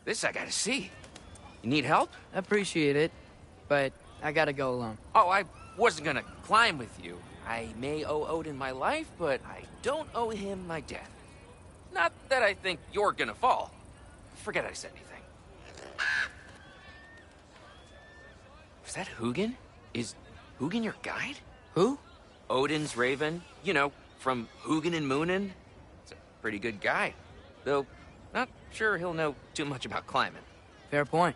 This I gotta see. You need help? Appreciate it, but I gotta go alone. Oh, I wasn't gonna climb with you. I may owe Odin my life, but I don't owe him my death. Not that I think you're gonna fall. Forget I said anything. Was that Hugin? Is Hugin your guide? Who? Odin's raven. You know, from Hugin and Moonin. He's a pretty good guy. Though, not sure he'll know too much about climbing. Fair point.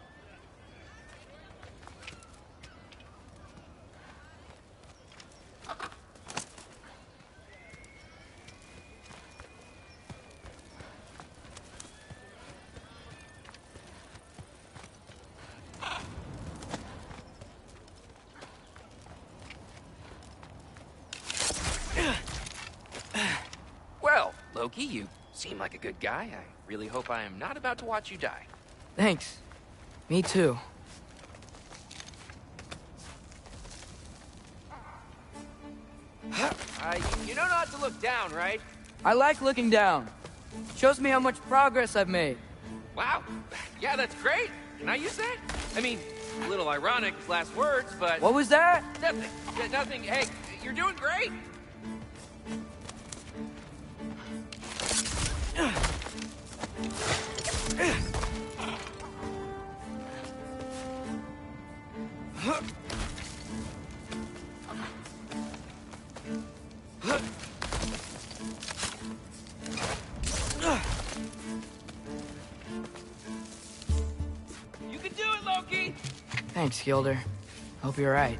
Well, Loki, you seem like a good guy. I really hope I am not about to watch you die. Thanks. Me too. You know not to look down, right? I like looking down. Shows me how much progress I've made. Wow. Yeah, that's great. Can I use that? I mean, a little ironic, last words, but... What was that? Nothing. Nothing. Hey, you're doing great. You can do it, Loki! Thanks, Gilder. Hope you're right.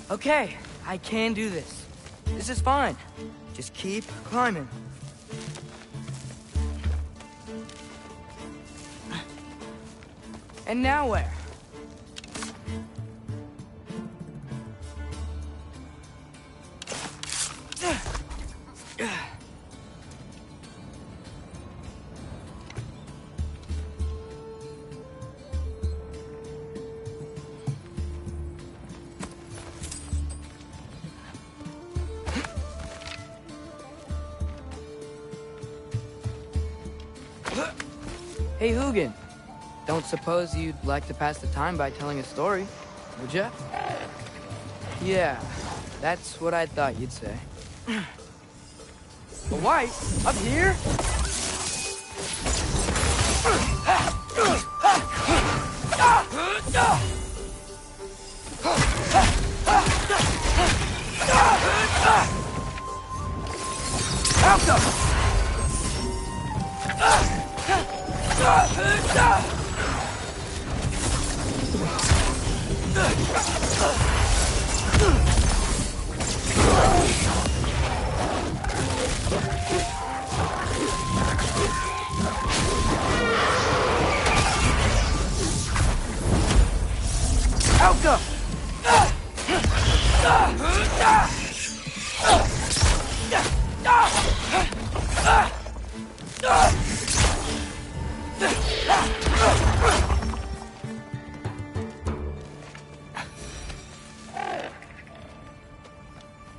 Okay, I can do this. This is fine. Just keep climbing. And now where? Hey, Hugin. Don't suppose you'd like to pass the time by telling a story, would ya? Yeah, that's what I thought you'd say. But why? Up here?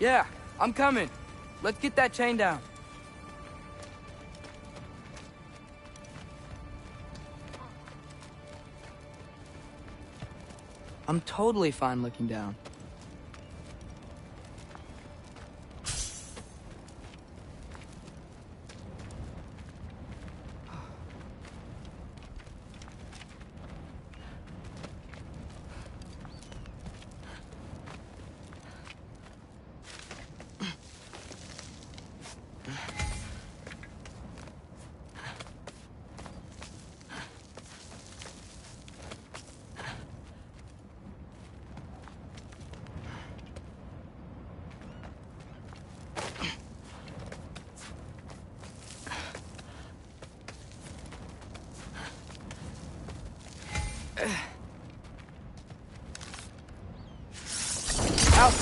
Yeah, I'm coming. Let's get that chain down. I'm totally fine looking down. Out.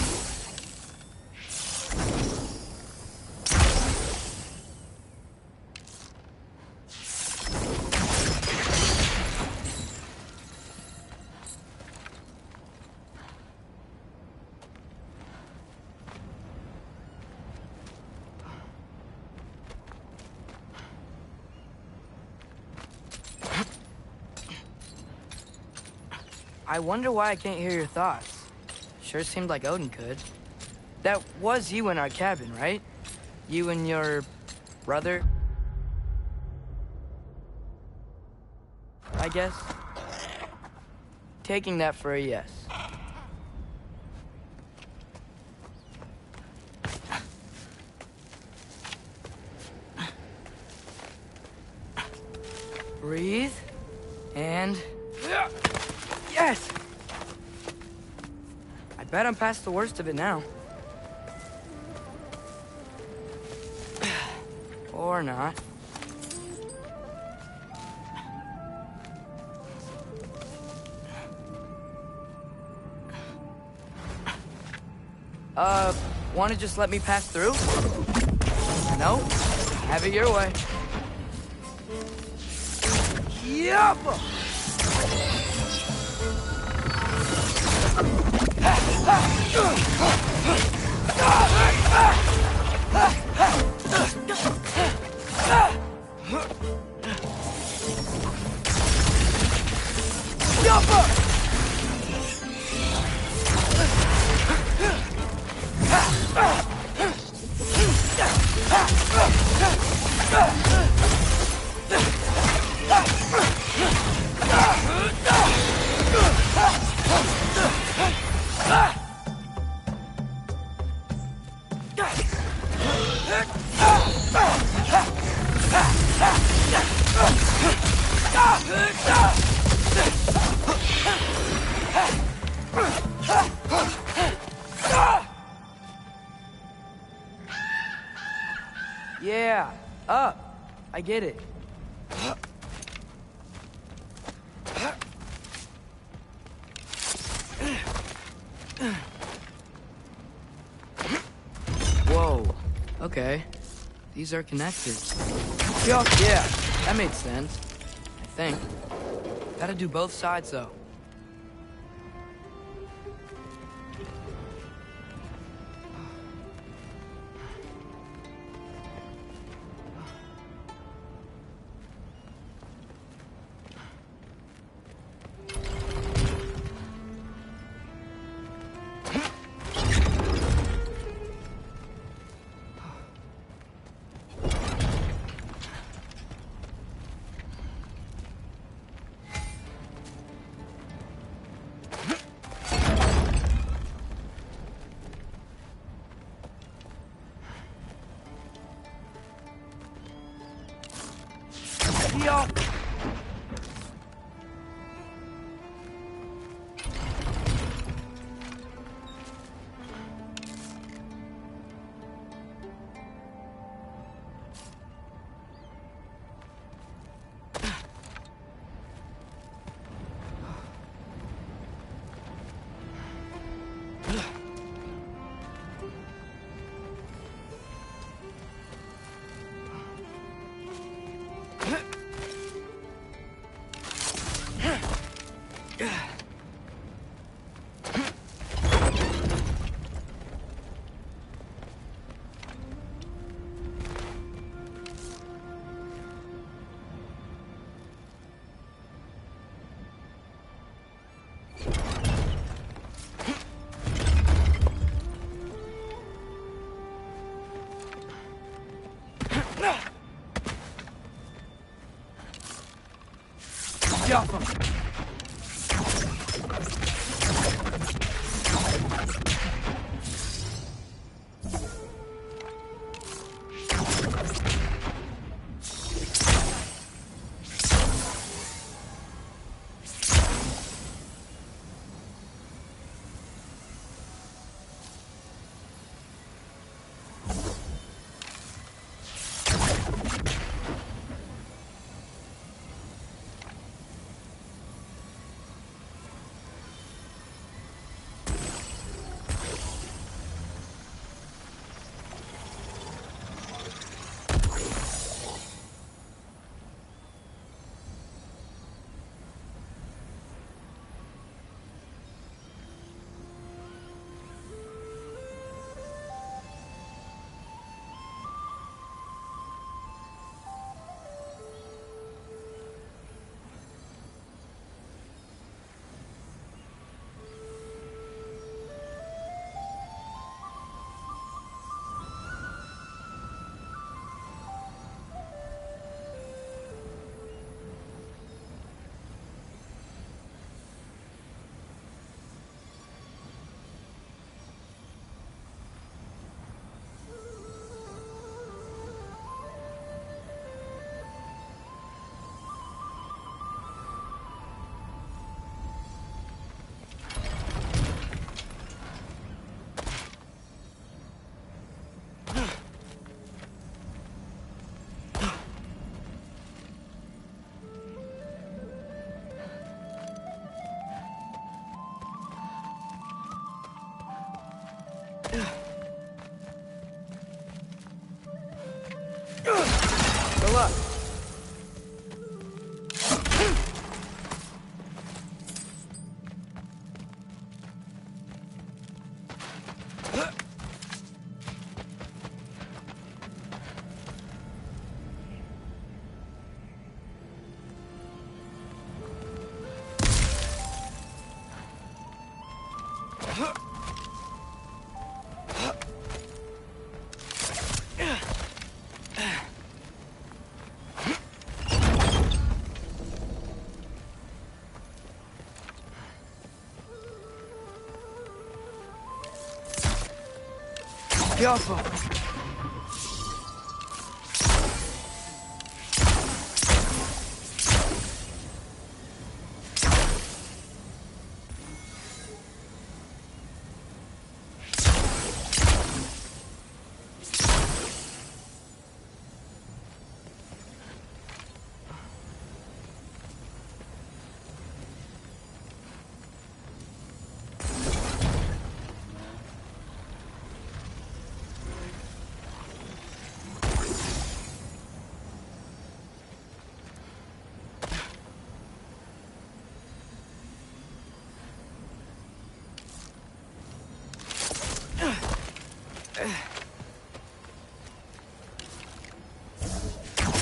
I wonder why I can't hear your thoughts. Sure seemed like Odin could. That was you in our cabin, right? You and your brother? I guess. Taking that for a yes. Breathe. And... Yes! I bet I'm past the worst of it now. Or not. Want to just let me pass through? No? Have it your way. Yup! Yeah, up. I get it. Whoa. Okay. These are connected. Yeah, that made sense. I think. Gotta do both sides, though. Yeah. Good luck. Careful.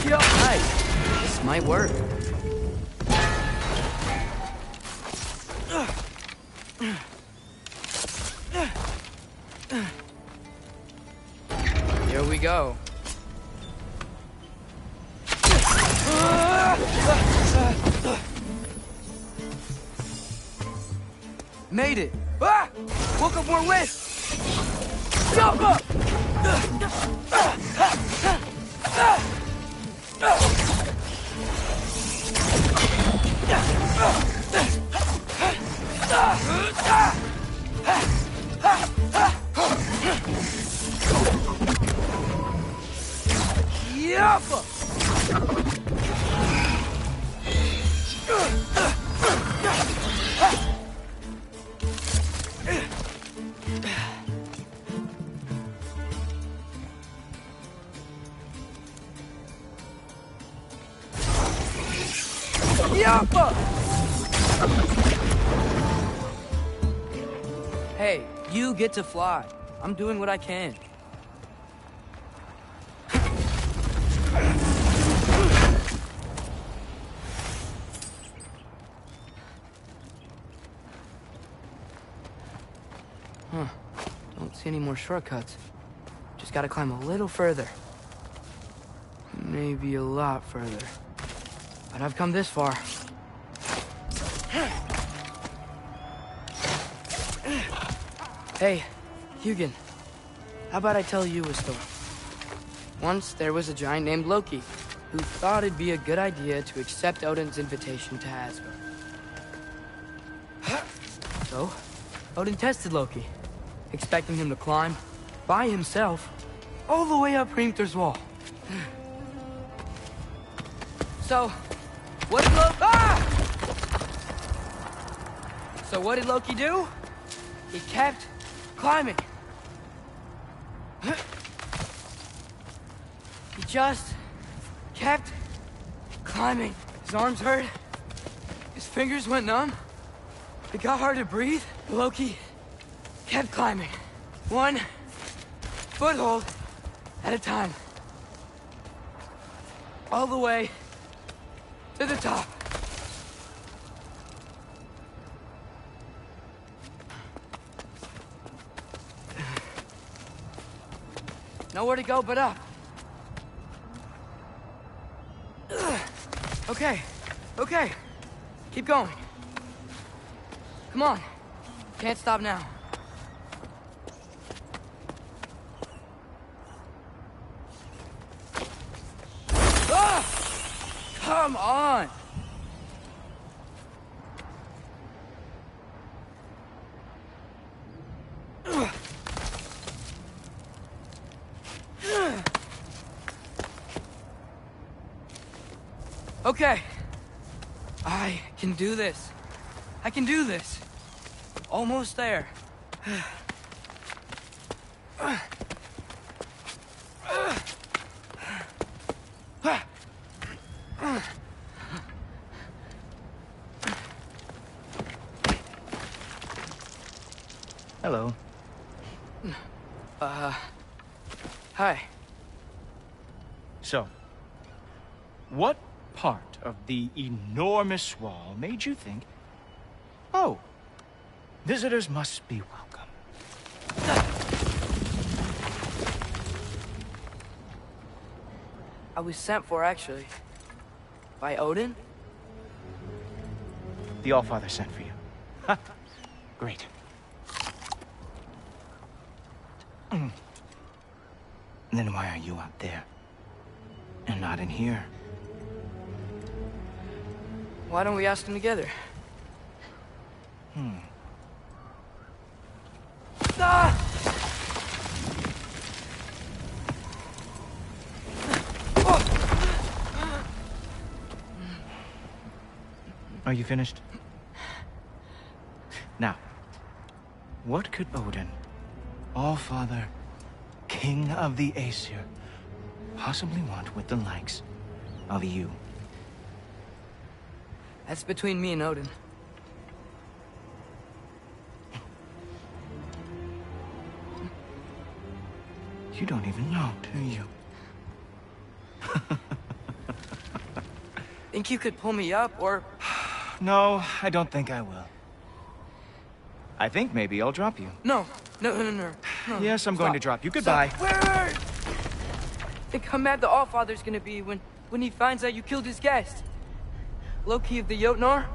Yo, nice. This might work. Here we go. Made it. Ah! Woke up more wrist. Jump up. Hey, you get to fly. I'm doing what I can. Huh. Don't see any more shortcuts. Just gotta climb a little further. Maybe a lot further. But I've come this far. Hey, Hugin. How about I tell you a story? Once there was a giant named Loki who thought it'd be a good idea to accept Odin's invitation to Asgard. So, Odin tested Loki, expecting him to climb by himself all the way up Hrimthur's wall. So, what did Loki do? He kept climbing. He just kept climbing. His arms hurt. His fingers went numb. It got hard to breathe. Loki kept climbing. One foothold at a time. All the way to the top. Nowhere to go but up. Okay. Keep going. Come on. Can't stop now. Ah! Come on! Okay. I can do this. I can do this. Almost there. Hello. Hi. So, what part of the enormous wall made you think, oh, visitors must be welcome? I was sent for, actually. By Odin? The Allfather sent for you. Ha! Great. Then why are you out there? And not in here? Why don't we ask them together? Ah! Are you finished? Now, what could Odin, Allfather, King of the Aesir, possibly want with the likes of you? That's between me and Odin. You don't even know, do you? Think you could pull me up, or... No, I don't think I will. I think maybe I'll drop you. No. No. Yes, I'm going to drop you. Goodbye. Wait. Think how mad the Allfather's gonna be when he finds out you killed his guest. Loki of the Jotnar?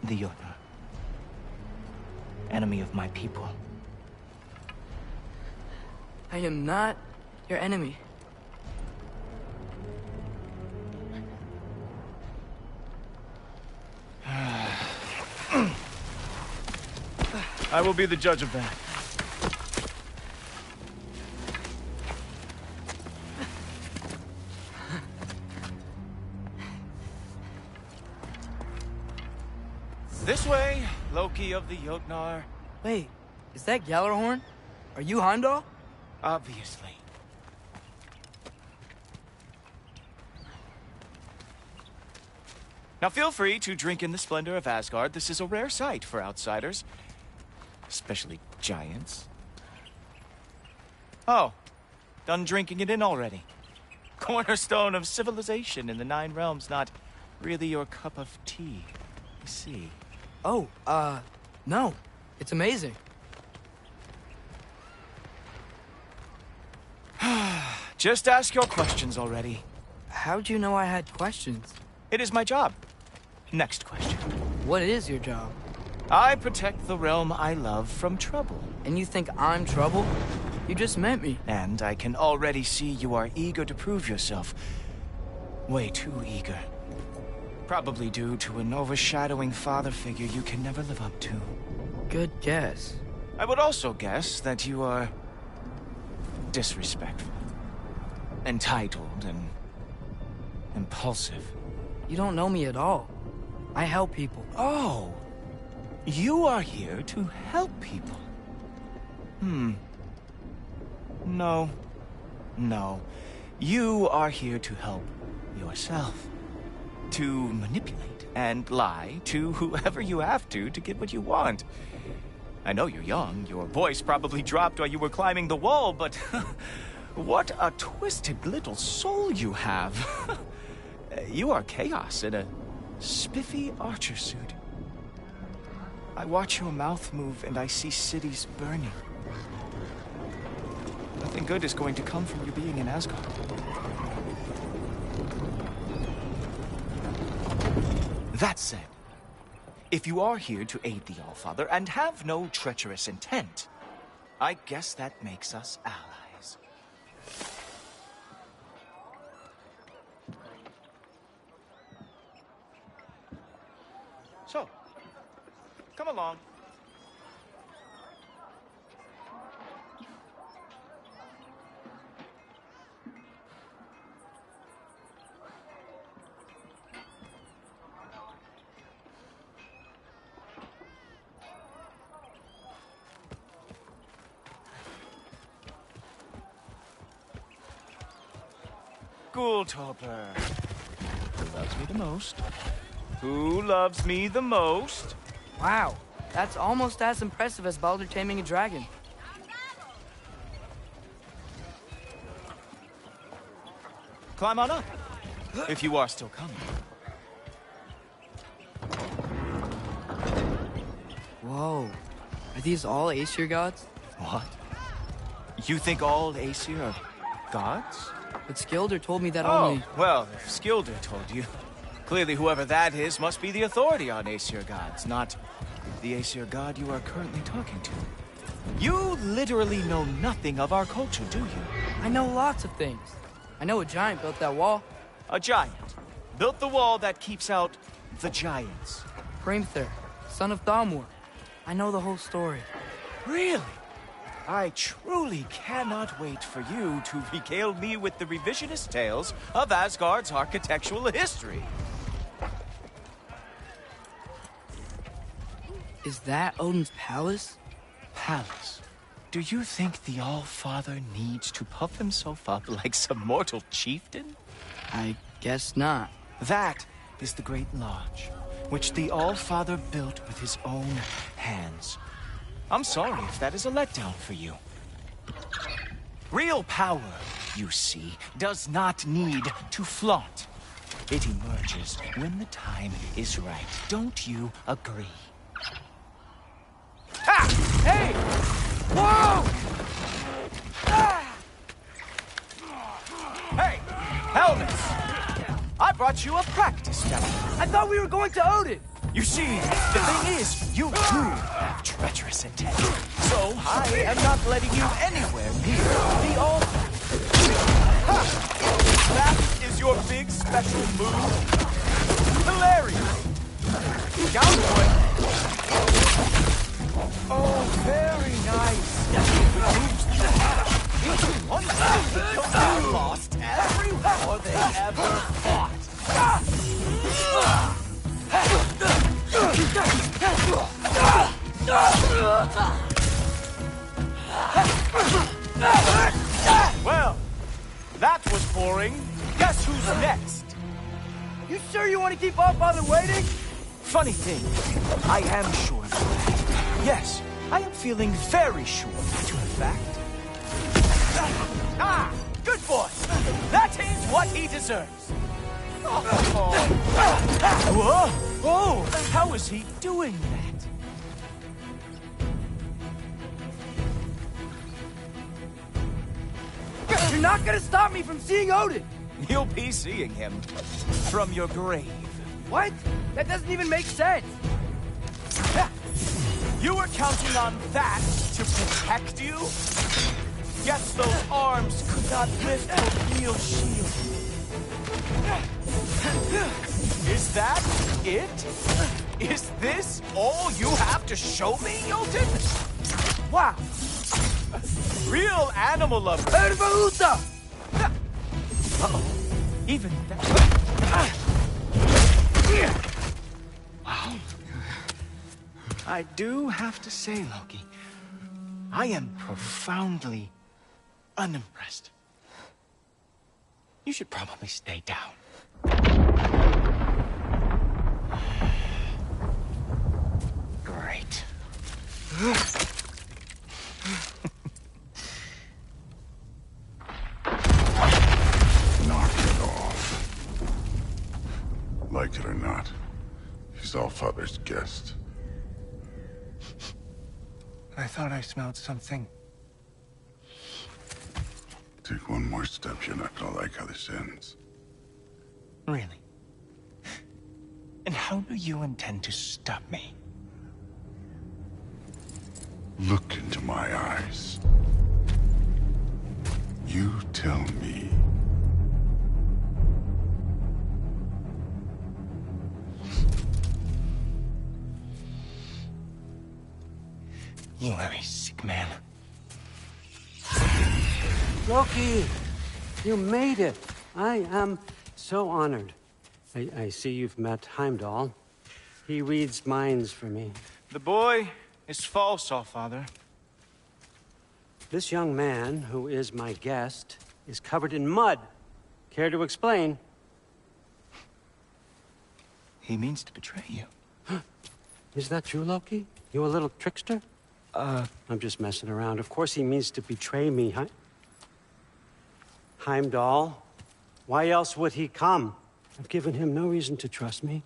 The Jotnar. Enemy of my people. I am not your enemy. I will be the judge of that. This way, Loki of the Jotnar. Wait, is that Gjallarhorn? Are you Heimdall? Obviously. Now feel free to drink in the splendor of Asgard. This is a rare sight for outsiders. Especially giants. Oh, done drinking it in already. Cornerstone of civilization in the Nine Realms, not really your cup of tea. I see. Oh, no. It's amazing. Just ask your questions already. How'd you know I had questions? It is my job. Next question. What is your job? I protect the realm I love from trouble. And you think I'm trouble? You just met me. And I can already see you are eager to prove yourself. Way too eager. Probably due to an overshadowing father figure you can never live up to. Good guess. I would also guess that you are disrespectful, entitled, and impulsive. You don't know me at all. I help people. Oh, you are here to help people. No. You are here to help yourself. To manipulate and lie to whoever you have to get what you want. I know you're young. Your voice probably dropped while you were climbing the wall, but what a twisted little soul you have. You are chaos in a spiffy archer suit. I watch your mouth move and I see cities burning. Nothing good is going to come from you being in Asgard. That said, if you are here to aid the Allfather and have no treacherous intent, I guess that makes us allies. So, come along. Topper. Who loves me the most? Who loves me the most? Wow, that's almost as impressive as Baldur taming a dragon. Climb on up, if you are still coming. Whoa, are these all Aesir gods? What? You think all Aesir are gods? But Skilder told me that Oh, only... well, if Skilder told you, clearly whoever that is must be the authority on Aesir gods, not the Aesir god you are currently talking to. You literally know nothing of our culture, do you? I know lots of things. I know a giant built that wall. A giant built the wall that keeps out the giants. Hrimthur, son of Thamur. I know the whole story. Really? I truly cannot wait for you to regale me with the revisionist tales of Asgard's architectural history. Is that Odin's palace? Palace? Do you think the All-Father needs to puff himself up like some mortal chieftain? I guess not. That is the Great Lodge, which the All-Father built with his own hands. I'm sorry if that is a letdown for you. Real power, you see, does not need to flaunt. It emerges when the time is right. Don't you agree? Ha! Hey! Whoa! Ah! Hey! Helmets! I brought you a practice demo. I thought we were going to Odin! You see, the thing is, you do have treacherous intent. So I am not letting you anywhere near the altar. That is your big special move? Hilarious! Cowboy! Oh, very nice. Each one of them lost every war they ever fought. Well, that was boring. Guess who's next? You sure you want to keep our father waiting? Funny thing, I am sure of that. Yes, I am feeling very sure, to in fact. Ah, good boy. That is what he deserves. Whoa! Oh, how is he doing that? You're not gonna stop me from seeing Odin! You'll be seeing him from your grave. What? That doesn't even make sense! You were counting on that to protect you? Guess those arms could not lift a real shield. Is that it? Is this all you have to show me, Jotun? Wow! Real animal lover. Ervaluta! Uh-oh. Even that. Wow. I do have to say, Loki, I am profoundly unimpressed. You should probably stay down. Great. Knock it off. Like it or not, he's Allfather's guest. I thought I smelled something. Take one more step, you're not gonna like how this ends. Really? And how do you intend to stop me? Look into my eyes. You tell me. You are a sick man. Loki, you made it. I am so honored. I see you've met Heimdall. He reads minds for me. The boy is false, Allfather. This young man, who is my guest, is covered in mud. Care to explain? He means to betray you. Is that true, Loki? You a little trickster? I'm just messing around. Of course he means to betray me, huh? Heimdall? Why else would he come? I've given him no reason to trust me.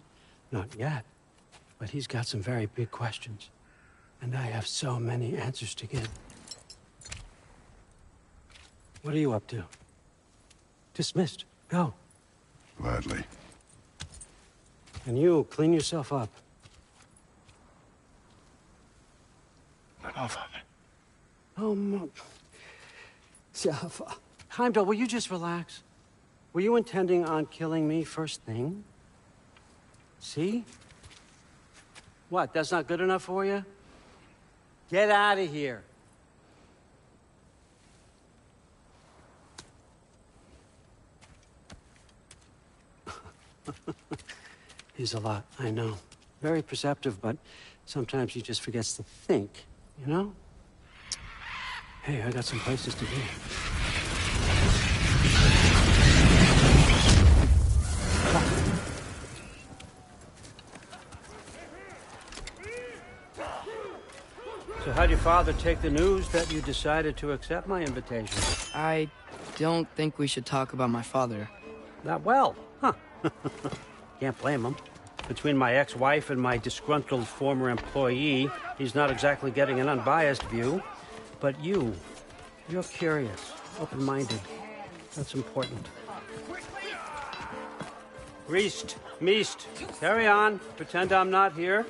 Not yet. But he's got some very big questions. And I have so many answers to give. What are you up to? Dismissed. Go. Gladly. And you, clean yourself up. No, Father. Oh, no. Heimdall, will you just relax? Were you intending on killing me first thing? See? What, that's not good enough for you? Get out of here. He's a lot, I know. Very perceptive, but sometimes he just forgets to think, you know? Hey, I got some places to be. So how'd your father take the news that you decided to accept my invitation? I don't think we should talk about my father. Not well, huh? Can't blame him. Between my ex-wife and my disgruntled former employee, he's not exactly getting an unbiased view. But you're curious, open-minded. That's important. Reist, Meest, carry on. Pretend I'm not here.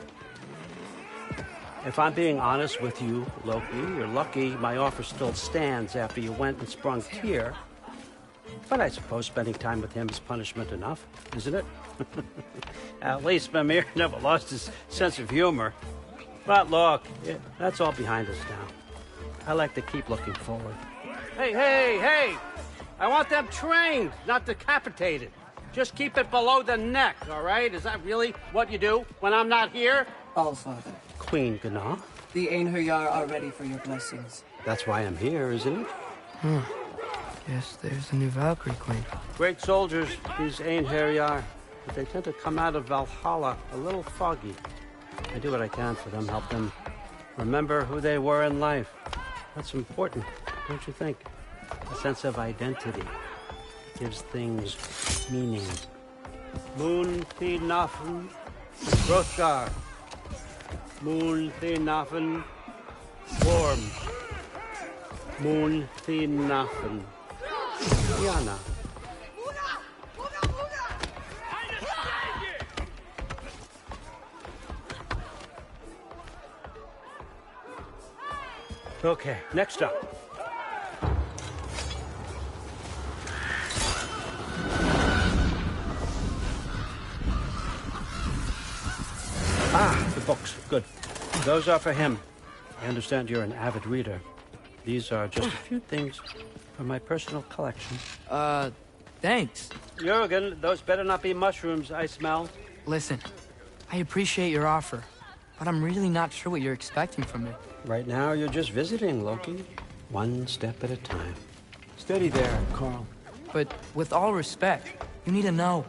If I'm being honest with you, Loki, you're lucky my offer still stands after you went and sprung Tyr. But I suppose spending time with him is punishment enough, isn't it? At least Mimir never lost his sense of humor. But look, that's all behind us now. I like to keep looking forward. Hey! I want them trained, not decapitated. Just keep it below the neck, all right? Is that really what you do when I'm not here? All, Father. Queen Gná. The Einherjar are ready for your blessings. That's why I'm here, isn't it? Yes, there's a new Valkyrie Queen. Great soldiers, these Einherjar. But they tend to come out of Valhalla a little foggy. I do what I can for them, help them remember who they were in life. That's important, don't you think? A sense of identity gives things meaning. Moon Thinafen, Hrothgar. Moon Thinafen, Worm. Moon Thinafen, Yana. Okay, next up. The books. Good. Those are for him. I understand you're an avid reader. These are just a few things from my personal collection. Thanks. Jurgen, those better not be mushrooms I smell. Listen, I appreciate your offer, but I'm really not sure what you're expecting from me. Right now, you're just visiting, Loki. One step at a time. Steady there, Carl. But with all respect, you need to know.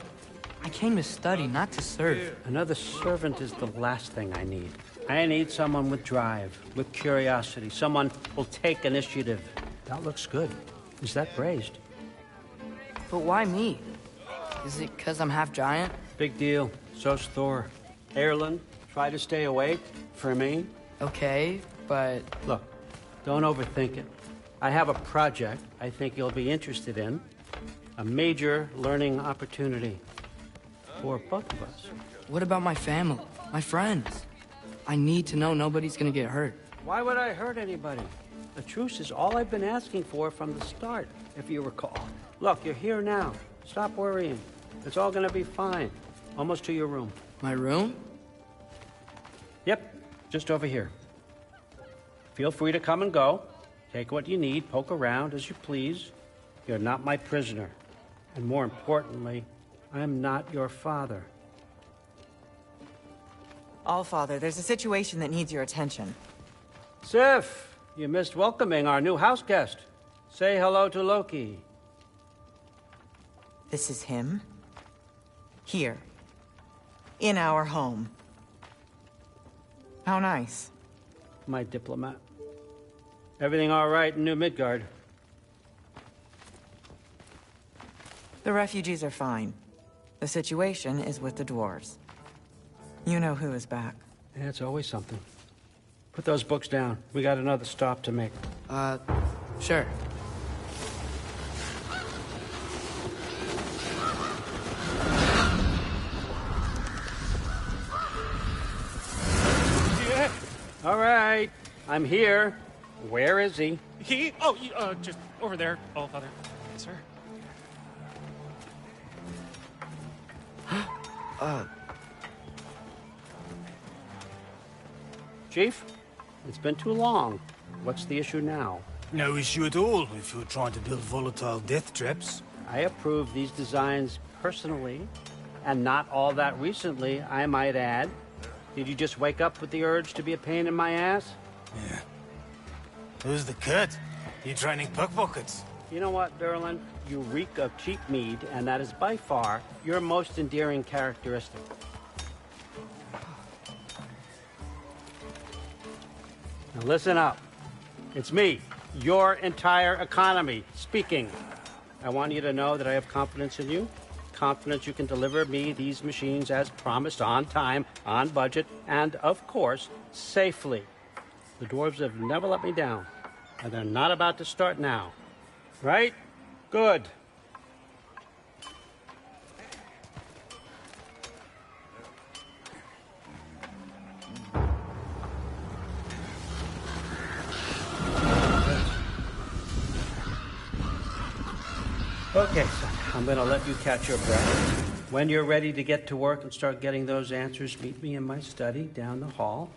I came to study, not to serve. Another servant is the last thing I need. I need someone with drive, with curiosity, someone who'll take initiative. That looks good. Is that praised? But why me? Is it because I'm half giant? Big deal. So's Thor. Erlen, try to stay awake for me. Okay, but... Look, don't overthink it. I have a project I think you'll be interested in. A major learning opportunity for both of us. What about my family? My friends? I need to know nobody's gonna get hurt. Why would I hurt anybody? The truce is all I've been asking for from the start, if you recall. Look, you're here now. Stop worrying. It's all gonna be fine. Almost to your room. My room? Yep, just over here. Feel free to come and go. Take what you need, poke around as you please. You're not my prisoner. And more importantly, I'm not your father. All, Father, there's a situation that needs your attention. Sif, you missed welcoming our new house guest. Say hello to Loki. This is him. Here. In our home. How nice. My diplomat. Everything all right in New Midgard? The refugees are fine. The situation is with the dwarves. You know who is back. Yeah, it's always something. Put those books down. We got another stop to make. Sure. Yeah. All right. I'm here. Where is he? Just over there, All Father. Yes, sir. Chief, it's been too long. What's the issue now? No issue at all if you're trying to build volatile death traps. I approve these designs personally, and not all that recently, I might add. Did you just wake up with the urge to be a pain in my ass? Yeah. Who's the cut? You training pickpockets? You know what, Durlin? You reek of cheap mead, and that is by far your most endearing characteristic. Now listen up. It's me, your entire economy, speaking. I want you to know that I have confidence in you. Confidence you can deliver me these machines as promised, on time, on budget, and, of course, safely. The dwarves have never let me down, and they're not about to start now. Right? Good. Okay, son, I'm gonna let you catch your breath. When you're ready to get to work and start getting those answers, meet me in my study down the hall.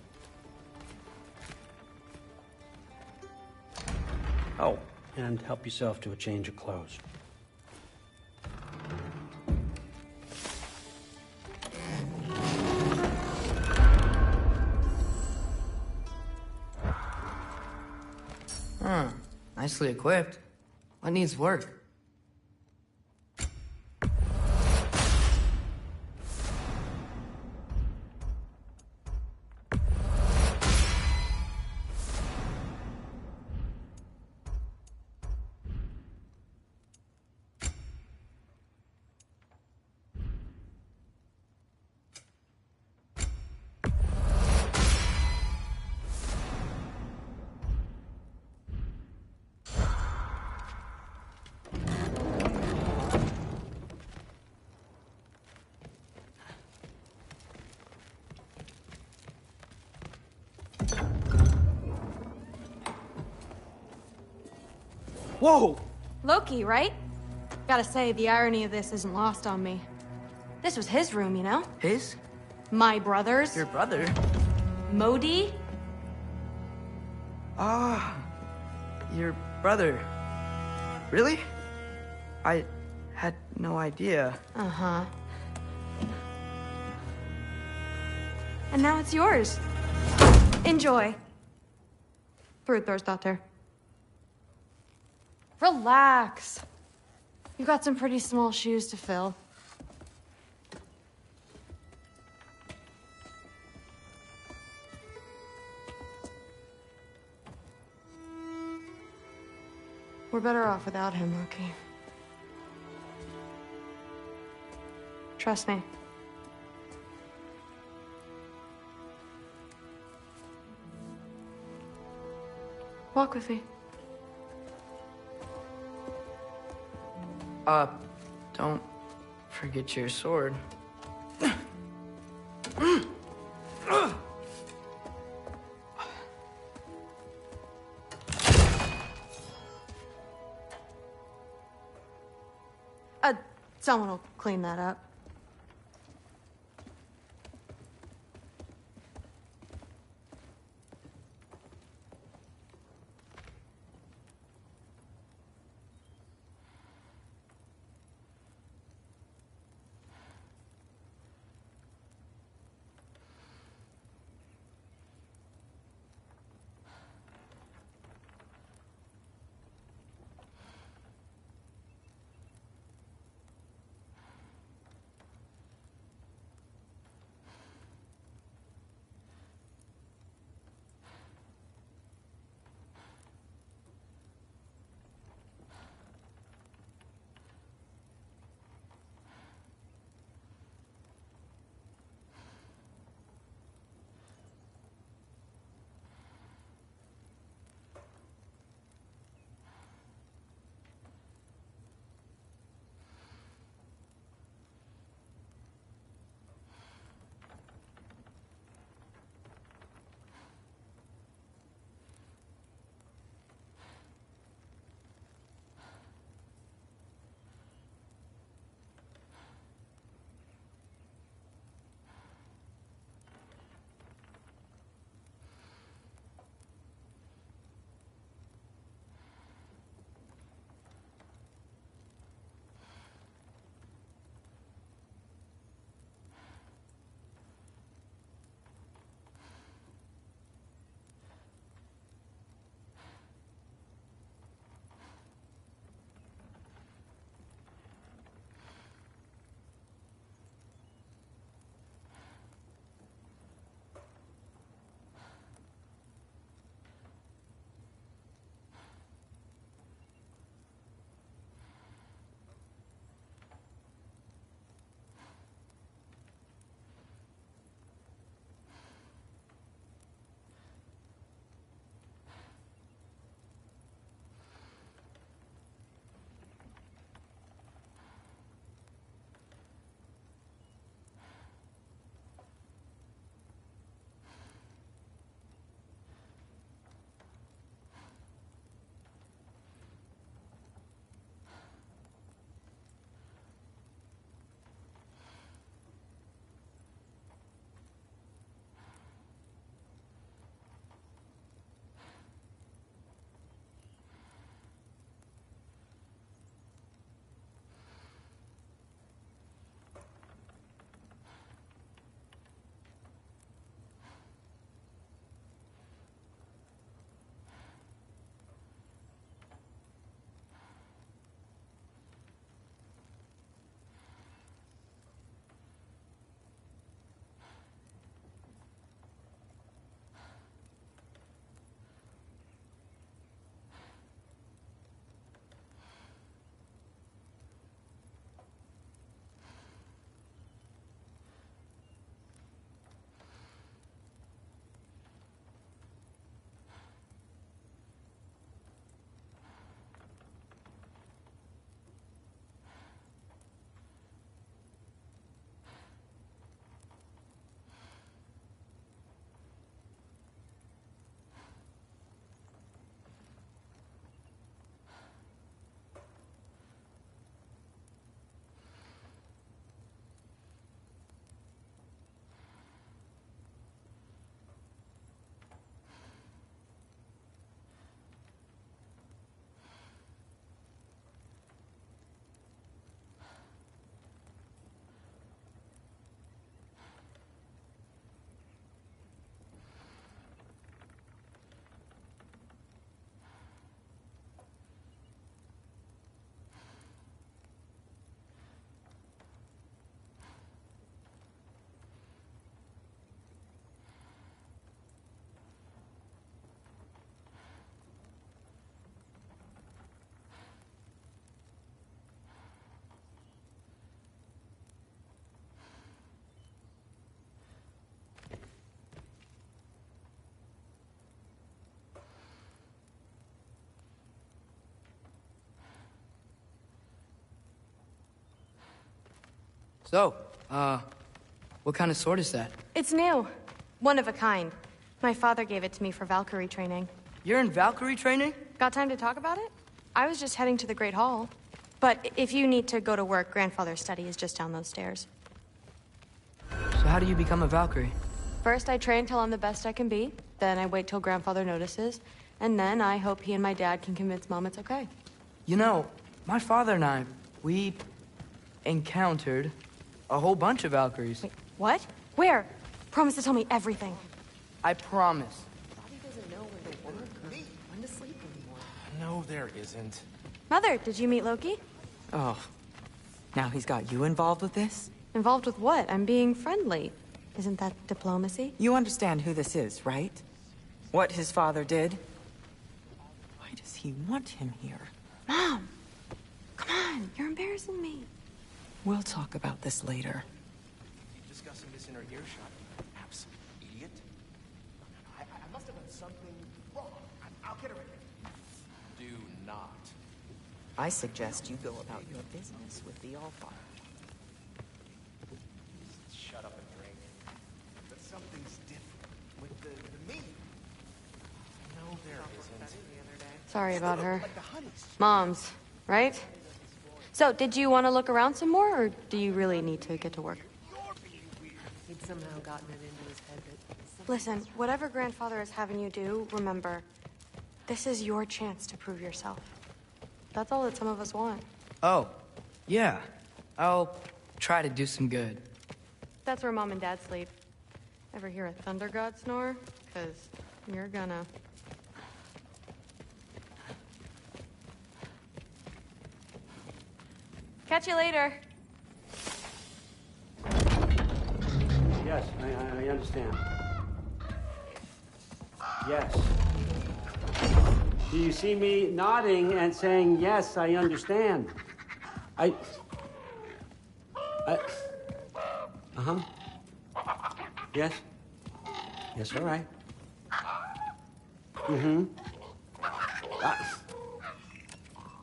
Oh, and help yourself to a change of clothes. Nicely equipped. What needs work? Whoa! Loki, right? Gotta say, the irony of this isn't lost on me. This was his room, you know? His? My brother's. Your brother? Modi? Ah, your brother. Really? I had no idea. Uh-huh. And now it's yours. Enjoy. Daughter. Relax. You got some pretty small shoes to fill. We're better off without him, Loki. Trust me. Walk with me. Don't forget your sword. Someone will clean that up. So, what kind of sword is that? It's new. One of a kind. My father gave it to me for Valkyrie training. You're in Valkyrie training? Got time to talk about it? I was just heading to the Great Hall. But if you need to go to work, Grandfather's study is just down those stairs. So how do you become a Valkyrie? First, I train till I'm the best I can be. Then I wait till Grandfather notices. And then I hope he and my dad can convince Mom it's okay. You know, my father and I, we encountered a whole bunch of Valkyries. Wait, what? Where? Promise to tell me everything. I promise. Bobby doesn't know when to work or when to sleep anymore. No, there isn't. Mother, did you meet Loki? Oh, now he's got you involved with this? Involved with what? I'm being friendly. Isn't that diplomacy? You understand who this is, right? What his father did? Why does he want him here? Mom! Come on, you're embarrassing me. We'll talk about this later. Keep discussing this in her earshot. Absolute idiot. I must have done something wrong. I'll get her in. Do not. I suggest you go about your business with the Allfather. Shut up and drink. But something's different with the me. No, there isn't. Sorry about her. Mom's, right? So, did you want to look around some more, or do you really need to get to work? He'd somehow gotten it into his head that... Listen, whatever Grandfather is having you do, remember, this is your chance to prove yourself. That's all that some of us want. Oh, yeah. I'll try to do some good. That's where Mom and Dad sleep. Ever hear a thunder god snore? 'Cause you're gonna... Catch you later. Yes, I understand. Yes. Do you see me nodding and saying, yes, I understand? Uh-huh. Yes. Yes, all right. Mm-hmm.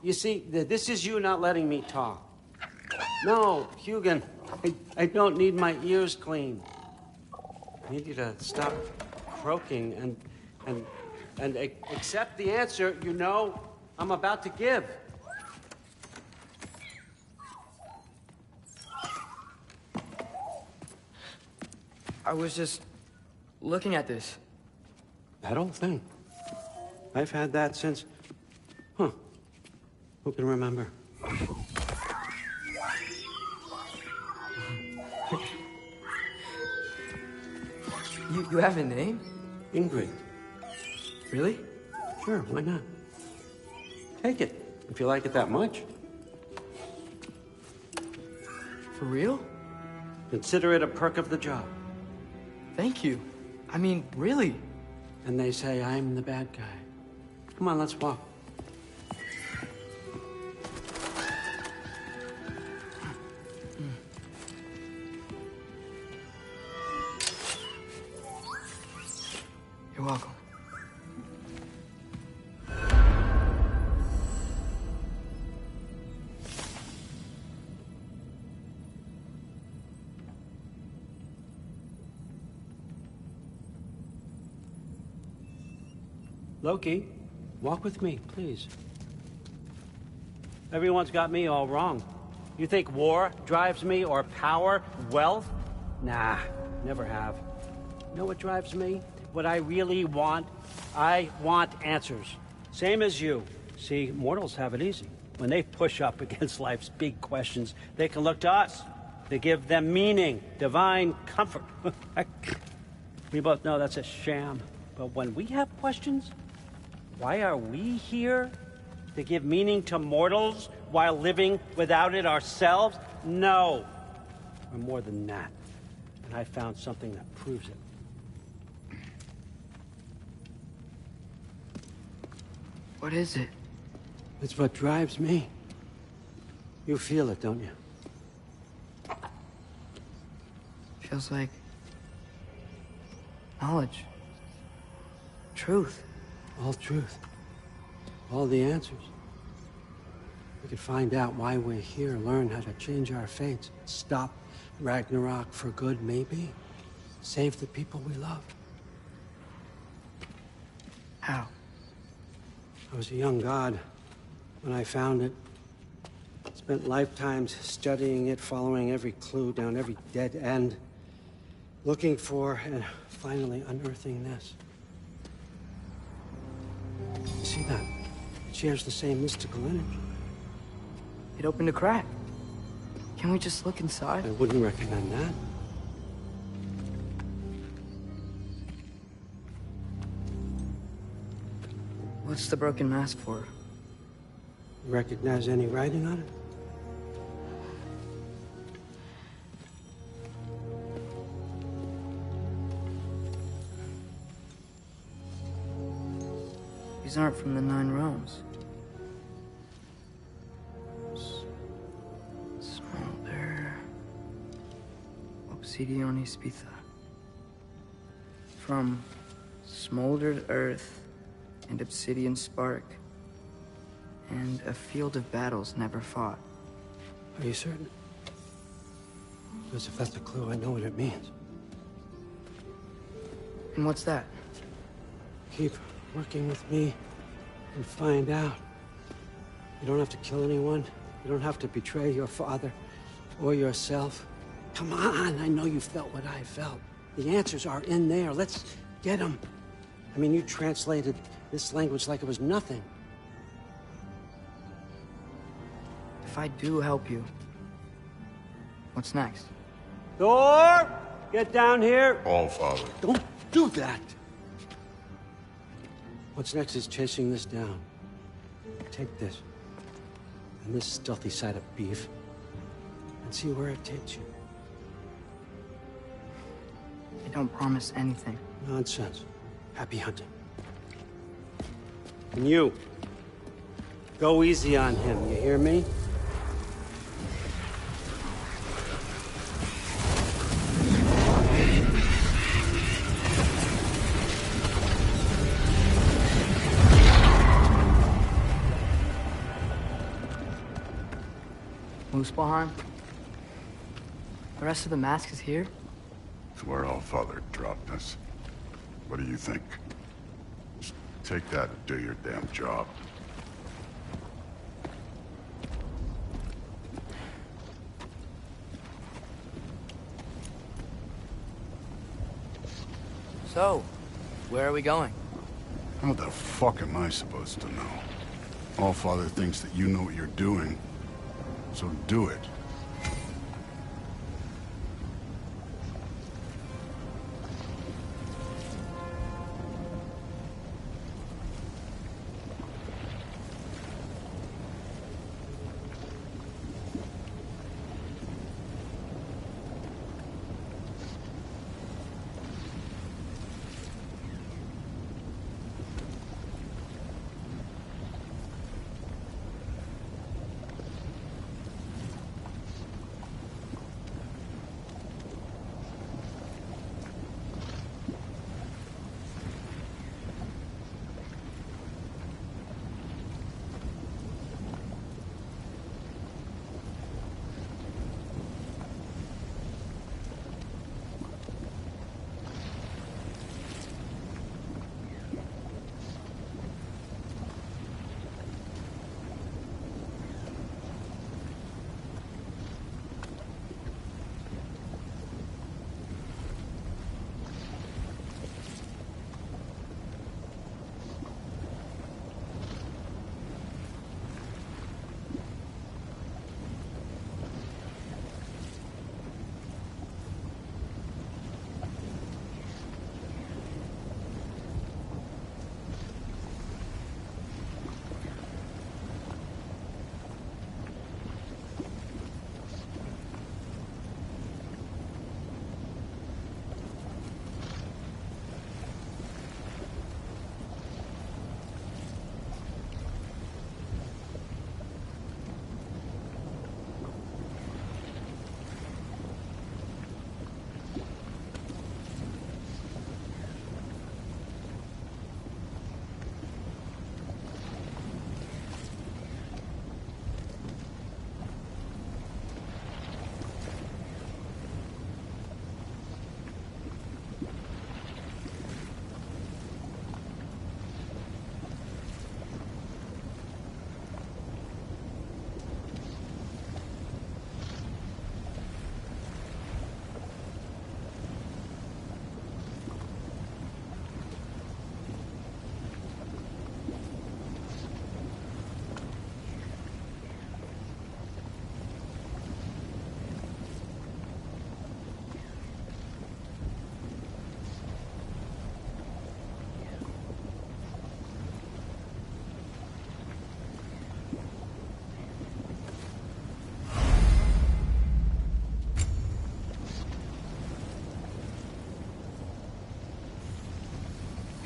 You see, this is you not letting me talk. No, Hugan, I don't need my ears cleaned. I need you to stop croaking and accept the answer you know I'm about to give. I was just looking at this. That old thing. I've had that since... Huh. Who can remember? You have a name? Ingrid. Really? Sure, why not? Take it, if you like it that much. For real? Consider it a perk of the job. Thank you. I mean, really. And they say I'm the bad guy. Come on, let's walk. You're welcome. Loki, walk with me, please. Everyone's got me all wrong. You think war drives me, or power, wealth? Nah, never have. You know what drives me? What I really want? I want answers. Same as you. See, mortals have it easy. When they push up against life's big questions, they can look to us. They give them meaning, divine comfort. We both know that's a sham. But when we have questions, why are we here? To give meaning to mortals while living without it ourselves? No. We're more than that. And I found something that proves it. What is it? It's what drives me. You feel it, don't you? Feels like knowledge. Truth. All truth. All the answers. We could find out why we're here, learn how to change our fates, stop Ragnarok for good, maybe? Save the people we love. How? I was a young god when I found it. Spent lifetimes studying it, following every clue down every dead end, looking for and finally unearthing this. You see that? It shares the same mystical energy. It opened a crack. Can we just look inside? I wouldn't recommend that. What's the broken mask for? You recognize any writing on it? These aren't from the Nine Realms. Smolder. Obsidione Spitha. From smoldered earth and obsidian spark, and a field of battles never fought. Are you certain? Because if that's a clue, I know what it means. And what's that? Keep working with me and find out. You don't have to kill anyone. You don't have to betray your father or yourself. Come on, I know you felt what I felt. The answers are in there. Let's get them. I mean, you translated this language like it was nothing. If I do help you, what's next? Thor! Get down here! All Father. Don't do that! What's next is chasing this down. Take this, and this stealthy side of beef, and see where it takes you. I don't promise anything. Nonsense. Happy hunting. And you, go easy on him, you hear me? Muspelheim? The rest of the mask is here? It's where All Father dropped us. What do you think? Just take that and do your damn job. So, where are we going? How the fuck am I supposed to know? All Father thinks that you know what you're doing, so do it.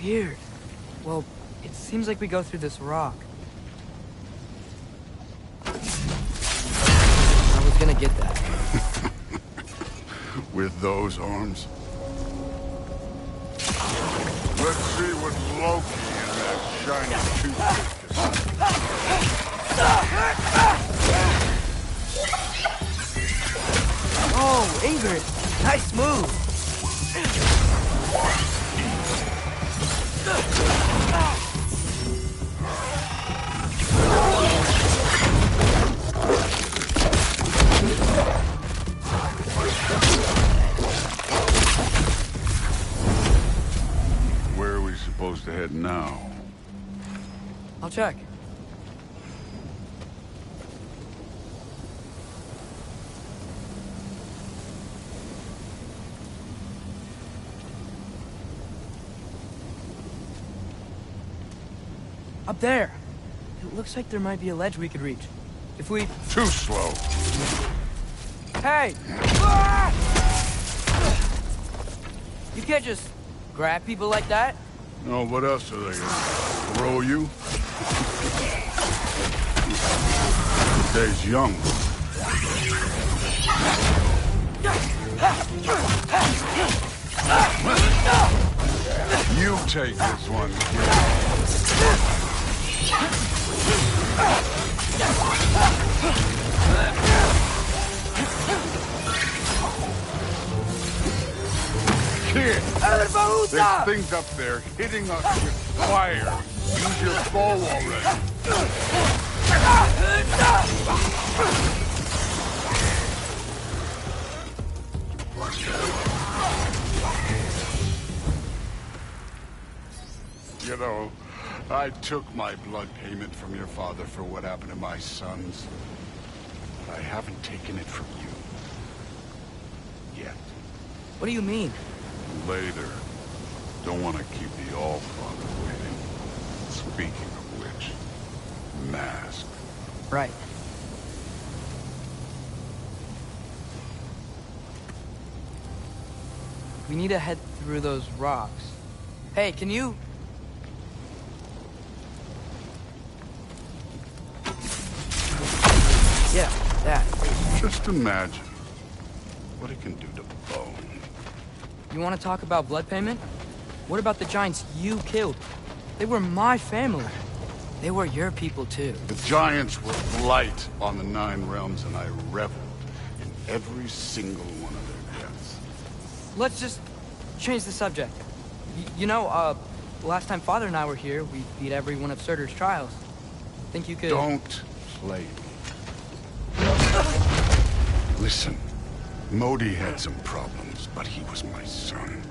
Weird. Well, it seems like we go through this rock. I was gonna get that. With those arms? Let's see what Loki and that shiny toothpick is. Oh, Ingrid! Nice move! Where are we supposed to head now? I'll check. Up there! It looks like there might be a ledge we could reach. If we... Too slow. Hey! Ah! You can't just grab people like that. No, what else are they gonna throw you? Today's young. You take this one, kid. Kid, there's things up there hitting us with fire. Use your bow already. You know, I took my blood payment from your father for what happened to my sons. But I haven't taken it from you. Yet. What do you mean? Later. Don't want to keep the Allfather waiting. Speaking of which, mask. Right. We need to head through those rocks. Hey, can you... Yeah, that. Just imagine what it can do to bone. You want to talk about blood payment? What about the giants you killed? They were my family. They were your people, too. The giants were blight on the 9 realms, and I reveled in every single one of their deaths. Let's just change the subject. You know, last time Father and I were here, we beat every one of Surtur's trials. Think you could... Don't play me. Listen, Modi had some problems, but he was my son.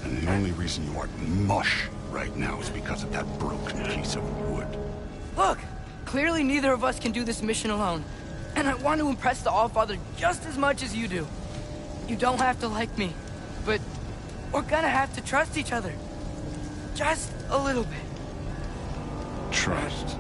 And the only reason you aren't mush right now is because of that broken piece of wood. Look! Clearly neither of us can do this mission alone. And I want to impress the Allfather just as much as you do. You don't have to like me, but we're gonna have to trust each other. Just a little bit. Trust.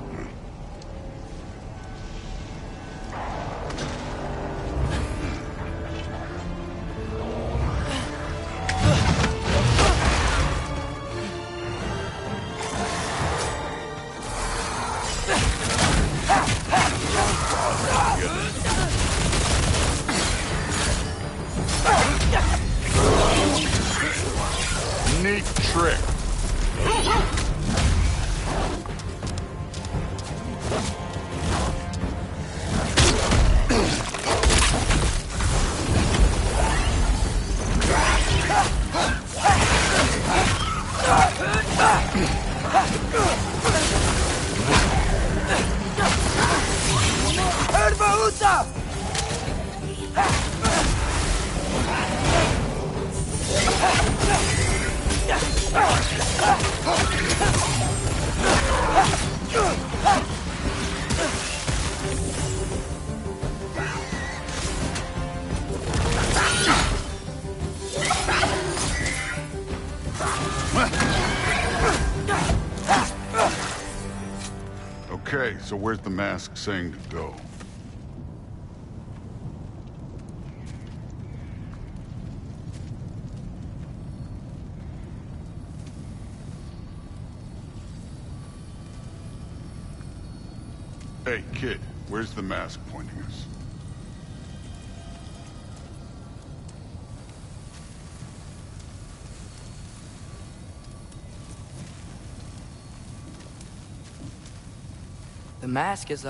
Neat trick. Okay, so where's the mask saying to go? Hey, kid, where's the mask pointing us? The mask is,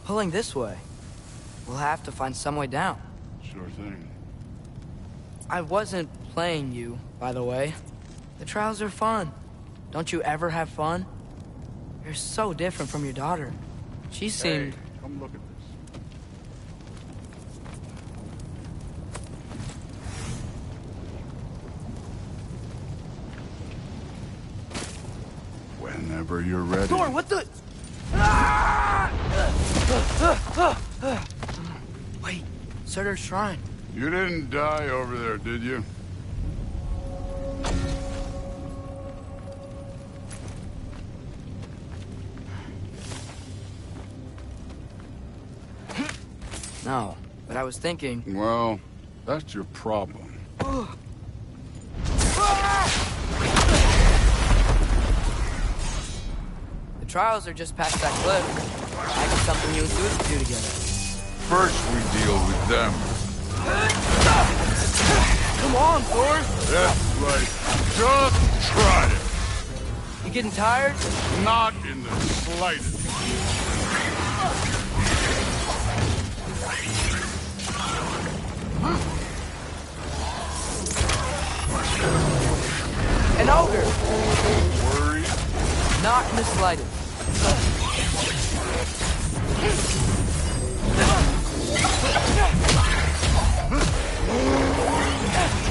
pulling this way. We'll have to find some way down. Sure thing. I wasn't playing you, by the way. The trials are fun. Don't you ever have fun? You're so different from your daughter. She seemed... Hey, come look at this. Whenever you're ready. Thor, what the... Wait, Surtur's shrine. You didn't die over there, did you? No, but I was thinking... Well, that's your problem. The trials are just past that cliff. Might be something you and Zeus could do together. First we deal with them. Come on, Thor! That's right. Just try it. You getting tired? Not in the slightest. An ogre! Worried? Not in the slightest.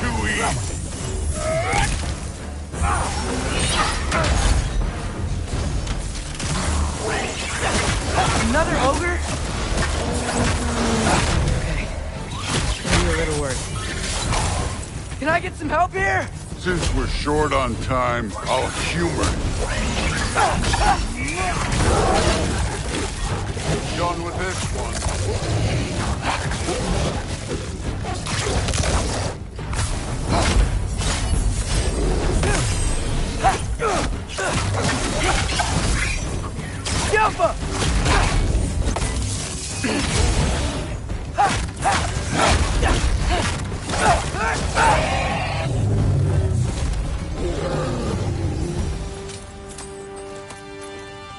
Too easy. Another ogre? Okay. Maybe a little worse. Can I get some help here? Since we're short on time, I'll humor it. Done with this one. Jumper!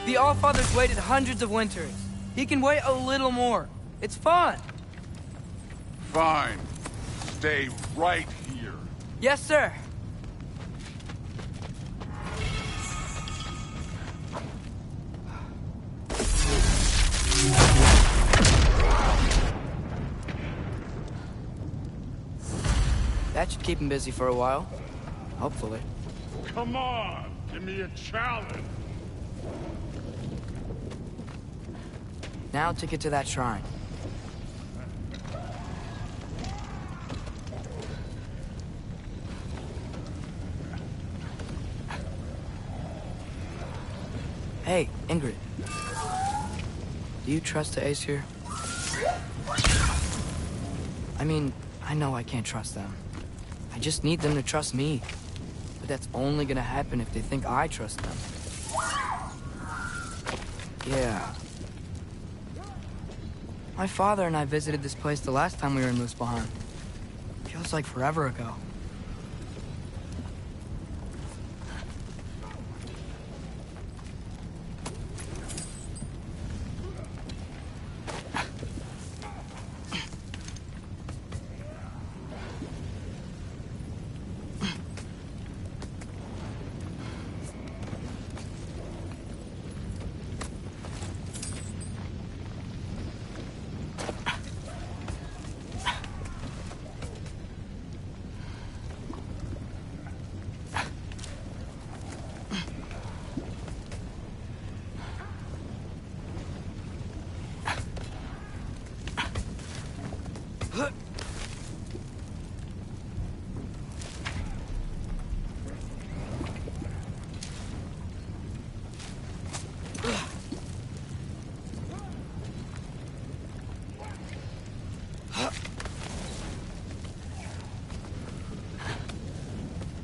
The Allfather's waited hundreds of winters. He can wait a little more. It's fun. Fine. Stay right here. Yes, sir. That should keep him busy for a while. Hopefully. Come on, give me a challenge. Now to get to that shrine. Hey, Ingrid. Do you trust the Aesir? I mean, I know I can't trust them. I just need them to trust me. But that's only gonna happen if they think I trust them. Yeah. My father and I visited this place the last time we were in Muspelheim. Feels like forever ago.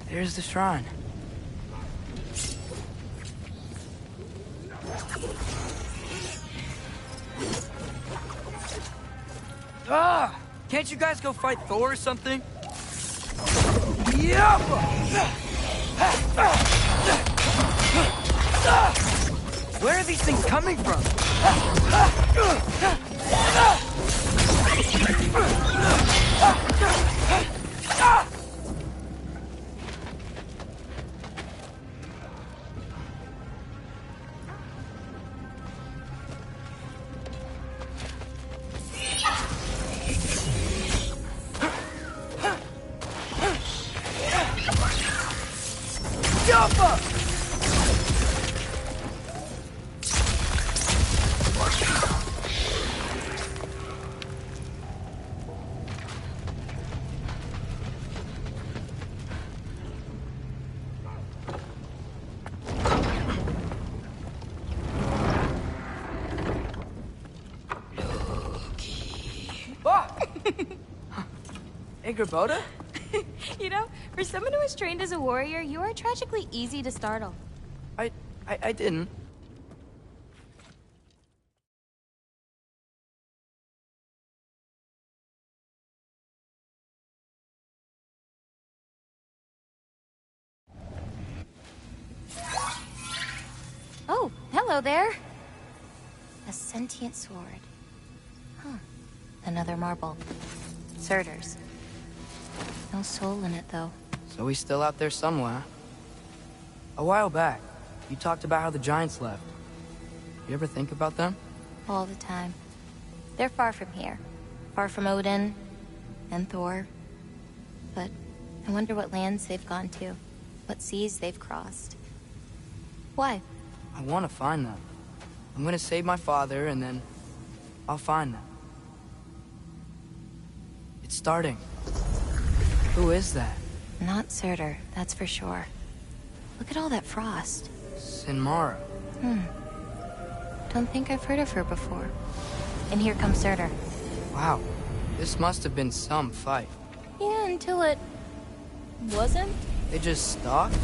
There's the shrine. Ah! Can't you guys go fight Thor or something? Yup! Where are these things coming from? Hey, Grabota? You know, for someone who was trained as a warrior, you are tragically easy to startle. I didn't. Oh, hello there. A sentient sword. Huh. Another marble. Surtur's. No soul in it, though. So he's still out there somewhere. A while back, you talked about how the Giants left. You ever think about them? All the time. They're far from here. Far from Odin and Thor. But I wonder what lands they've gone to. What seas they've crossed. Why? I want to find them. I'm gonna save my father, and then I'll find them. It's starting. Who is that? Not Surtur, that's for sure. Look at all that frost. Sinmara. Don't think I've heard of her before. And here comes Surtur. Wow. This must have been some fight. Yeah, until it... wasn't? They just stalked?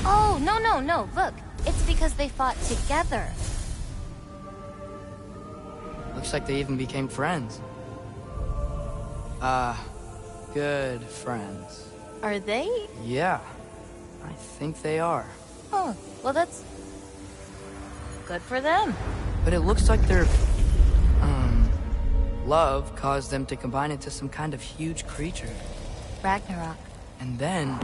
Oh, no. Look. It's because they fought together. Looks like they even became friends. Good friends. Are they? Yeah. I think they are. Oh, well that's... good for them. But it looks like their... love caused them to combine into some kind of huge creature. Ragnarok. And then...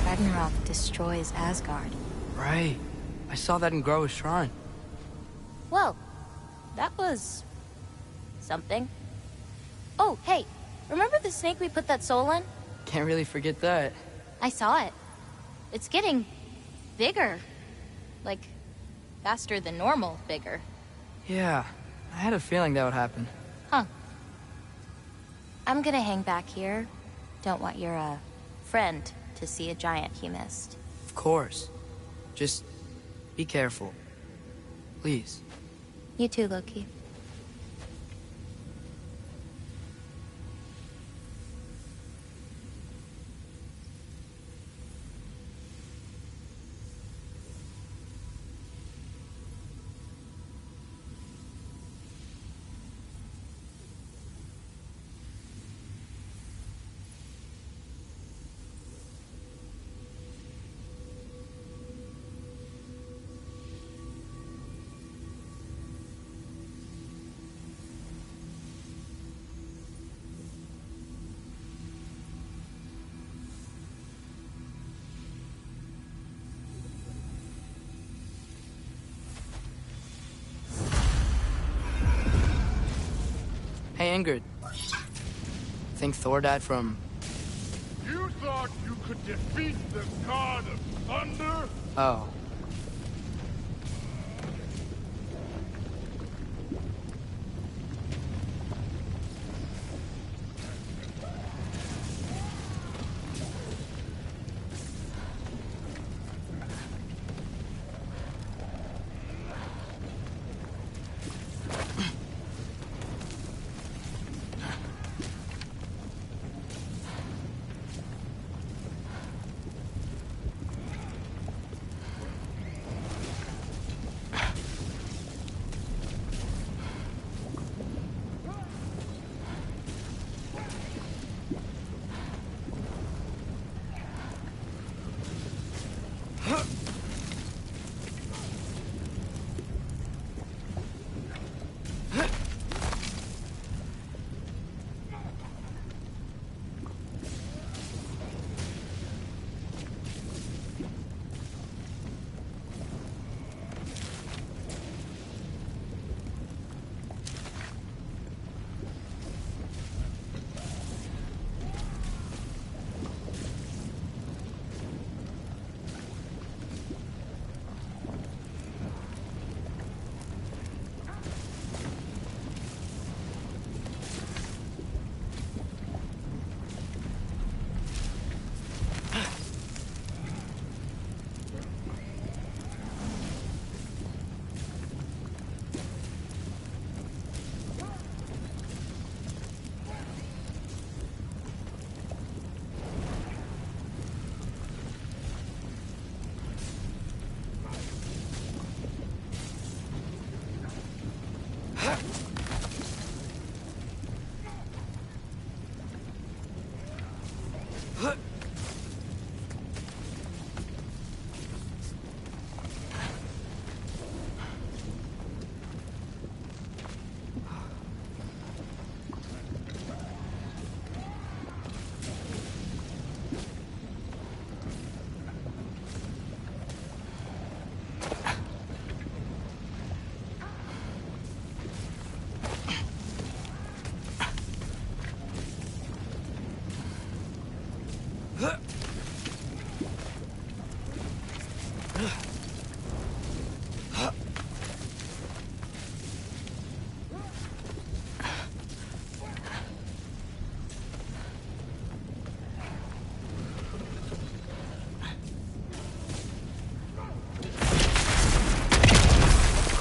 Ragnarok destroys Asgard. Right. I saw that in Groa's shrine. Well, that was... something. Oh, hey, remember the snake we put that soul in? Can't really forget that. I saw it. It's getting... bigger. Like, faster than normal bigger. Yeah, I had a feeling that would happen. Huh. I'm gonna hang back here. Don't want your, friend to see a giant he missed. Of course. Just be careful. Please. You too, Loki. Hey, Ingrid. Think Thor died from... You thought you could defeat the god of thunder? Oh.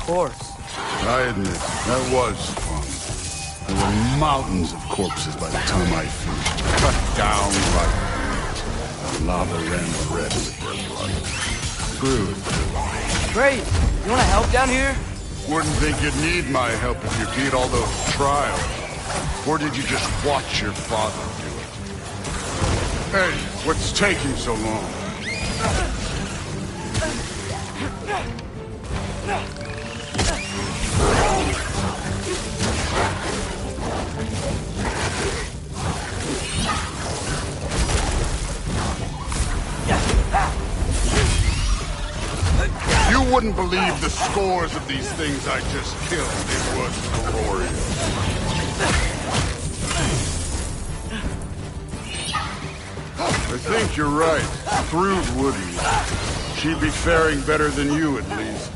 Course. I admit, that was fun. There were mountains of corpses by the time I finished. Cut down like meat. The lava ran red with their blood. Screwed. Great. You want to help down here? Wouldn't think you'd need my help if you beat all those trials. Or did you just watch your father do it? Hey, what's taking so long? You wouldn't believe the scores of these things I just killed. It was glorious. I think you're right. Through Woody. She'd be faring better than you, at least.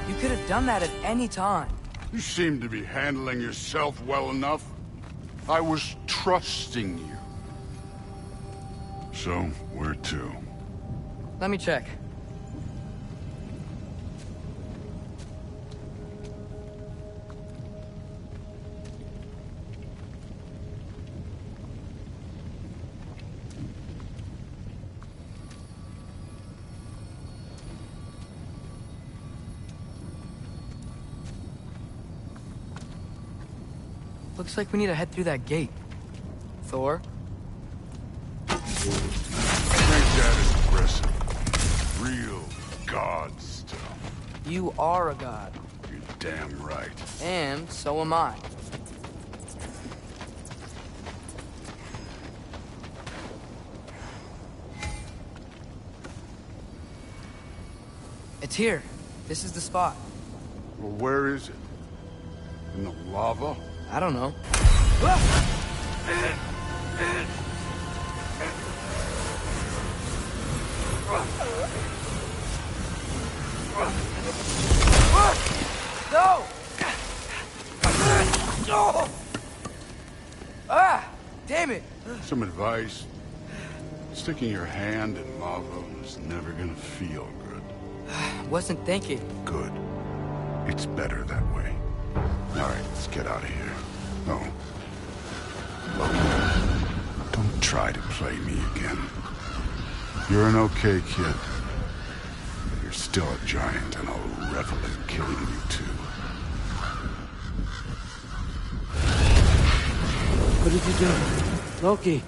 You could have done that at any time. You seem to be handling yourself well enough. I was trusting you. So, where to? Let me check. Looks like we need to head through that gate. Thor? I think that is aggressive. Real god stuff. You are a god. You're damn right. And so am I. It's here. This is the spot. Well, where is it? In the lava? I don't know. No! Ah! Damn it! Some advice. Sticking your hand in lava is never gonna feel good. Wasn't thinking. Good. It's better that way. All right, let's get out of here. Oh. Look, don't try to play me again. You're an okay kid. But you're still a giant, and I'll revel in killing you too. What did you do? Loki.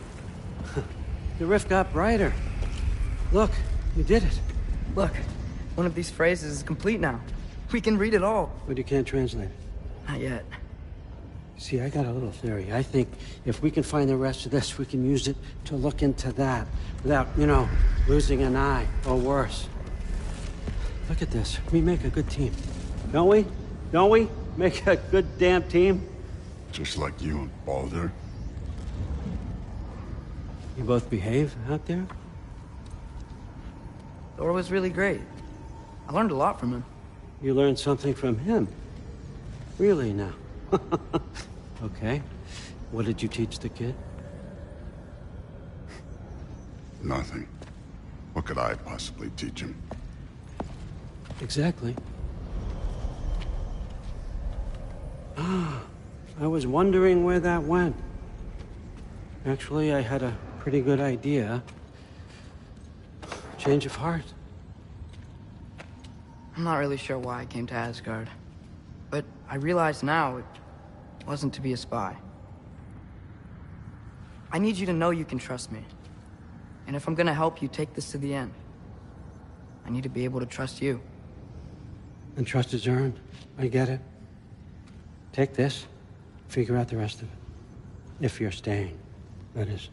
The rift got brighter. Look, you did it. Look, one of these phrases is complete now. We can read it all. But you can't translate it. Not yet. See, I got a little theory. I think if we can find the rest of this, we can use it to look into that without, losing an eye or worse. Look at this. We make a good team. Don't we? Don't we? Make a good damn team? Just like you and Baldur? You both behave out there? Thor was really great. I learned a lot from him. You learned something from him? Really now? Okay. What did you teach the kid? Nothing. What could I possibly teach him? Exactly. I was wondering where that went. Actually, I had a pretty good idea. Change of heart. I'm not really sure why I came to Asgard. But I realize now it wasn't to be a spy. I need you to know you can trust me. And if I'm gonna help you take this to the end, I need to be able to trust you. And trust is earned. I get it. Take this. Figure out the rest of it. If you're staying, that is.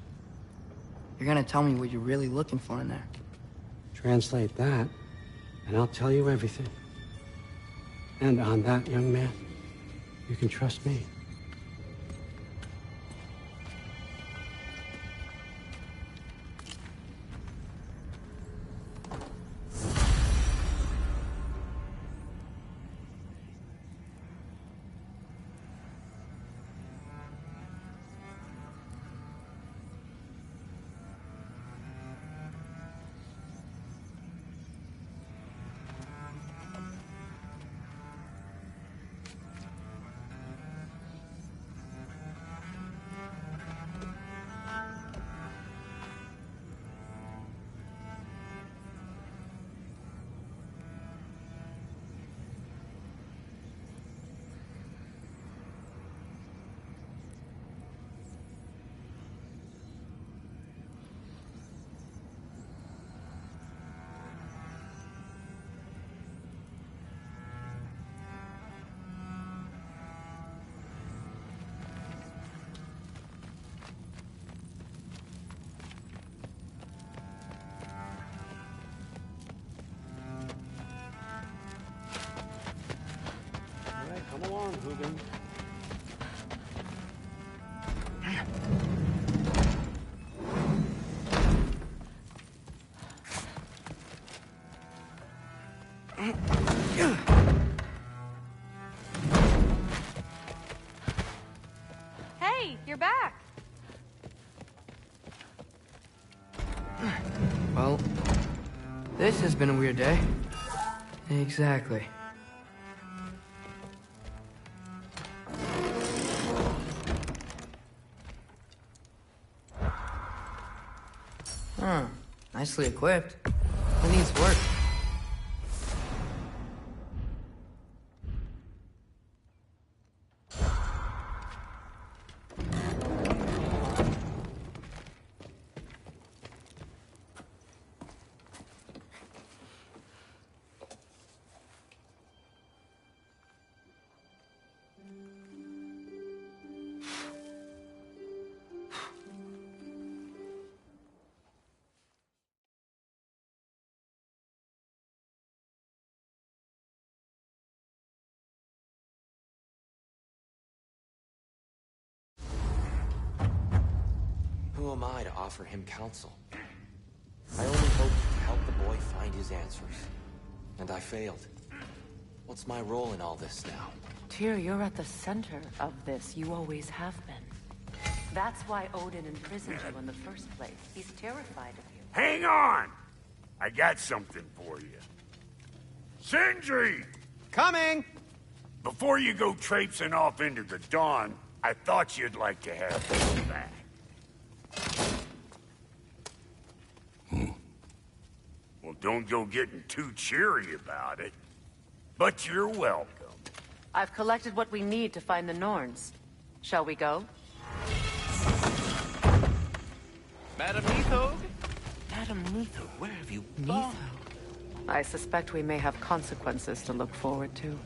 You're gonna tell me what you're really looking for in there. Translate that, and I'll tell you everything. And on that, young man, you can trust me. Come along, Hugin. Hey, you're back. Well, this has been a weird day. Exactly. Nicely equipped. It needs work. Who am I to offer him counsel? I only hoped to help the boy find his answers. And I failed. What's my role in all this now? Tyr, you're at the center of this. You always have been. That's why Odin imprisoned you in the first place. He's terrified of you. Hang on! I got something for you. Sindri! Coming! Before you go traipsing off into the dawn, I thought you'd like to have this back. Well, don't go getting too cheery about it. But you're welcome. I've collected what we need to find the Norns. Shall we go? Madam Neathog? Madam Neathog, where have you gone? I suspect we may have consequences to look forward to.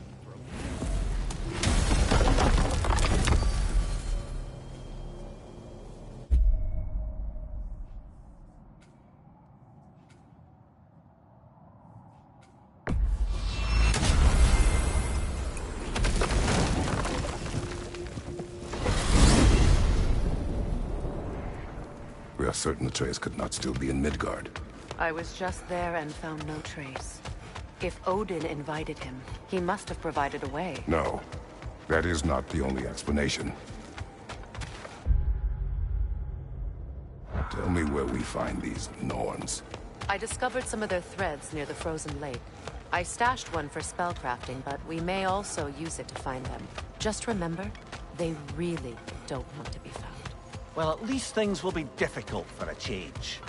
We are certain the trace could not still be in Midgard. I was just there and found no trace. If Odin invited him, he must have provided a way. No, that is not the only explanation. Tell me where we find these Norns. I discovered some of their threads near the frozen lake. I stashed one for spellcrafting, but we may also use it to find them. Just remember, they really don't want to be found. Well, at least things will be difficult for a change.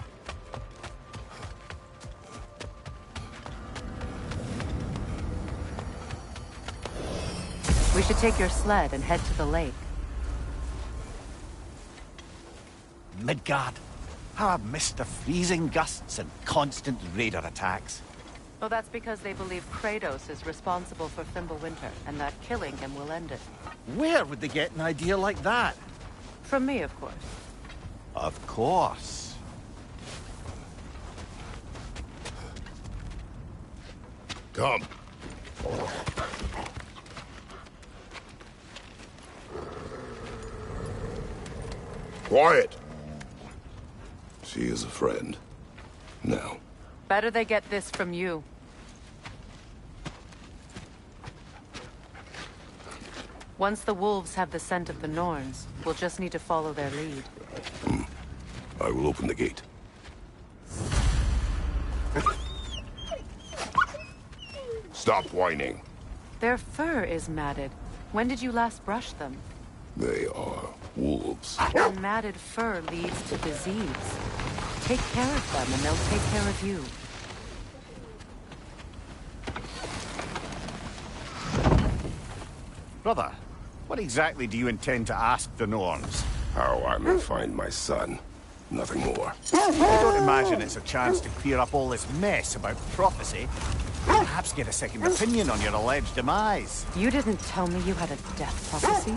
We should take your sled and head to the lake. Midgard. How I've missed the freezing gusts and constant raider attacks. Well, that's because they believe Kratos is responsible for Fimbulwinter, and that killing him will end it. Where would they get an idea like that? From me, of course. Of course. Come. Quiet. She is a friend. Now. Better they get this from you. Once the wolves have the scent of the Norns, we'll just need to follow their lead. I will open the gate. Stop whining. Their fur is matted. When did you last brush them? They are wolves. And matted fur leads to disease. Take care of them and they'll take care of you. Brother, what exactly do you intend to ask the Norns? How I may find my son. Nothing more. I don't imagine it's a chance to clear up all this mess about prophecy. Perhaps get a second opinion on your alleged demise. You didn't tell me you had a death prophecy?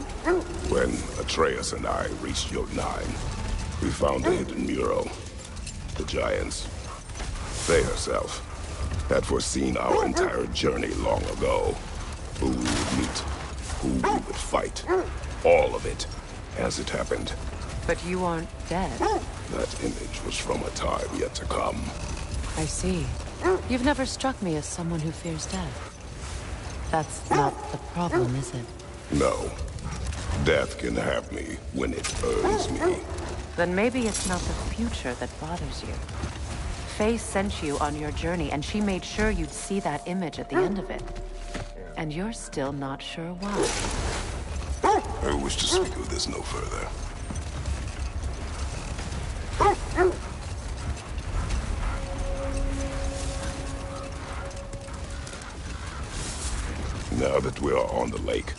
When Atreus and I reached Jotunheim, we found a hidden mural. The Giants, they herself, had foreseen our entire journey long ago. Who we would meet, who we would fight. All of it, as it happened. But you aren't dead. That image was from a time yet to come. I see. You've never struck me as someone who fears death. That's not the problem, is it? No. Death can have me when it earns me. Then maybe it's not the future that bothers you. Faye sent you on your journey, and she made sure you'd see that image at the end of it. And you're still not sure why. I wish to speak of this no further. Now that we are on the lake,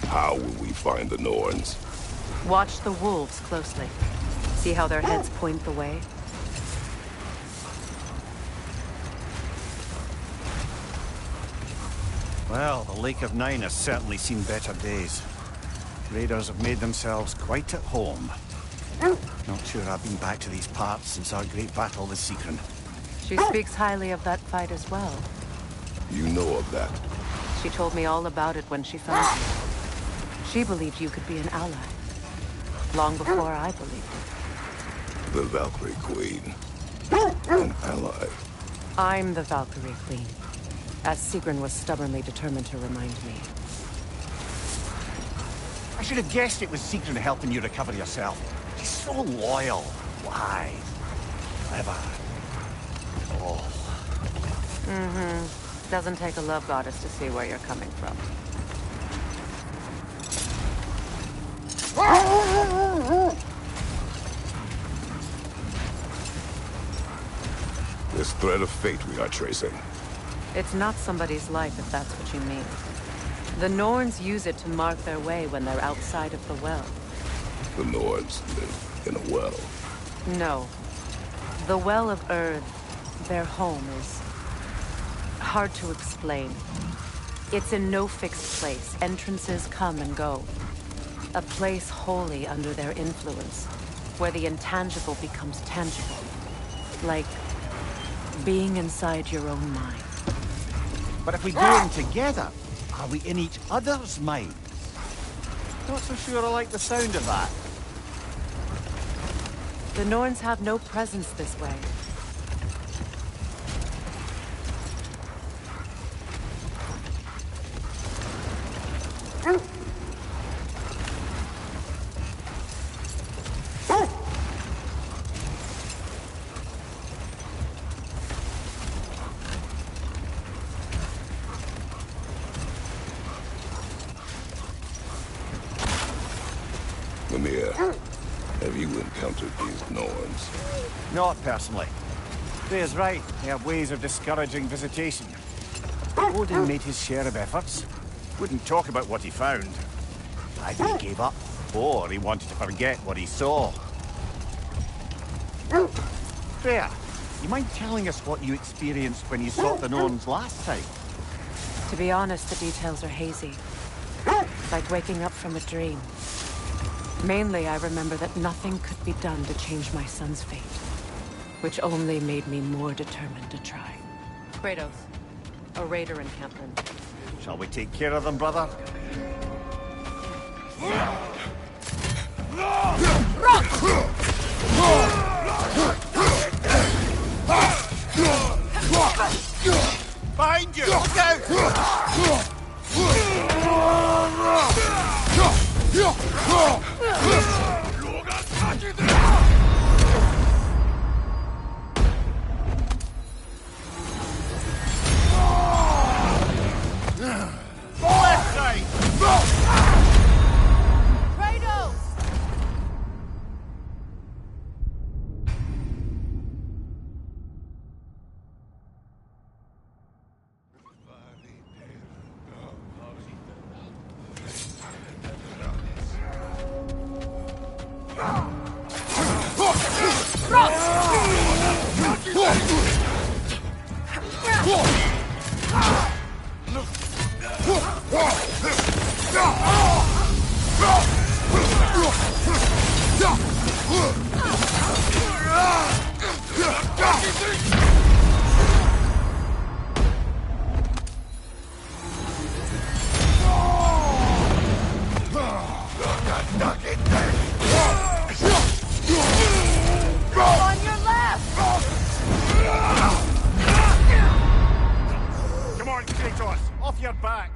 how will we find the Norns? Watch the wolves closely. See how their heads point the way? Well, the Lake of Nine has certainly seen better days. Raiders have made themselves quite at home. Not sure I've been back to these parts since our great battle with Sigrun. She speaks highly of that fight as well. You know of that? She told me all about it when she found you. She believed you could be an ally. Long before I believed it. The Valkyrie Queen. An ally. I'm the Valkyrie Queen. As Sigrun was stubbornly determined to remind me. I should have guessed it was Sigrun helping you recover yourself. She's so loyal, wise, clever. Oh. Mm-hmm. Doesn't take a love goddess to see where you're coming from. This thread of fate we are tracing. It's not somebody's life, if that's what you mean. The Norns use it to mark their way when they're outside of the well. The Norns live in a well. No. The Well of Earth, their home, is hard to explain. It's in no fixed place. Entrances come and go. A place wholly under their influence, where the intangible becomes tangible. Like being inside your own mind. But if we go in together, are we in each other's minds? Not so sure I like the sound of that. The Norns have no presence this way. Mimir, have you encountered these Norns? Not personally. Freya's right. They have ways of discouraging visitation. Odin made his share of efforts. Wouldn't talk about what he found. Either he gave up, or he wanted to forget what he saw. Freya, you mind telling us what you experienced when you sought the Norns last time? To be honest, the details are hazy. It's like waking up from a dream. Mainly, I remember that nothing could be done to change my son's fate, which only made me more determined to try. Kratos, a raider encampment. Shall we take care of them, brother? Behind you! Look out! Left side! Kratos! On your left! Come on, Kratos! Off your back!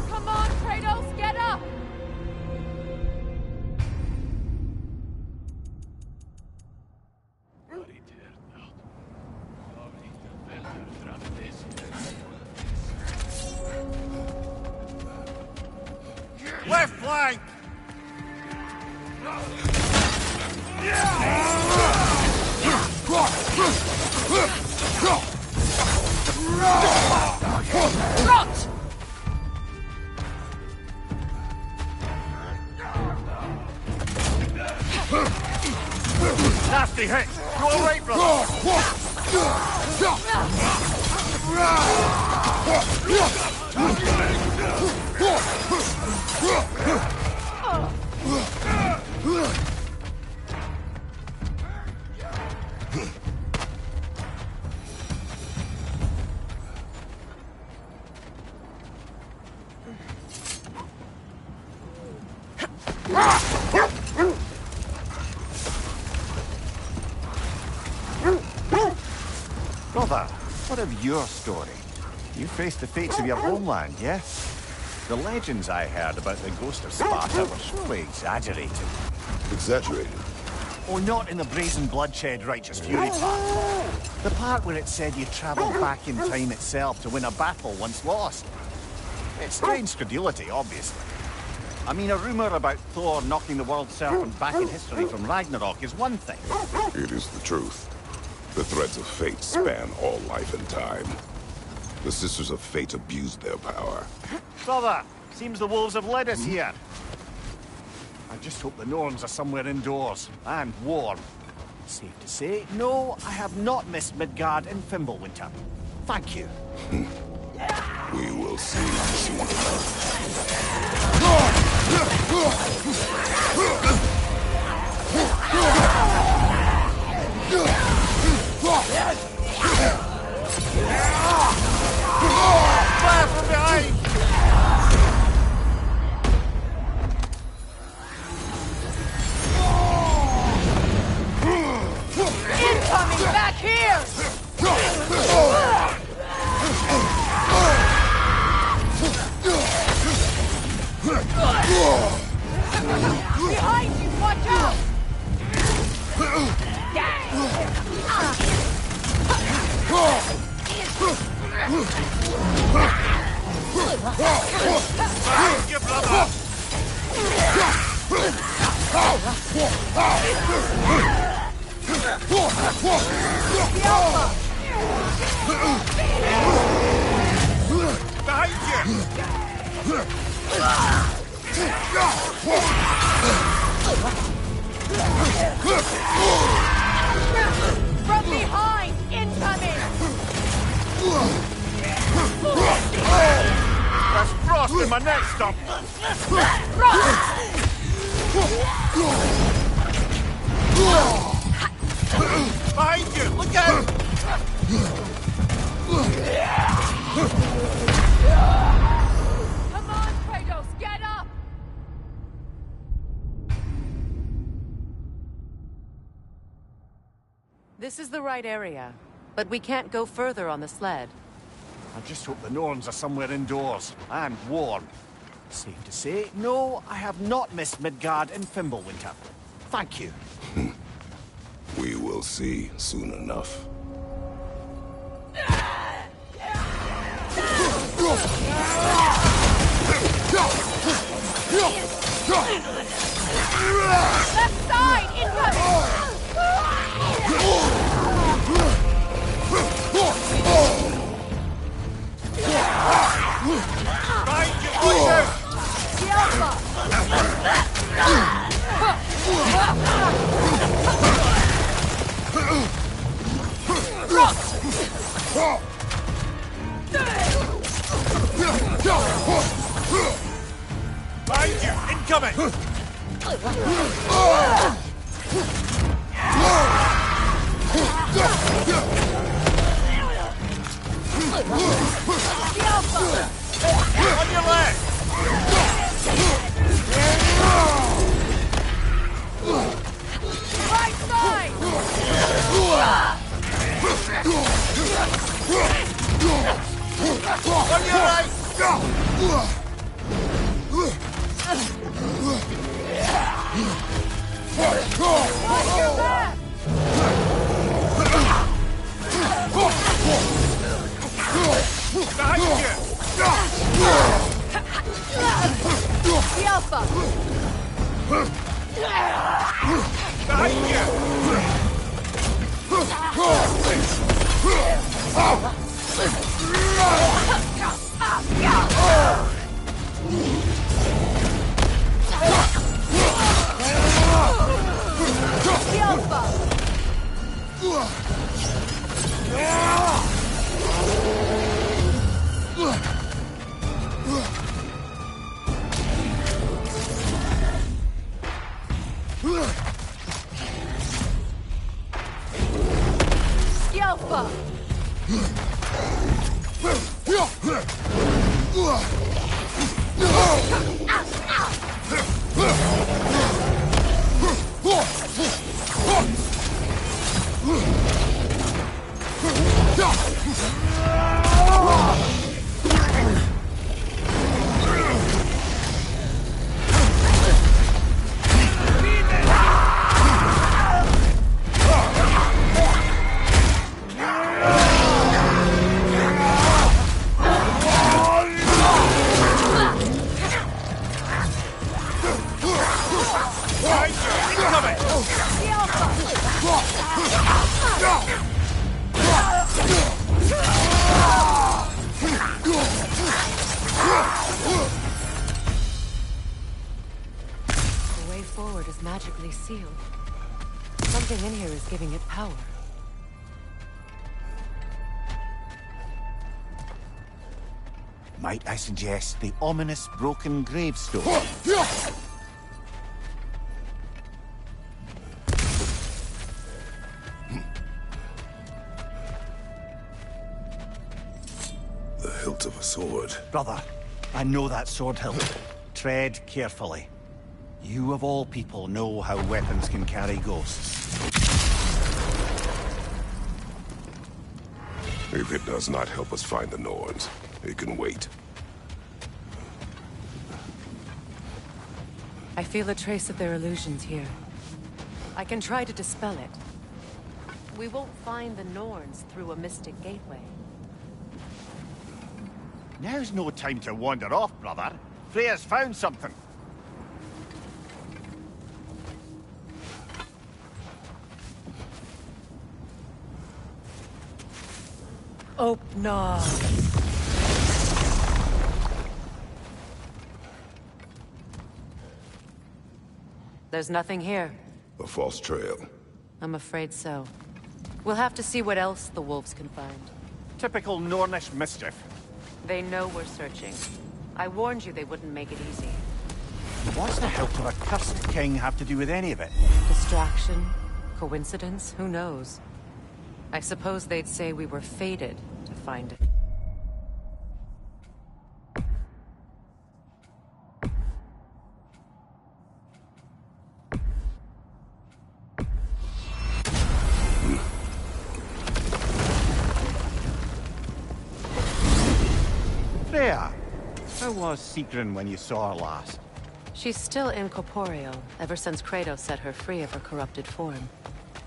Come on, Kratos, get up! Left flank! Nasty hit. You all right, brother? Brother, what of your story? You faced the fates of your homeland, yeah? The legends I heard about the ghost of Sparta were surely exaggerated. Exaggerated? Oh, not in the brazen bloodshed righteous fury part. The part where it said you travelled back in time itself to win a battle once lost. It's strange credulity, obviously. I mean, a rumour about Thor knocking the world serpent back in history from Ragnarok is one thing. It is the truth. The threads of fate span all life and time. The Sisters of Fate abused their power. Brother, seems the wolves have led us here. I just hope the Norns are somewhere indoors and warm. Safe to say, no, I have not missed Midgard in Fimbulwinter. Thank you. We will see soon enough. Fire from behind! Incoming back here! Behind you, watch out! Behind you, brother! From behind! Incoming! There's frost in my neck stump! Behind you! Look out! Come on, Kratos, get up! This is the right area, but we can't go further on the sled. I just hope the Norns are somewhere indoors and warm. Safe to say, no, I have not missed Midgard in Fimbulwinter. Thank you. We will see soon enough. Left side, incoming! Behind you! Incoming! On your left! Right side! On your right! Watch your back! Behind you! The Alpha! Behind you! The Alpha! forward is magically sealed. Something in here is giving it power. Might I suggest the ominous broken gravestone? The hilt of a sword. Brother, I know that sword hilt. Tread carefully. You of all people know how weapons can carry ghosts. If it does not help us find the Norns, it can wait. I feel a trace of their illusions here. I can try to dispel it. We won't find the Norns through a mystic gateway. Now's no time to wander off, brother. Freya's found something. Open. There's nothing here. A false trail. I'm afraid so. We'll have to see what else the wolves can find. Typical Nornish mischief. They know we're searching. I warned you they wouldn't make it easy. What's the hilt of a cursed king have to do with any of it? Distraction? Coincidence? Who knows? I suppose they'd say we were fated to find it. Freya! How was Sigrun when you saw her last? She's still incorporeal, ever since Kratos set her free of her corrupted form.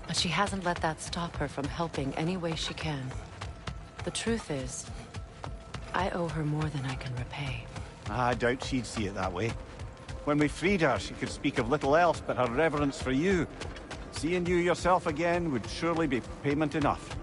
But she hasn't let that stop her from helping any way she can. The truth is, I owe her more than I can repay. I doubt she'd see it that way. When we freed her, she could speak of little else but her reverence for you. Seeing you yourself again would surely be payment enough.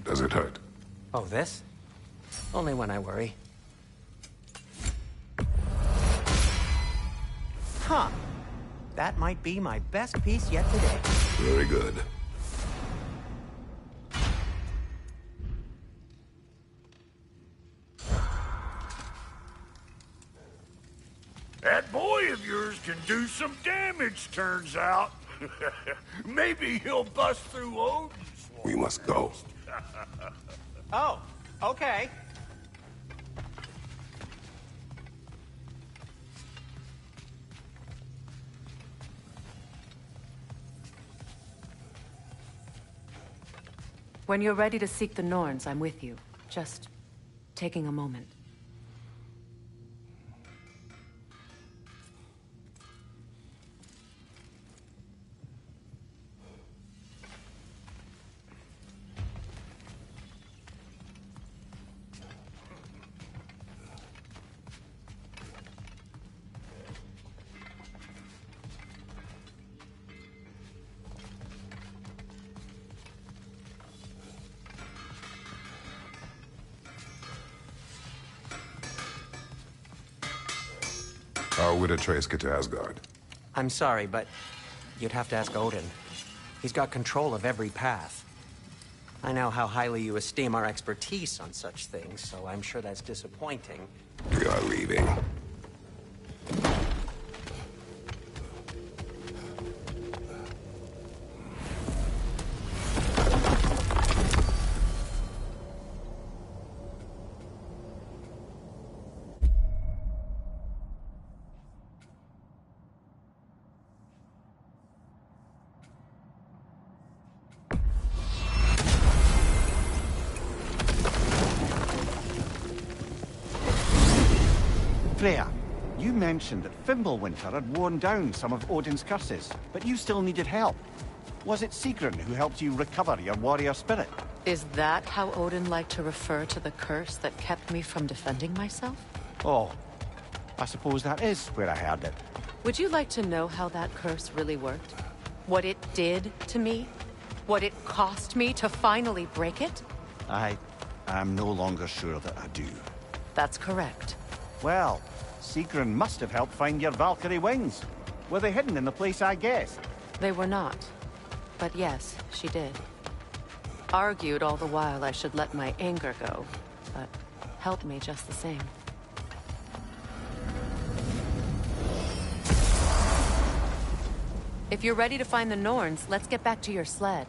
Does it hurt? Oh, this? Only when I worry. Huh. That might be my best piece yet today. Very good. That boy of yours can do some damage, turns out. Maybe he'll bust through Odin's wall. We must go. Oh, okay. When you're ready to seek the Norns, I'm with you. Just taking a moment. How would Atreus get to Asgard? I'm sorry, but you'd have to ask Odin. He's got control of every path. I know how highly you esteem our expertise on such things, so I'm sure that's disappointing. We are leaving. Freya, you mentioned that Fimbulwinter had worn down some of Odin's curses, but you still needed help. Was it Sigrun who helped you recover your warrior spirit? Is that how Odin liked to refer to the curse that kept me from defending myself? Oh, I suppose that is where I heard it. Would you like to know how that curse really worked? What it did to me? What it cost me to finally break it? I am no longer sure that I do. That's correct. Well, Sigrun must have helped find your Valkyrie wings. Were they hidden in the place I guessed? They were not. But yes, she did. Argued all the while I should let my anger go, but helped me just the same. If you're ready to find the Norns, let's get back to your sled.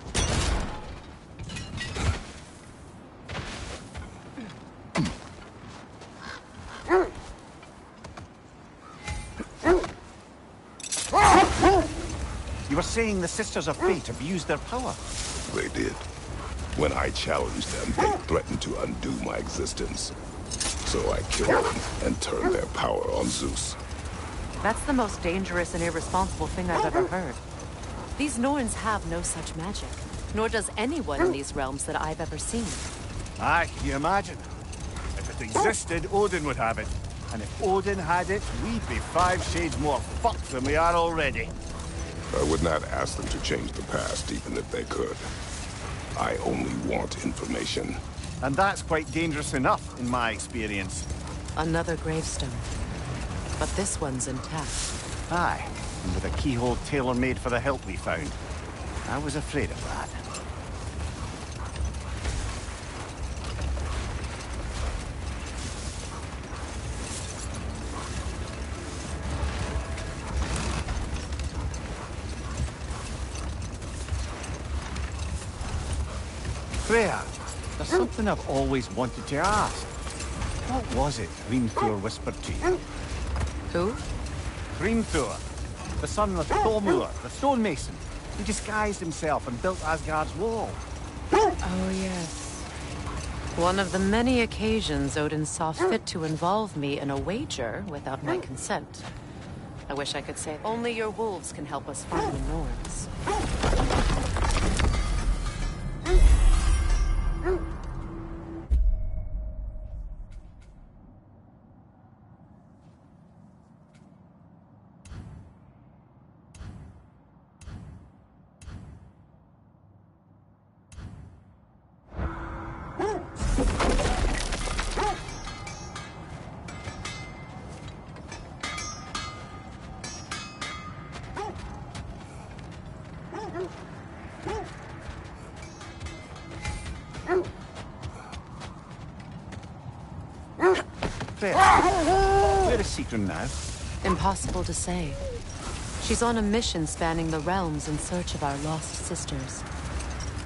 You were saying the Sisters of Fate abused their power? They did. When I challenged them, they threatened to undo my existence. So I killed them and turned their power on Zeus. That's the most dangerous and irresponsible thing I've ever heard. These Norns have no such magic, nor does anyone in these realms that I've ever seen. Aye, can you imagine? If it existed, Odin would have it. And if Odin had it, we'd be 5 shades more fucked than we are already. I would not ask them to change the past, even if they could. I only want information. And that's quite dangerous enough, in my experience. Another gravestone. But this one's intact. Aye, and with a keyhole tailor-made for the hilt we found. I was afraid of that. Freya, there's something I've always wanted to ask. What was it Hrimthur whispered to you? Who? Hrimthur, the son of Thormur, the stonemason. He disguised himself and built Asgard's wall. Oh, yes. One of the many occasions Odin saw fit to involve me in a wager without my consent. I wish I could say, only your wolves can help us find the Norns. Where is Sigrun now? Impossible to say. She's on a mission spanning the realms in search of our lost sisters.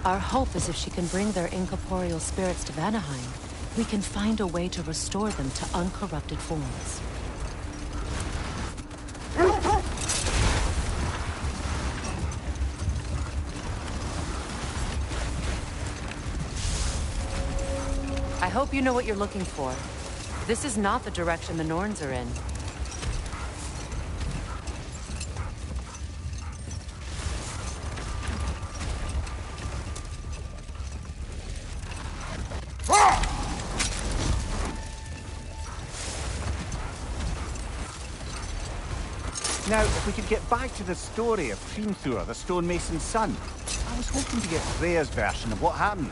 Our hope is if she can bring their incorporeal spirits to Vanaheim, we can find a way to restore them to uncorrupted forms. I hope you know what you're looking for. This is not the direction the Norns are in. Now, if we could get back to the story of Hrimthur, the stonemason's son, I was hoping to get Freya's version of what happened.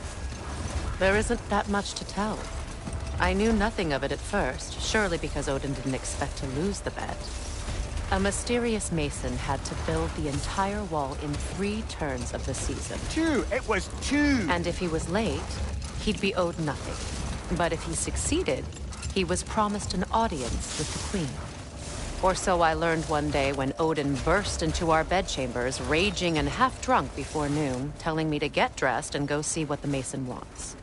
There isn't that much to tell. I knew nothing of it at first, surely because Odin didn't expect to lose the bet. A mysterious mason had to build the entire wall in 3 turns of the season. 2! It was 2! And if he was late, he'd be owed nothing. But if he succeeded, he was promised an audience with the queen. Or so I learned one day when Odin burst into our bedchambers, raging and half-drunk before noon, telling me to get dressed and go see what the mason wants.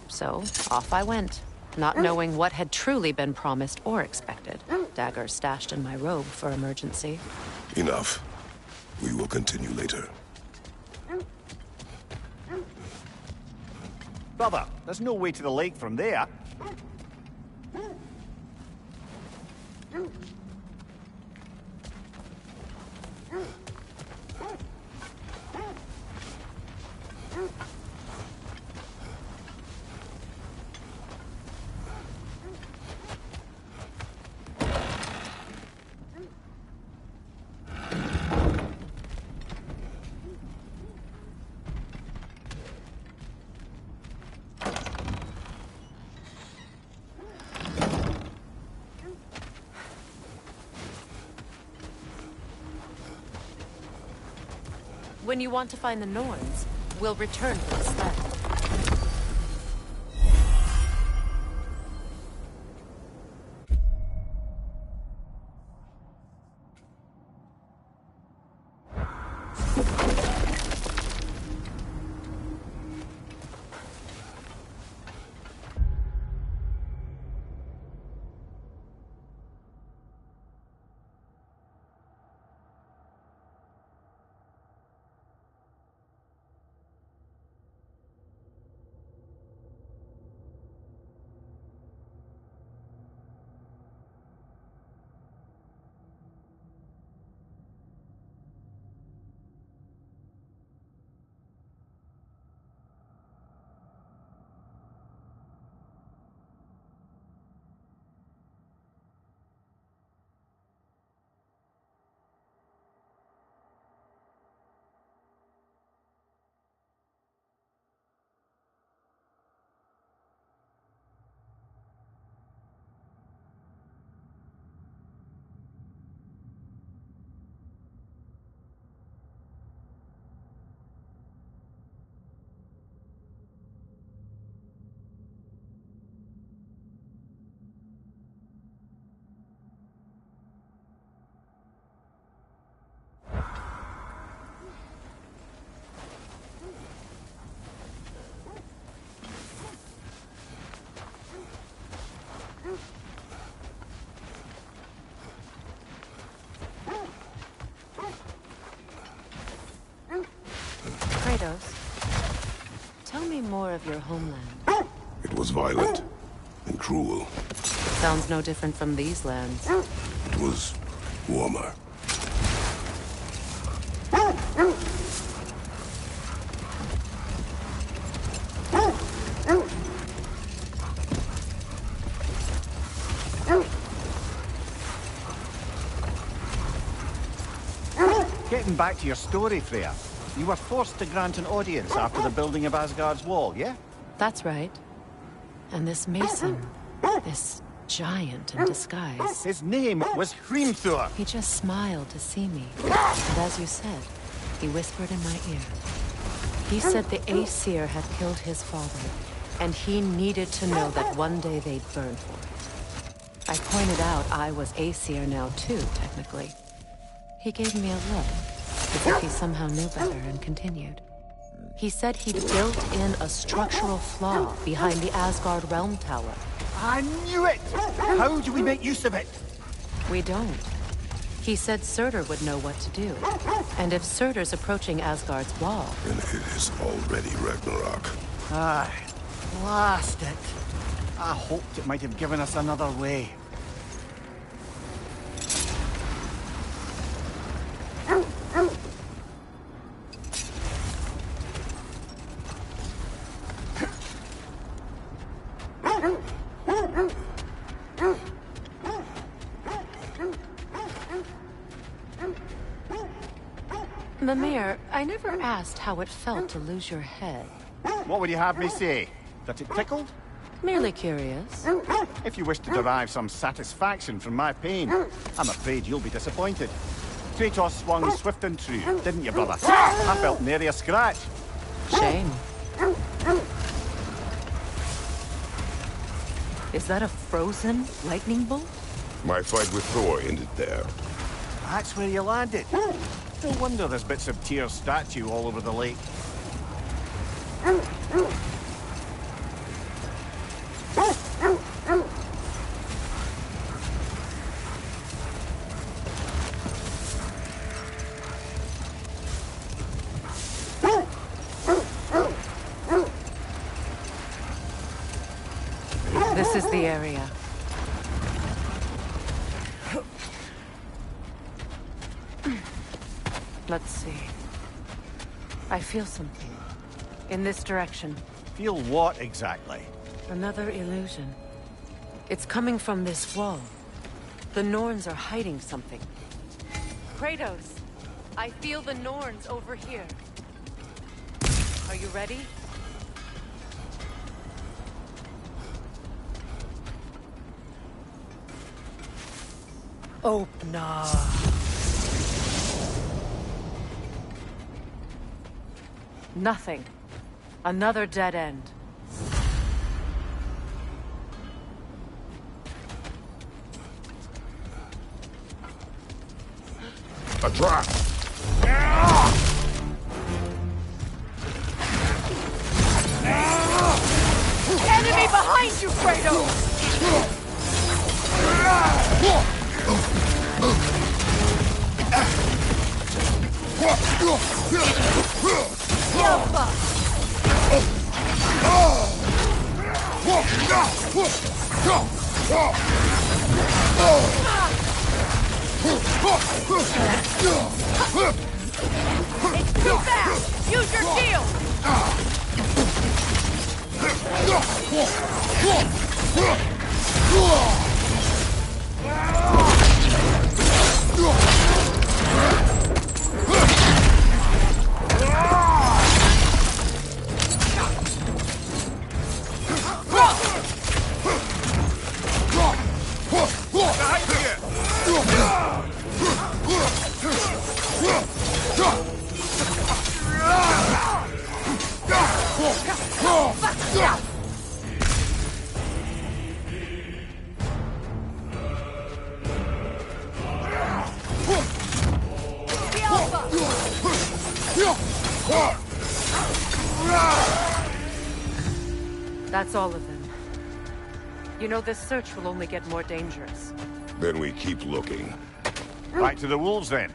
So, off I went, not knowing what had truly been promised or expected. Dagger stashed in my robe for emergency. Enough. We will continue later. Brother, there's no way to the lake from there. When you want to find the Norns, we'll return to the sled. Tell me more of your homeland. It was violent and cruel. Sounds no different from these lands. It was warmer. Getting back to your story, Freya. You were forced to grant an audience after the building of Asgard's wall, yeah? That's right. And this mason, this giant in disguise. His name was Hrimthur. He just smiled to see me. And as you said, he whispered in my ear. He said the Aesir had killed his father, and he needed to know that one day they'd burn for it. I pointed out I was Aesir now too, technically. He gave me a look, as if he somehow knew better, and continued. He said he'd built in a structural flaw behind the Asgard Realm Tower. I knew it! How do we make use of it? We don't. He said Surtur would know what to do. And if Surtur's approaching Asgard's wall... Then it is already Ragnarok. Aye. Blast it. I hoped it might have given us another way. Mimir, I never asked how it felt to lose your head. What would you have me say? That it tickled? Merely curious. If you wish to derive some satisfaction from my pain, I'm afraid you'll be disappointed. Kratos swung swift and true, didn't you, brother? I felt nary a scratch. Shame. Is that a frozen lightning bolt? My fight with Thor ended there. That's where you landed. No wonder there's bits of Tyr's statue all over the lake. This is the area. Let's see. I feel something. In this direction. Feel what exactly? Another illusion. It's coming from this wall. The Norns are hiding something. Kratos, I feel the Norns over here. Are you ready? Opener. Nothing. Another dead end. A trap! Enemy behind you, Kratos! It's too fast! Use your shield! That's all of them. You know, this search will only get more dangerous. Then we keep looking. Back to the wolves, then.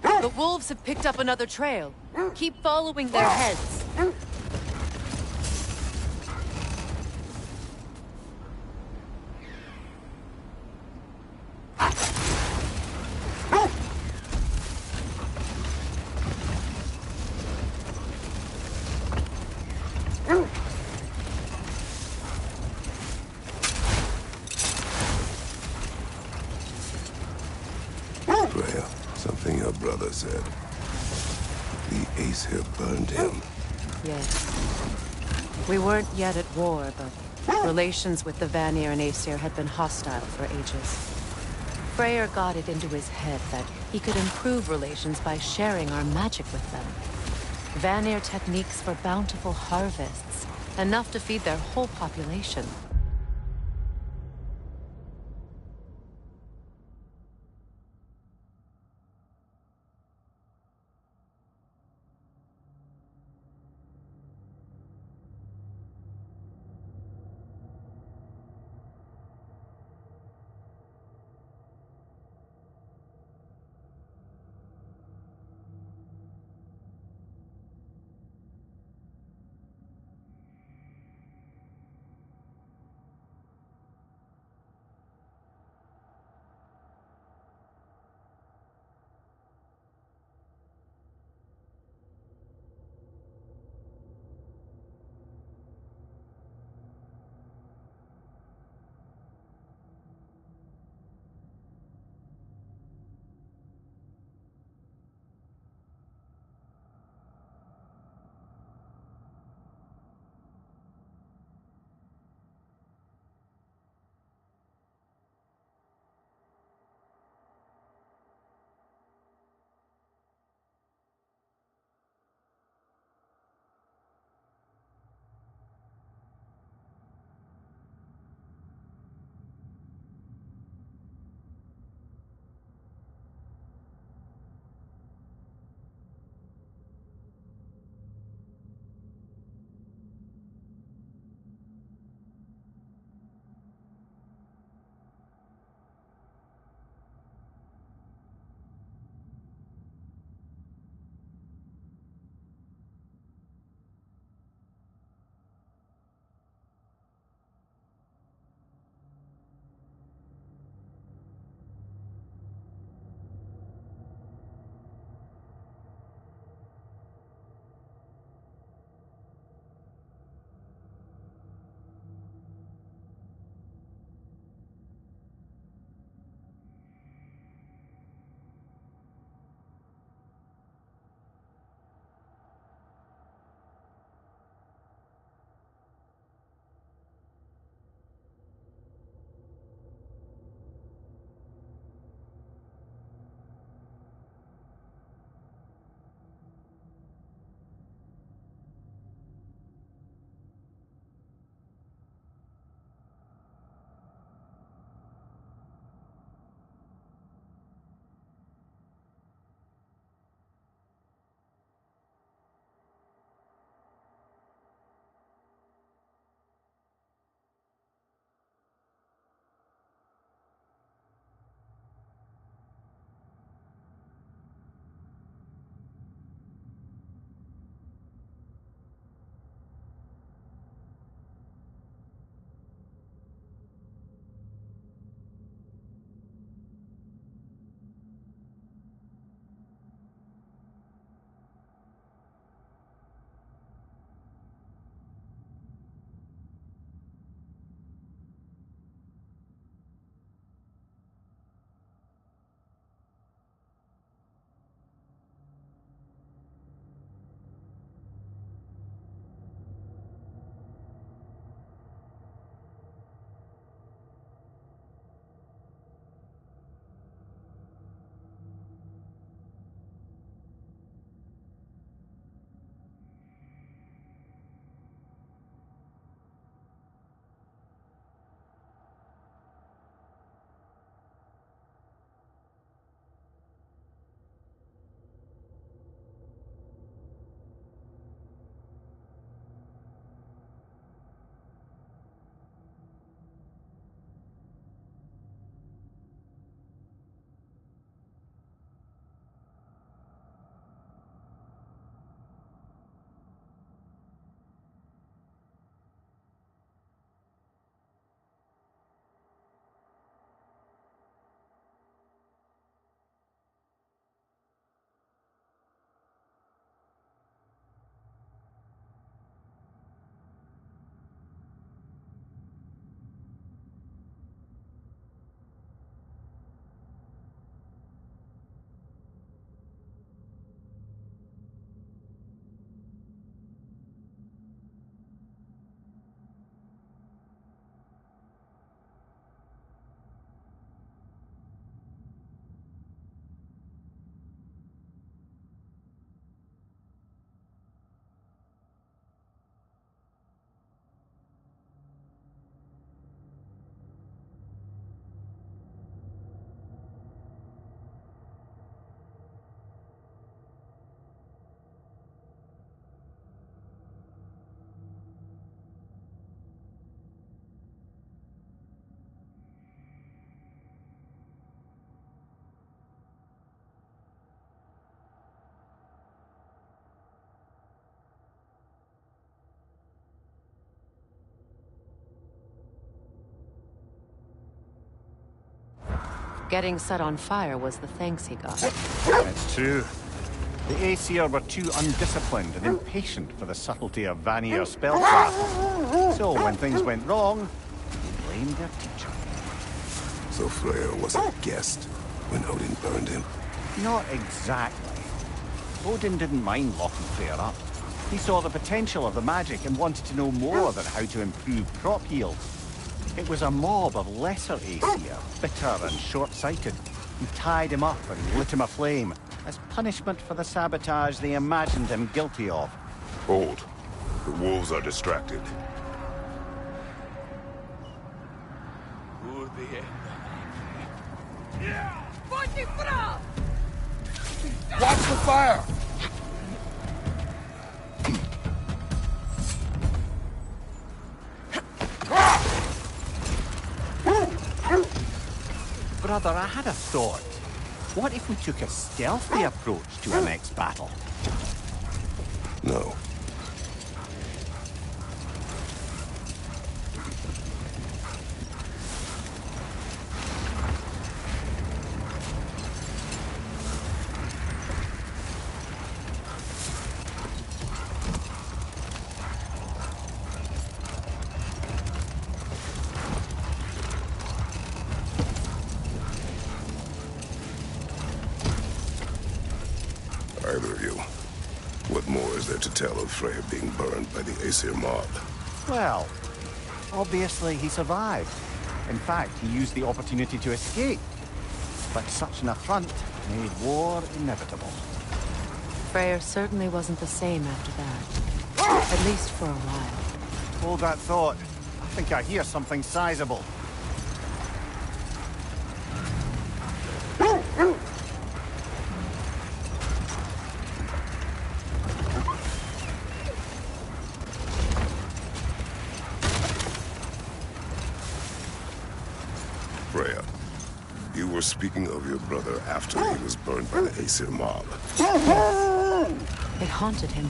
The wolves have picked up another trail. Keep following their heads. Freya, something your brother said. The Aesir burned him. Yes. We weren't yet at war, but relations with the Vanir and Aesir had been hostile for ages. Freyr got it into his head that he could improve relations by sharing our magic with them. Vanir techniques for bountiful harvests, enough to feed their whole population. Getting set on fire was the thanks he got. It's true. The Aesir were too undisciplined and impatient for the subtlety of Vanir spellcraft. So when things went wrong, they blamed their teacher. So Freyr was a guest when Odin burned him? Not exactly. Odin didn't mind locking Freyr up. He saw the potential of the magic and wanted to know more about how to improve crop yield. It was a mob of lesser Aesir, bitter and short-sighted, who tied him up and lit him aflame, as punishment for the sabotage they imagined him guilty of. Hold. The wolves are distracted. Watch the fire! Brother, I had a thought. What if we took a stealthy approach to our next battle? No. Either of you. What more is there to tell of Freyr being burned by the Aesir mob? Well, obviously he survived. In fact, he used the opportunity to escape. But such an affront made war inevitable. Freyr certainly wasn't the same after that. At least for a while. Hold that thought. I think I hear something sizable. Freya, you were speaking of your brother after he was burned by the Aesir mob. It haunted him.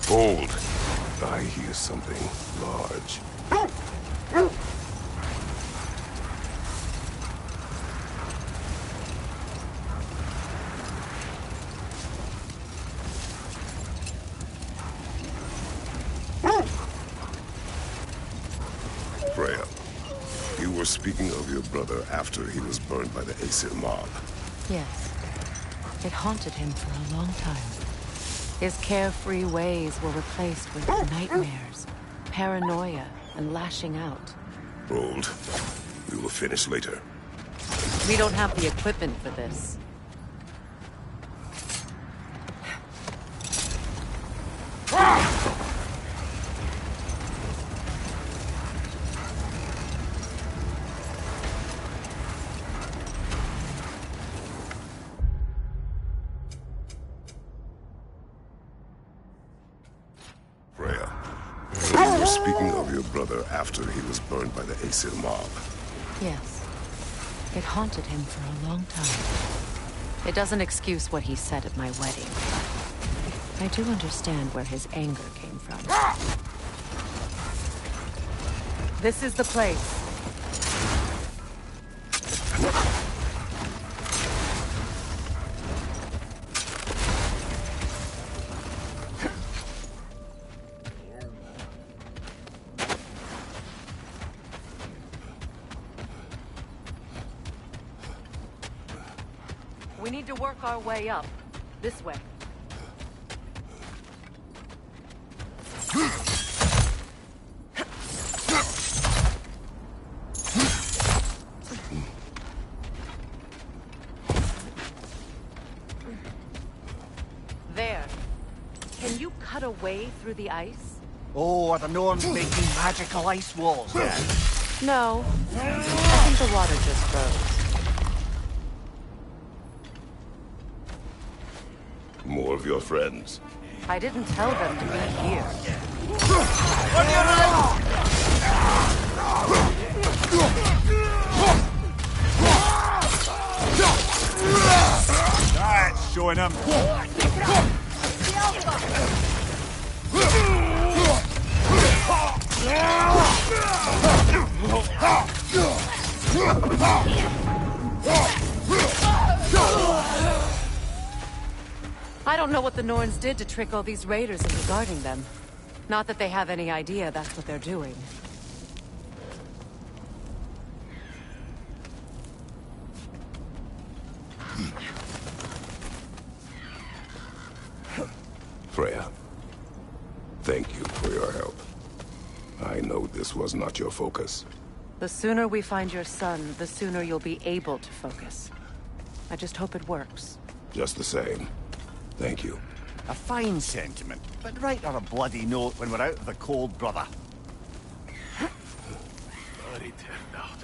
Hold. I hear something large. Freya, you were speaking of your brother after he was burned by the Aesir mob. Yes. It haunted him for a long time. His carefree ways were replaced with nightmares, paranoia, and lashing out. Hold. We will finish later. We don't have the equipment for this. Freya, you were speaking of your brother after he was burned by the Aesir mob. Yes. It haunted him for a long time. It doesn't excuse what he said at my wedding. I do understand where his anger came from. This is the place. We need to work our way up. This way. There. Can you cut a way through the ice? Oh, are the Norns making magical ice walls then? No. I think the water just froze. More of your friends. I didn't tell them to be here. That's showing them. I don't know what the Norns did to trick all these raiders into guarding them. Not that they have any idea that's what they're doing. Freya, thank you for your help. I know this was not your focus. The sooner we find your son, the sooner you'll be able to focus. I just hope it works. Just the same. Thank you. A fine sentiment, but write her a bloody note when we're out of the cold, brother. Bloody turned out.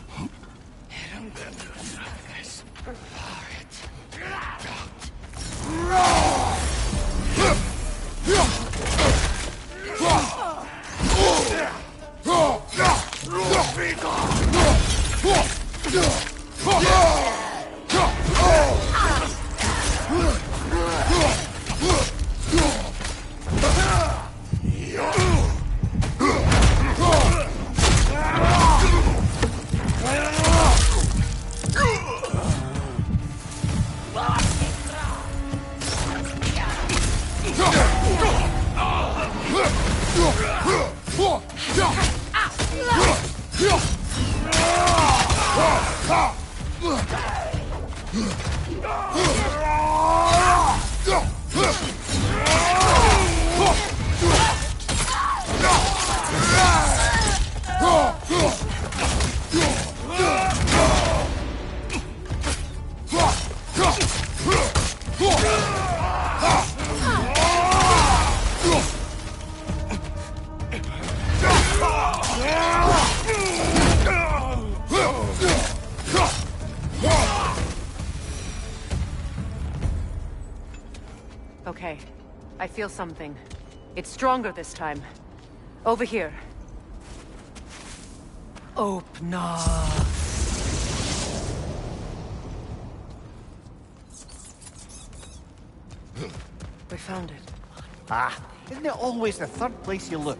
Okay. I feel something. It's stronger this time. Over here. Opna. We found it. Ah, isn't it always the third place you look?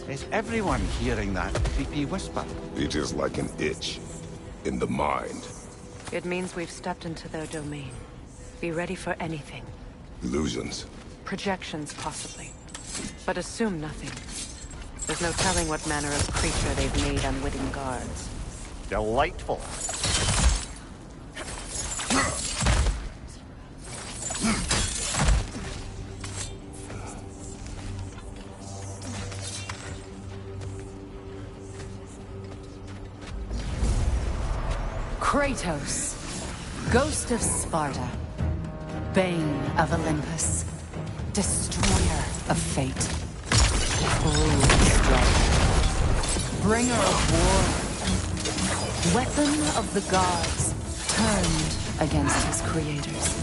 Is everyone hearing that creepy whisper? It is like an itch in the mind. It means we've stepped into their domain. Be ready for anything. Illusions. Projections, possibly. But assume nothing. There's no telling what manner of creature they've made unwitting guards. Delightful. Kratos, Ghost of Sparta, Bane of Olympus, Destroyer of Fate, Cruel Strike, Bringer of War, Weapon of the Gods, turned against his creators.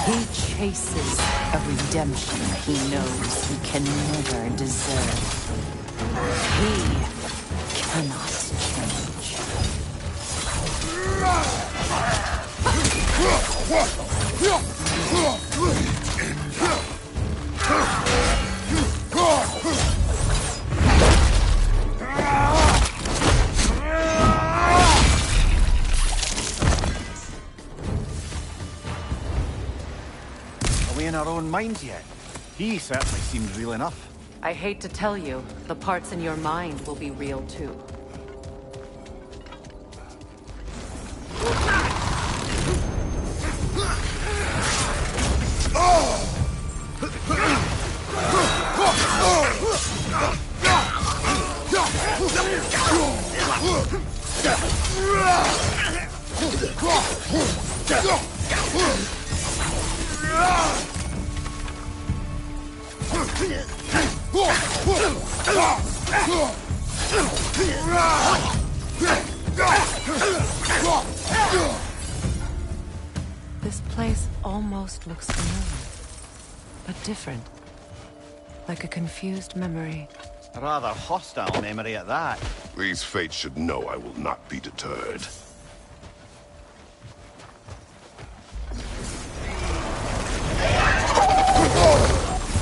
He chases a redemption he knows he can never deserve. He cannot change. Are we in our own minds yet? He certainly seems real enough. I hate to tell you, the parts in your mind will be real too. This place almost looks familiar, but different. Like a confused memory. A rather hostile memory at that. These fates should know I will not be deterred.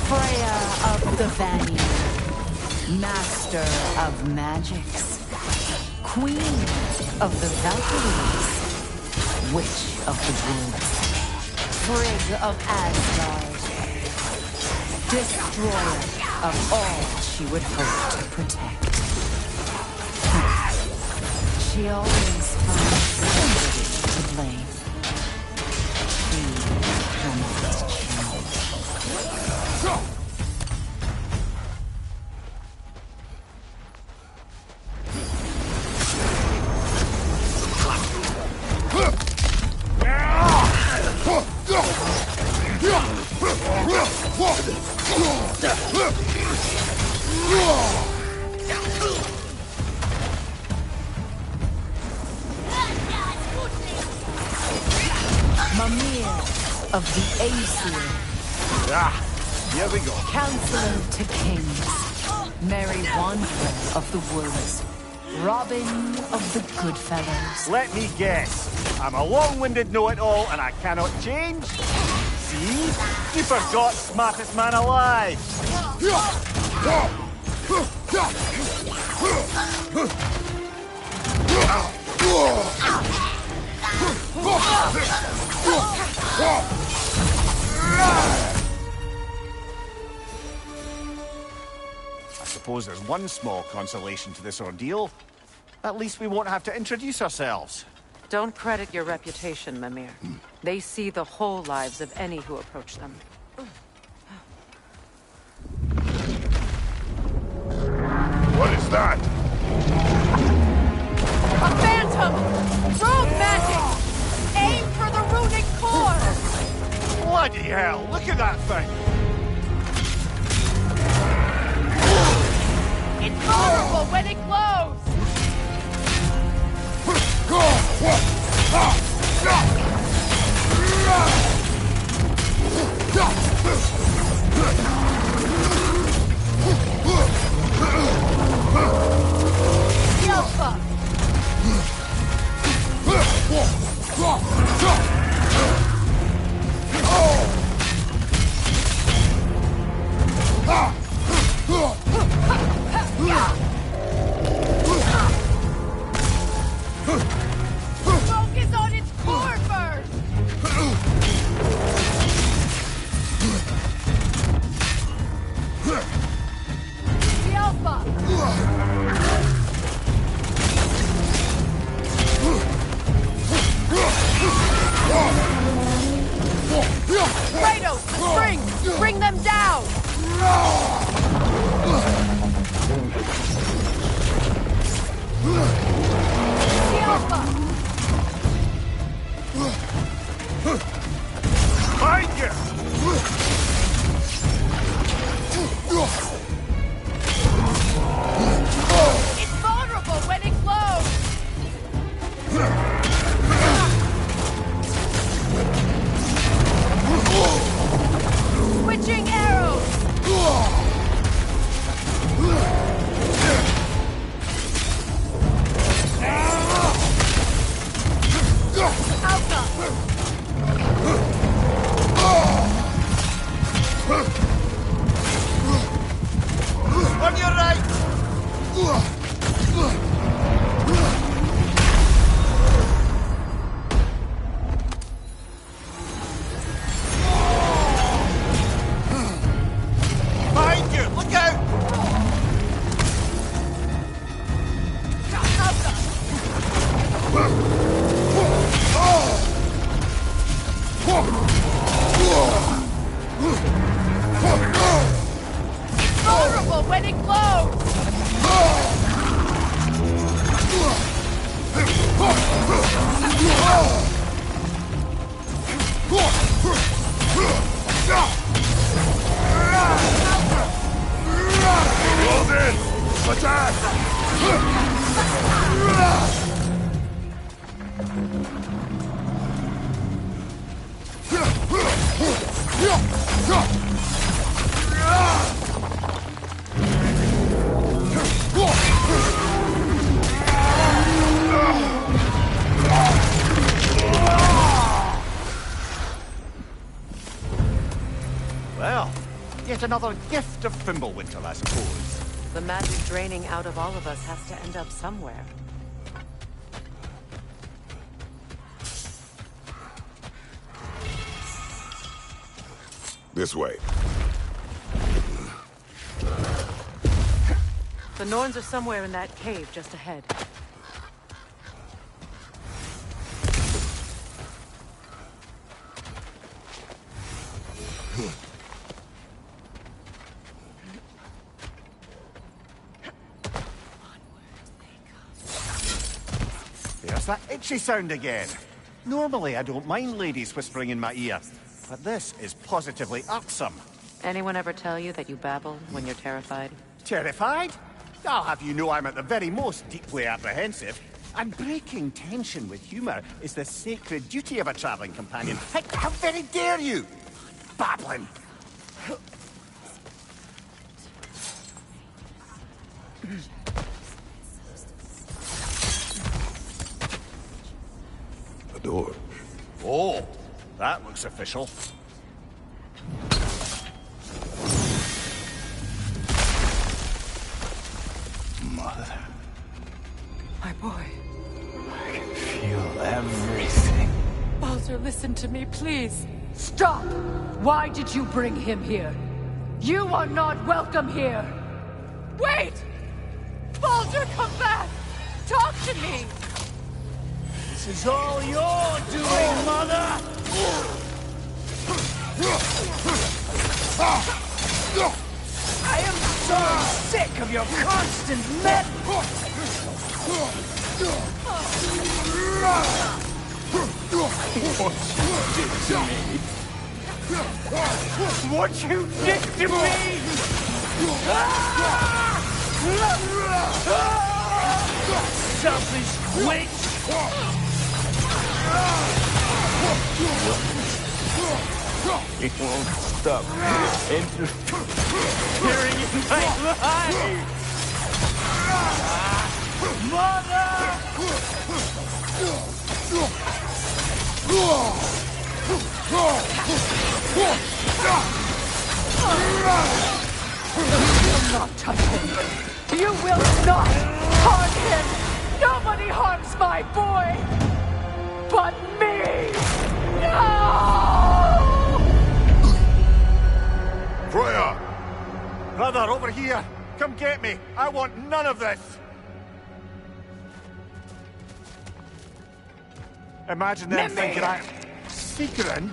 Freya of the Vanir, Master of Magics, Queen of the Valkyries, Witch of the Woods, Frigg of Asgard, Destroyer of all she would hope to protect. She always finds somebody to blame. She cannot change. Mimir of the Aesir. Here we go. Counselor to kings. Merry wanderer of the woods. Robin of the Goodfellows. Let me guess. I'm a long-winded know-it-all and I cannot change? See? You forgot smartest man alive. I suppose there's one small consolation to this ordeal. At least we won't have to introduce ourselves. Don't credit your reputation, Mimir. They see the whole lives of any who approach them. What is that? A phantom! Rogue magic! Aim for the runic core! Bloody hell, look at that thing! It's vulnerable when it glows! Alpha! Focus on its core first! The Alpha! Kratos! Spring! Bring them down! The Alpha! Behind you! It's vulnerable when it glows! Switching arrows! On your right! Behind you! Look out! Vulnerable when it glows! Well, yet another gift of Fimbulwinter, I suppose. The magic draining out of all of us has to end up somewhere. This way. The Norns are somewhere in that cave just ahead. There's that itchy sound again. Normally, I don't mind ladies whispering in my ear, but this is positively irksome. Anyone ever tell you that you babble when you're terrified? Terrified? I'll have you know I'm at the very most deeply apprehensive. And breaking tension with humor is the sacred duty of a traveling companion. How very dare you! Babbling! A door. Oh, that looks official. Mother, My boy. I can feel everything. Baldur, listen to me, please. Stop! Why did you bring him here? You are not welcome here! Wait! Baldur, come back! Talk to me! This is all you're doing, Mother! I am so sick of your constant met. What you did to me! Selfish witch! It won't stop interfering in my life! You will not touch him! You will not harm him! Nobody harms my boy! But me! No! Freya! Brother, over here! Come get me! I want none of this! Imagine them thinking I... Secret?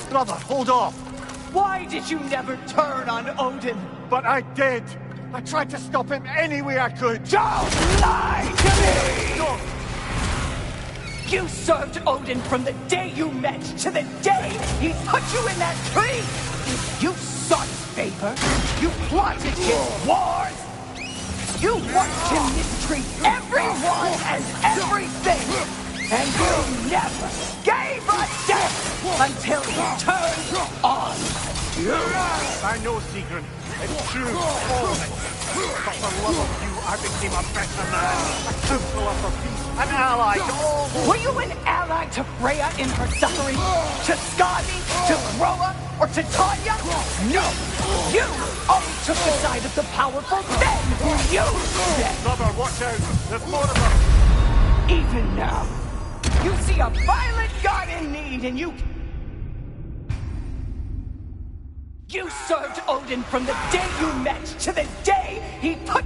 Brother, hold off! Why did you never turn on Odin? But I did! I tried to stop him any way I could! Don't lie to me! No. You served Odin from the day you met to the day he put you in that tree! You sought his favor! You plotted his wars! You watched him mistreat everyone and everything! And you never gave a damn until he turned on you! I know, Secret. It's true, all of it. But for love of you, I became a better man. A counselor for peace, an ally to all those... Were you an ally to Freya in her suffering? To Skadi? To Groa? Or to Tanya? No! You only took the side of the powerful, then you them! Brother, watch out! There's more of them! Even now, you see a violent god in need and you served Odin from the day you met to the day he put...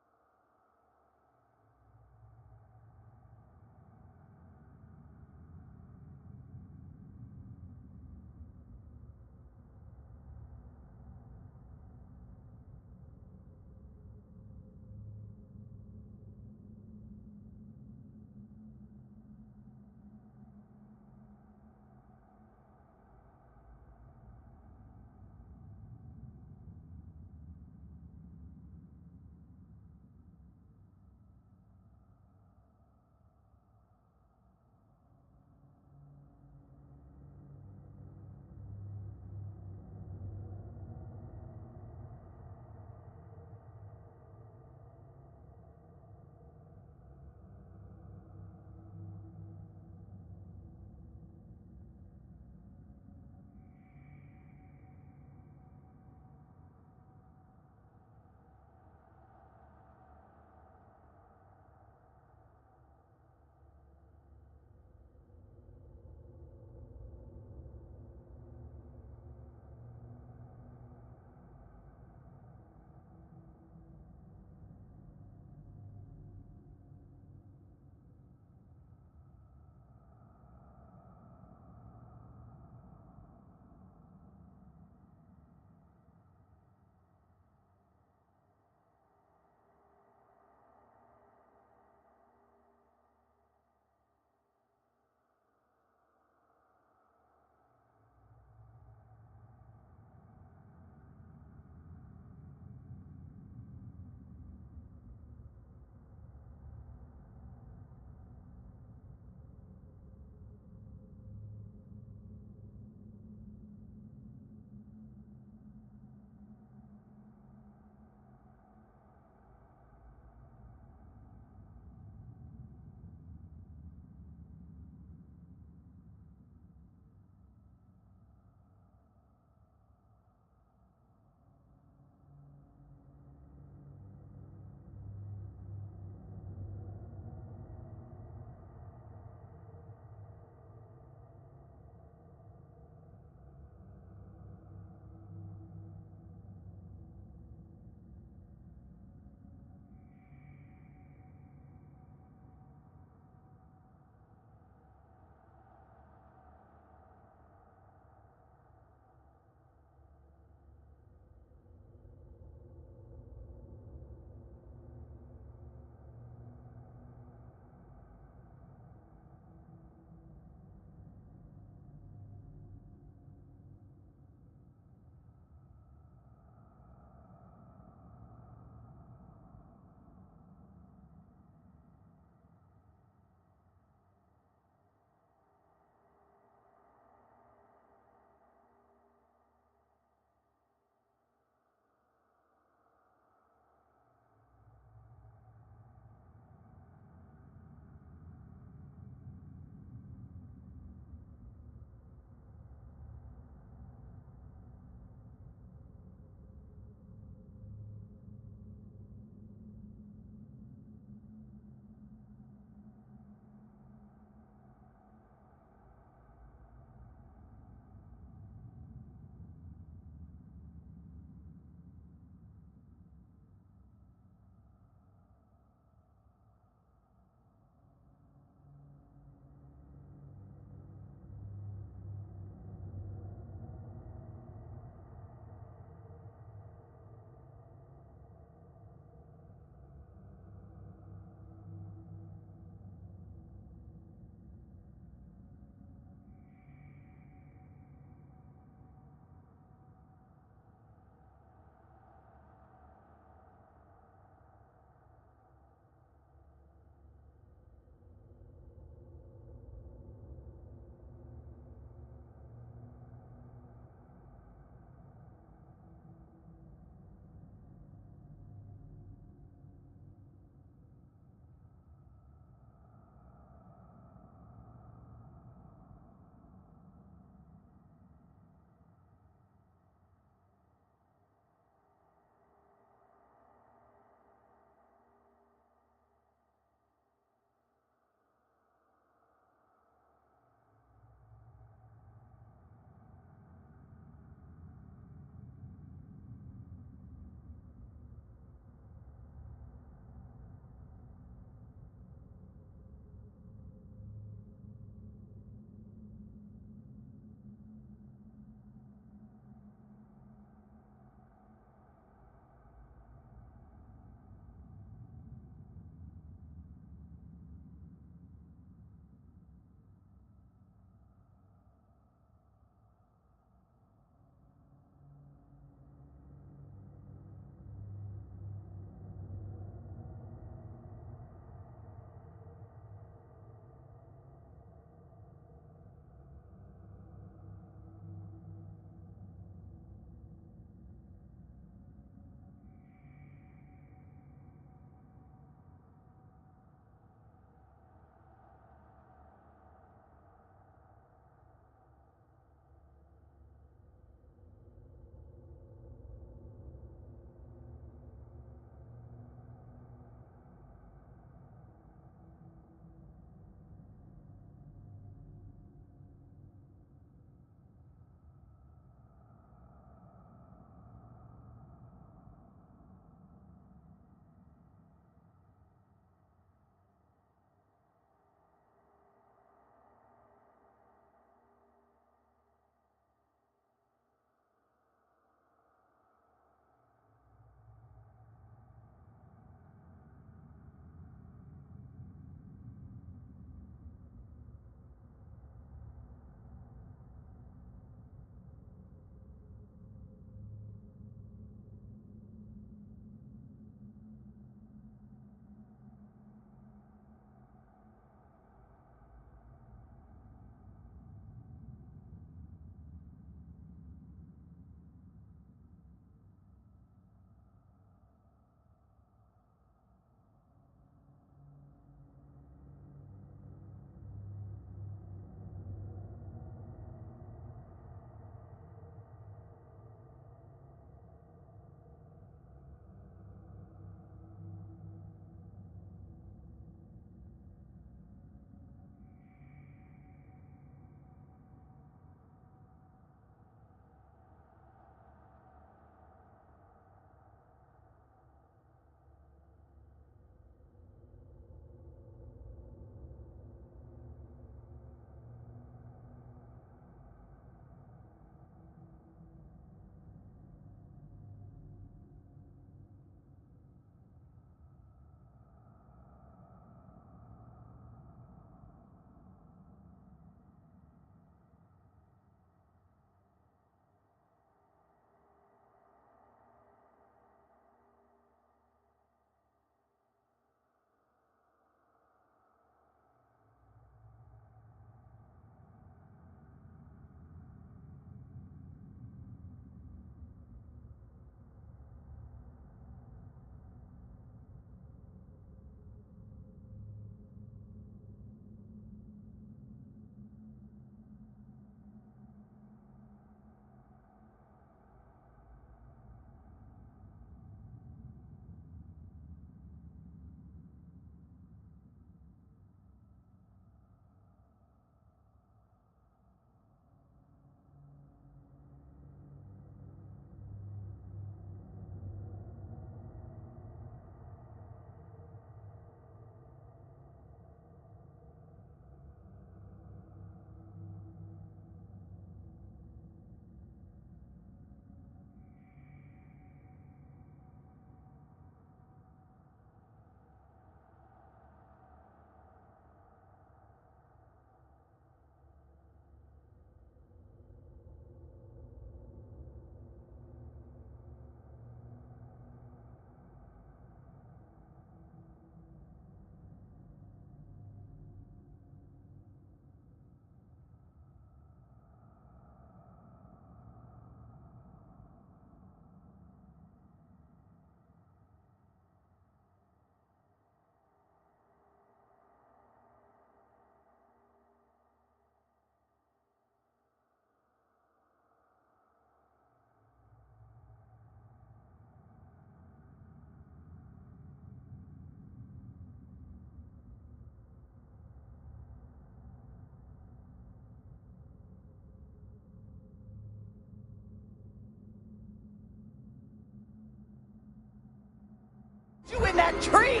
You in that tree!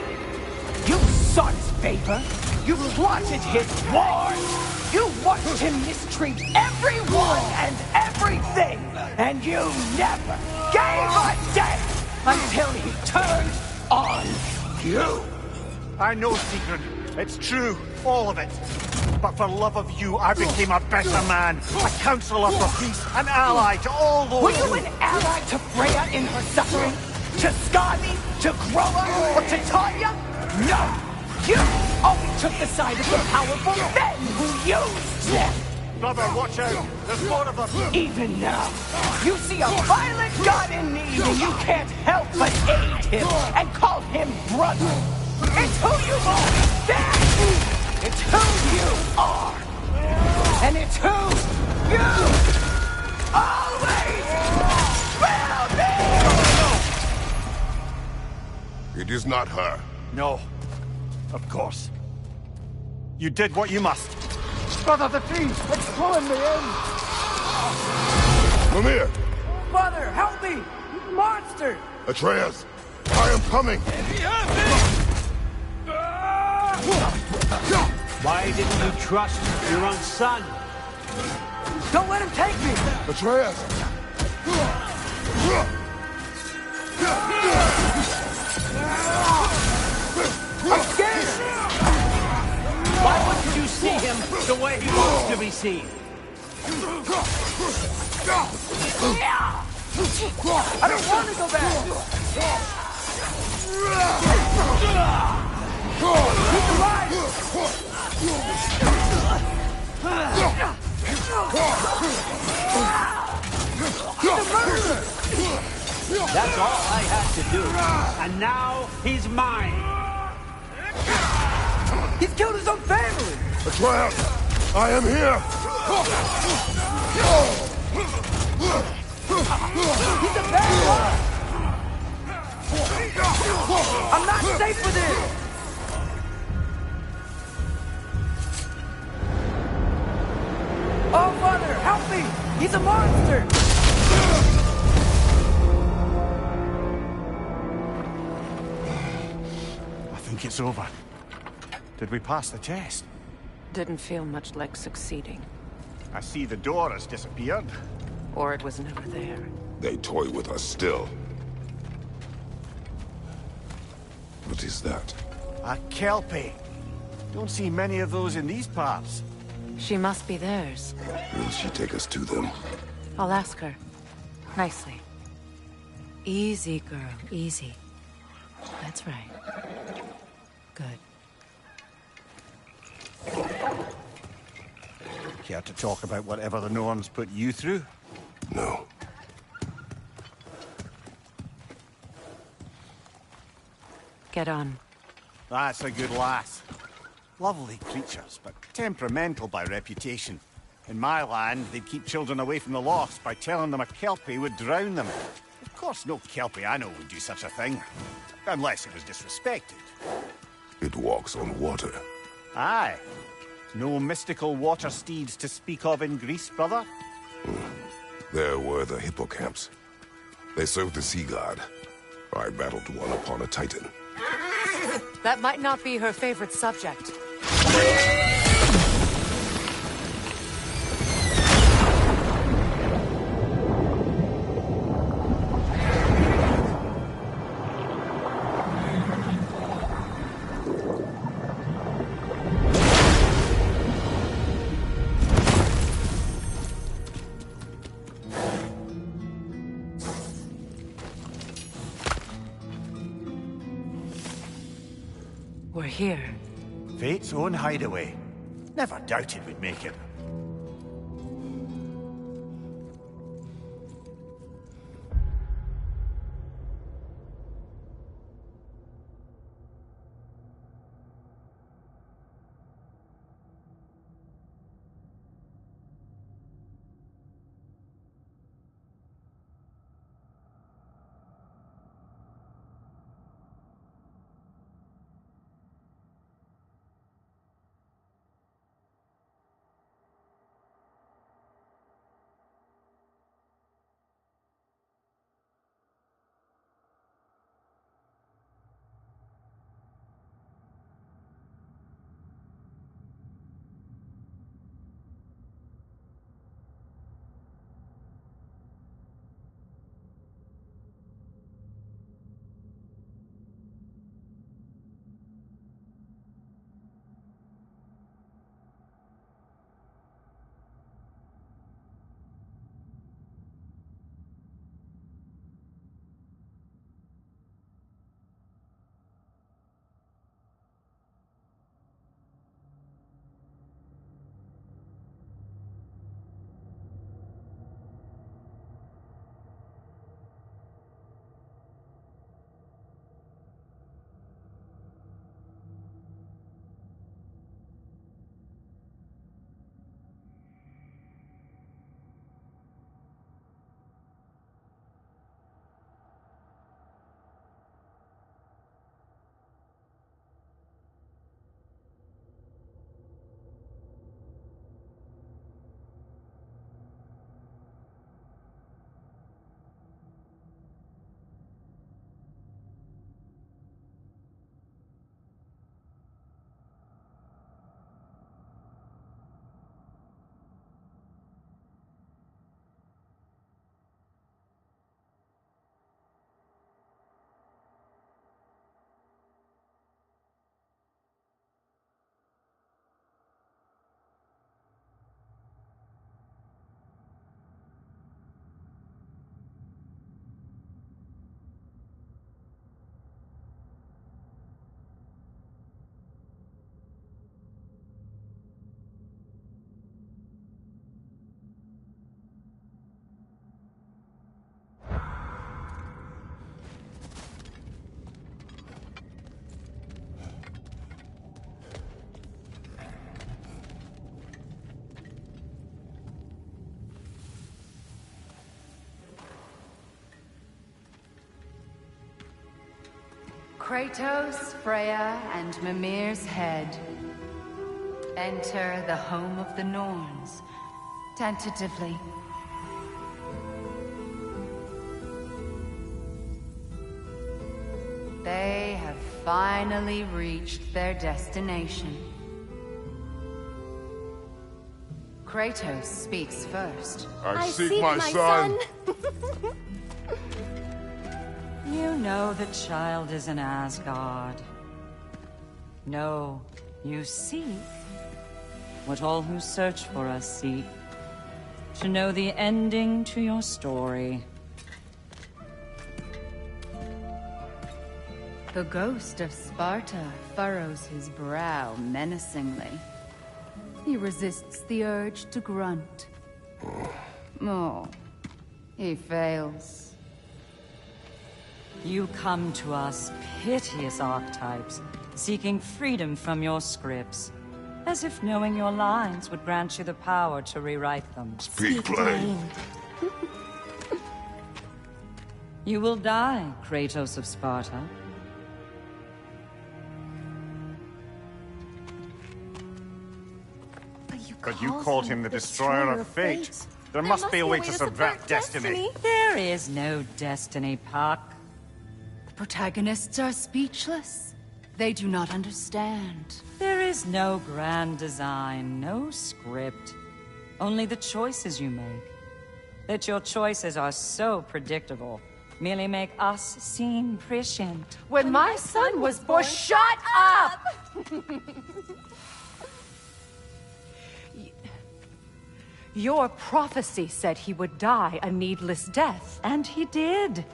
You sought his favor. You plotted his wars. You watched him mistreat everyone and everything. And you never gave a damn until he turned on you. I know, Secret. It's true. All of it. But for love of you, I became a better man. A counselor for peace. An ally to all those... Were you an ally to Freya in her suffering? To Skadi? To Groa? Or to Tanya? No! You only took the side of the powerful men who used them! Brother, watch out! There's more of them! Even now, you see a violent god in need and you can't help but aid him and call him brother! It's who you are! That! It's who you are! And it's who you always will be! It is not her. No. Of course. You did what you must. Brother, the trees! It's pulling me in! Mimir! Father, help me! Monster! Atreus! I am coming! Why didn't you trust your own son? Don't let him take me! Atreus! I'm scared! Why wouldn't you see him the way he wants to be seen? I don't want to go back! He's alive! He's a murderer! That's all I had to do. And now he's mine. He's killed his own family! Atreus! I am here! He's a bad one! I'm not safe with him! Oh, Father, help me! He's a monster! I think it's over. Did we pass the test? Didn't feel much like succeeding. I see the door has disappeared. Or it was never there. They toy with us still. What is that? A Kelpie. Don't see many of those in these parts. She must be theirs. Will she take us to them? I'll ask her. Nicely. Easy, girl. Easy. That's right. Good. Care to talk about whatever the Norns put you through? No. Get on. That's a good lass. Lovely creatures, but temperamental by reputation. In my land, they'd keep children away from the lost by telling them a Kelpie would drown them. Of course, no Kelpie I know would do such a thing. Unless it was disrespected. It walks on water. Aye. No mystical water steeds to speak of in Greece, brother? There were the hippocamps. They served the sea god. I battled one upon a titan. That might not be her favorite subject. We're here. Fate's own hideaway. Never doubted we'd make it. Kratos, Freya, and Mimir's head. Enter the home of the Norns, tentatively. They have finally reached their destination. Kratos speaks first. I seek my son. You know the child is in Asgard. No, you seek what all who search for us seek. To know the ending to your story. The ghost of Sparta furrows his brow menacingly. He resists the urge to grunt. Oh, he fails. You come to us, piteous archetypes, seeking freedom from your scripts. As if knowing your lines would grant you the power to rewrite them. Speak plain. You will die, Kratos of Sparta. But you called him the Destroyer of Fate. There must be a way to subvert destiny. There is no destiny, Puck. The protagonists are speechless. They do not understand. There is no grand design, no script. Only the choices you make. That your choices are so predictable merely make us seem prescient. When my son was born, shut up! Your prophecy said he would die a needless death. And he did.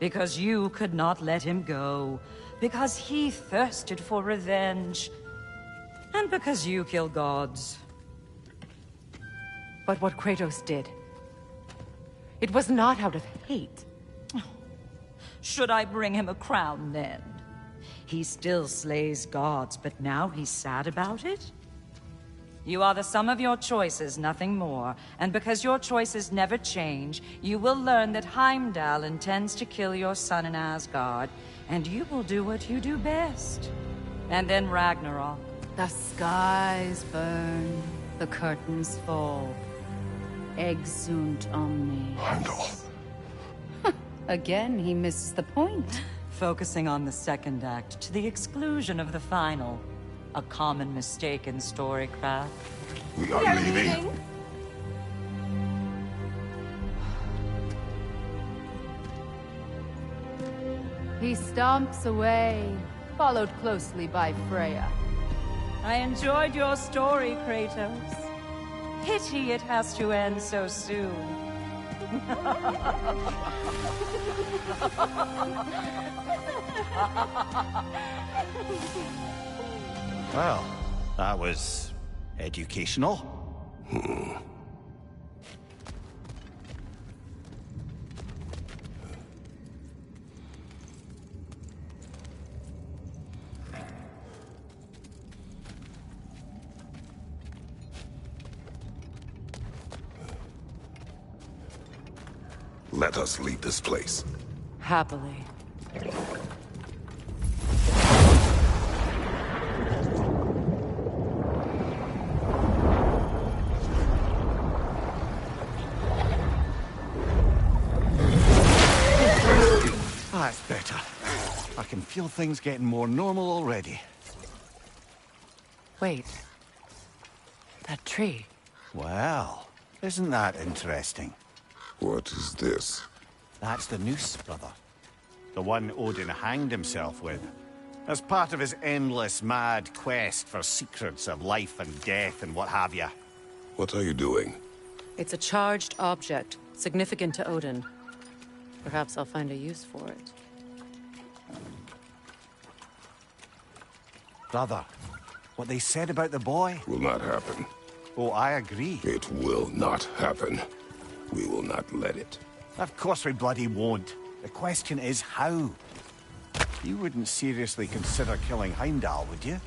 Because you could not let him go. Because he thirsted for revenge. And because you kill gods. But what Kratos did, it was not out of hate. Should I bring him a crown then? He still slays gods, but now he's sad about it? You are the sum of your choices, nothing more. And because your choices never change, you will learn that Heimdall intends to kill your son in Asgard, and you will do what you do best. And then Ragnarok. The skies burn, the curtains fall. Exunt omnes. Heimdall. Again, he misses the point. Focusing on the second act to the exclusion of the final. A common mistake in storycraft. We are leaving. He stomps away, followed closely by Freya. I enjoyed your story, Kratos. Pity it has to end so soon. Well, that was educational. Let us leave this place. Happily. That's better. I can feel things getting more normal already. Wait. That tree. Well, isn't that interesting? What is this? That's the noose, brother. The one Odin hanged himself with. As part of his endless, mad quest for secrets of life and death and what have you. What are you doing? It's a charged object, significant to Odin. Perhaps I'll find a use for it. Brother, what they said about the boy... Will not happen. Oh, I agree. It will not happen. We will not let it. Of course we bloody won't. The question is how. You wouldn't seriously consider killing Heimdall, would you?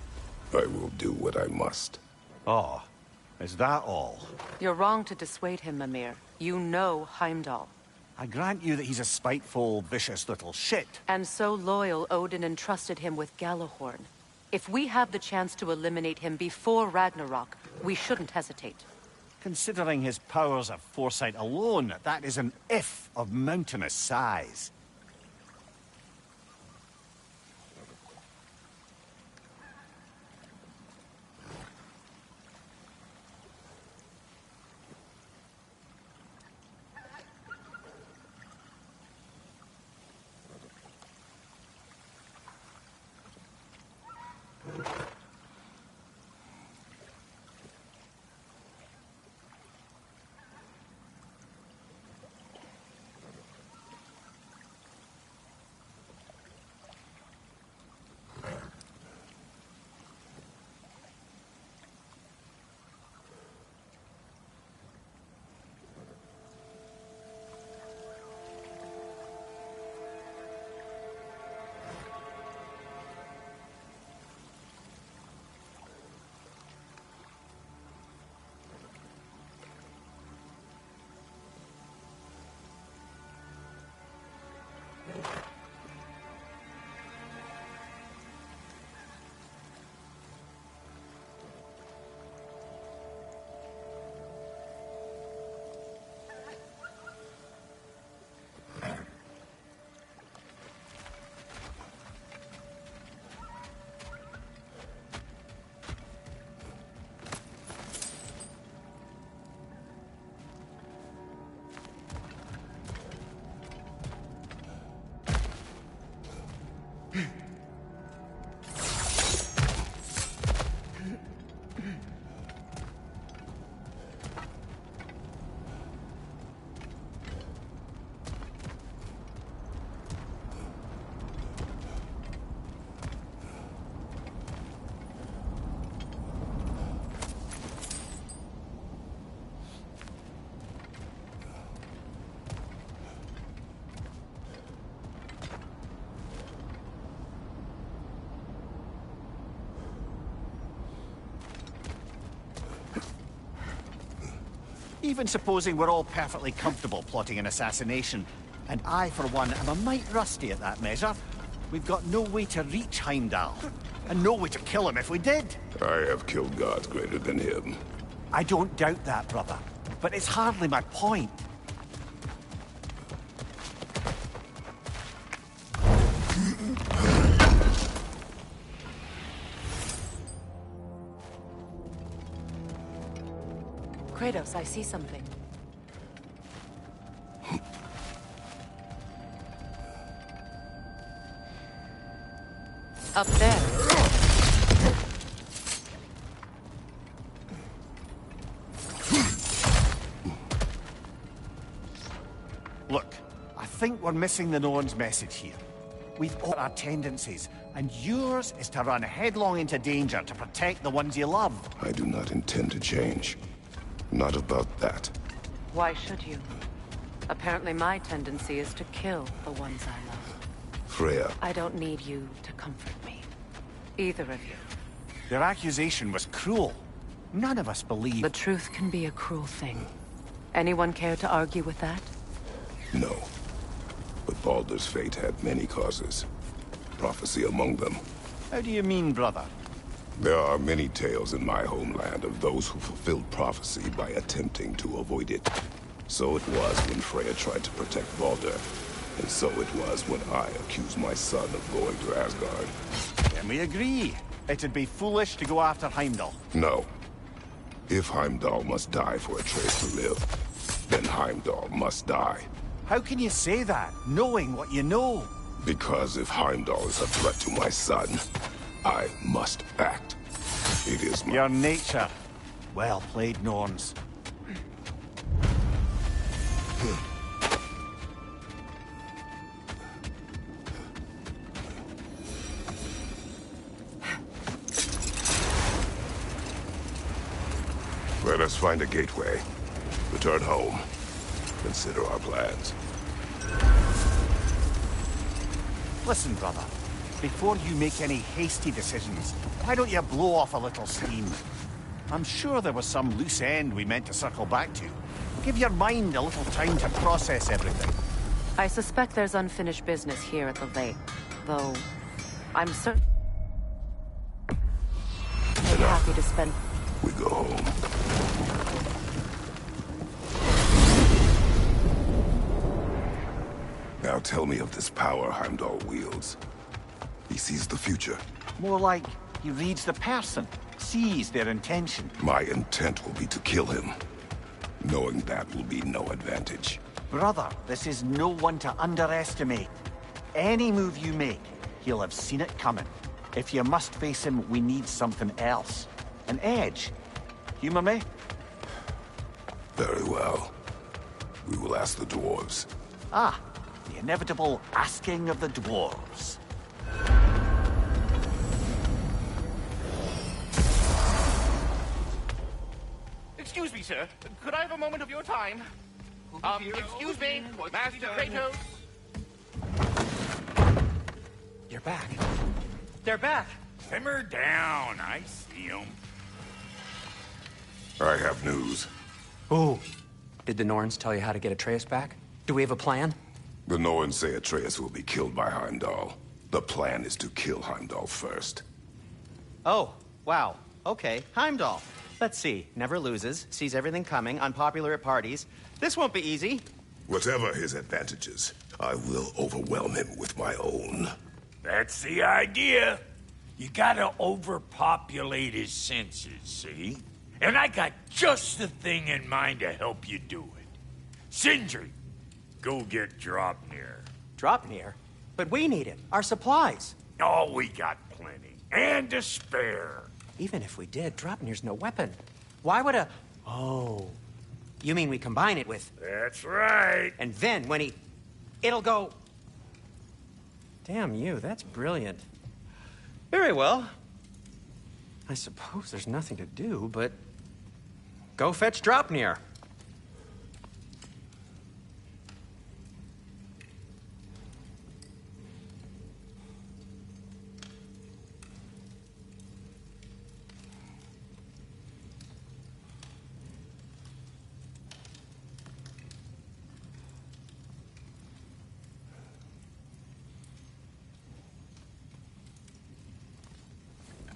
I will do what I must. Oh, is that all? You're wrong to dissuade him, Mimir. You know Heimdall. I grant you that he's a spiteful, vicious little shit. And so loyal, Odin entrusted him with Gjallarhorn. If we have the chance to eliminate him before Ragnarok, we shouldn't hesitate. Considering his powers of foresight alone, that is an if of mountainous size. Even supposing we're all perfectly comfortable plotting an assassination, and I, for one, am a mite rusty at that measure, we've got no way to reach Heimdall, and no way to kill him if we did. I have killed gods greater than him. I don't doubt that, brother, but it's hardly my point. Kratos, I see something. Up there. Look, I think we're missing the Norn's message here. We've all our tendencies, and yours is to run headlong into danger to protect the ones you love. I do not intend to change. Not about that. Why should you? Apparently my tendency is to kill the ones I love. Freya. I don't need you to comfort me. Either of you. Their accusation was cruel. None of us believe... The truth can be a cruel thing. Anyone care to argue with that? No. But Baldur's fate had many causes. Prophecy among them. How do you mean, brother? There are many tales in my homeland of those who fulfilled prophecy by attempting to avoid it. So it was when Freya tried to protect Baldur. And so it was when I accused my son of going to Asgard. Then we agree. It'd be foolish to go after Heimdall. No. If Heimdall must die for Atreus to live, then Heimdall must die. How can you say that, knowing what you know? Because if Heimdall is a threat to my son, I must act. It is my... Your nature. Well played, Norns. Let us find a gateway. Return home. Consider our plans. Listen, brother. Before you make any hasty decisions, why don't you blow off a little steam? I'm sure there was some loose end we meant to circle back to. Give your mind a little time to process everything. I suspect there's unfinished business here at the lake, though I'm certain they'd be happy to spend... We go home. Now tell me of this power Heimdall wields. He sees the future. More like he reads the person, sees their intention. My intent will be to kill him. Knowing that will be no advantage. Brother, this is no one to underestimate. Any move you make, he'll have seen it coming. If you must face him, we need something else. An edge. Humor me? Very well. We will ask the dwarves. Ah, the inevitable asking of the dwarves. Excuse me, sir. Could I have a moment of your time? Excuse me, Master Kratos. You're back. They're back. Simmer down. I see them. I have news. Oh. Did the Norns tell you how to get Atreus back? Do we have a plan? The Norns say Atreus will be killed by Heimdall. The plan is to kill Heimdall first. Oh, wow. Okay, Heimdall. Let's see. Never loses, sees everything coming, unpopular at parties. This won't be easy. Whatever his advantages, I will overwhelm him with my own. That's the idea. You gotta overpopulate his senses, see? And I got just the thing in mind to help you do it. Sindri, go get Draupnir. Draupnir? But we need him. Our supplies. Oh, we got plenty. And to spare. Even if we did, Draupnir's no weapon. Why would a... Oh. You mean we combine it with... That's right. And then when he... It'll go... Damn you, that's brilliant. Very well. I suppose there's nothing to do, but... Go fetch Draupnir.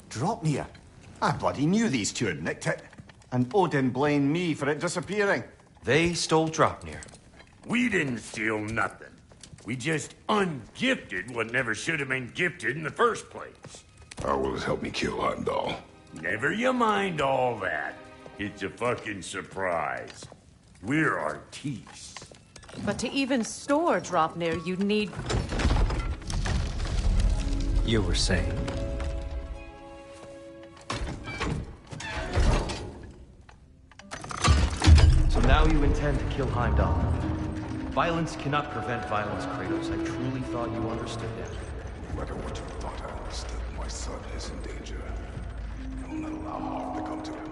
Draupnir? I bloody knew these two had nicked it. And Odin blamed me for it disappearing. They stole Draupnir. We didn't steal nothing. We just ungifted what never should have been gifted in the first place. How will it help me kill Heimdall? Never you mind all that. It's a fucking surprise. We're artistes. But to even store Draupnir, you'd need... You were saying? So now you intend to kill Heimdall. Violence cannot prevent violence, Kratos. I truly thought you understood that. No matter what you thought I understood, my son is in danger. I will not allow harm to come to him.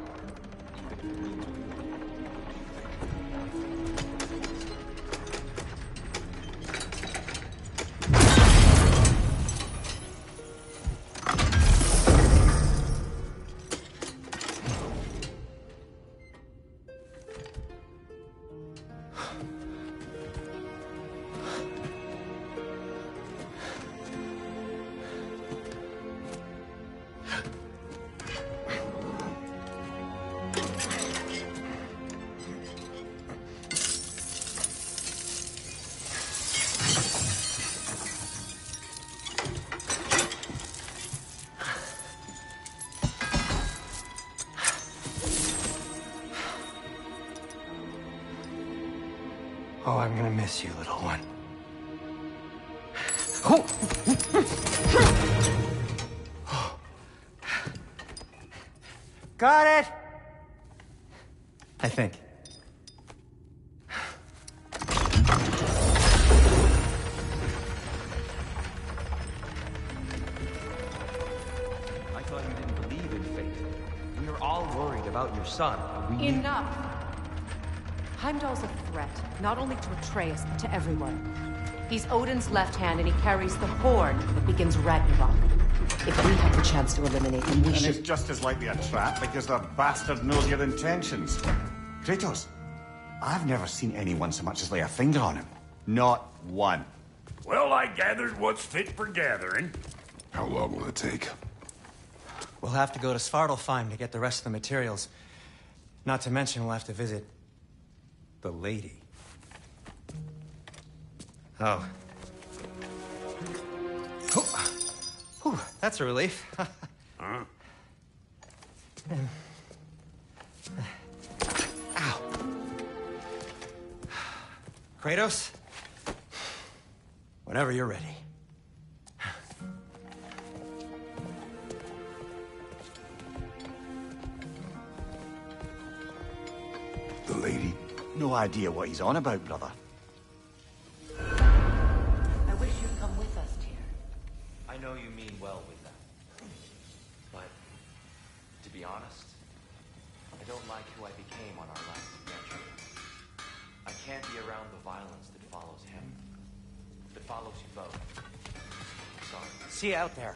Oh, I'm gonna miss you, little one. Got it! I think. I thought you didn't believe in fate. We were all worried about your son. We Enough! Heimdall's a threat, not only to Atreus, but to everyone. He's Odin's left hand, and he carries the horn that begins Ragnarok. If we have the chance to eliminate him, we and should... it's just as likely a trap because the bastard knows your intentions. Kratos, I've never seen anyone so much as lay a finger on him. Not 1. Well, I gathered what's fit for gathering. How long will it take? We'll have to go to Svartalfheim to get the rest of the materials. Not to mention we'll have to visit the lady. Oh. Whew, that's a relief. Huh? Ow. Kratos? Whenever you're ready. The lady? No idea what he's on about, brother. I wish you'd come with us, Tyr. I know you mean well with them. But, to be honest, I don't like who I became on our last adventure. I can't be around the violence that follows him. That follows you both. Sorry. See you out there.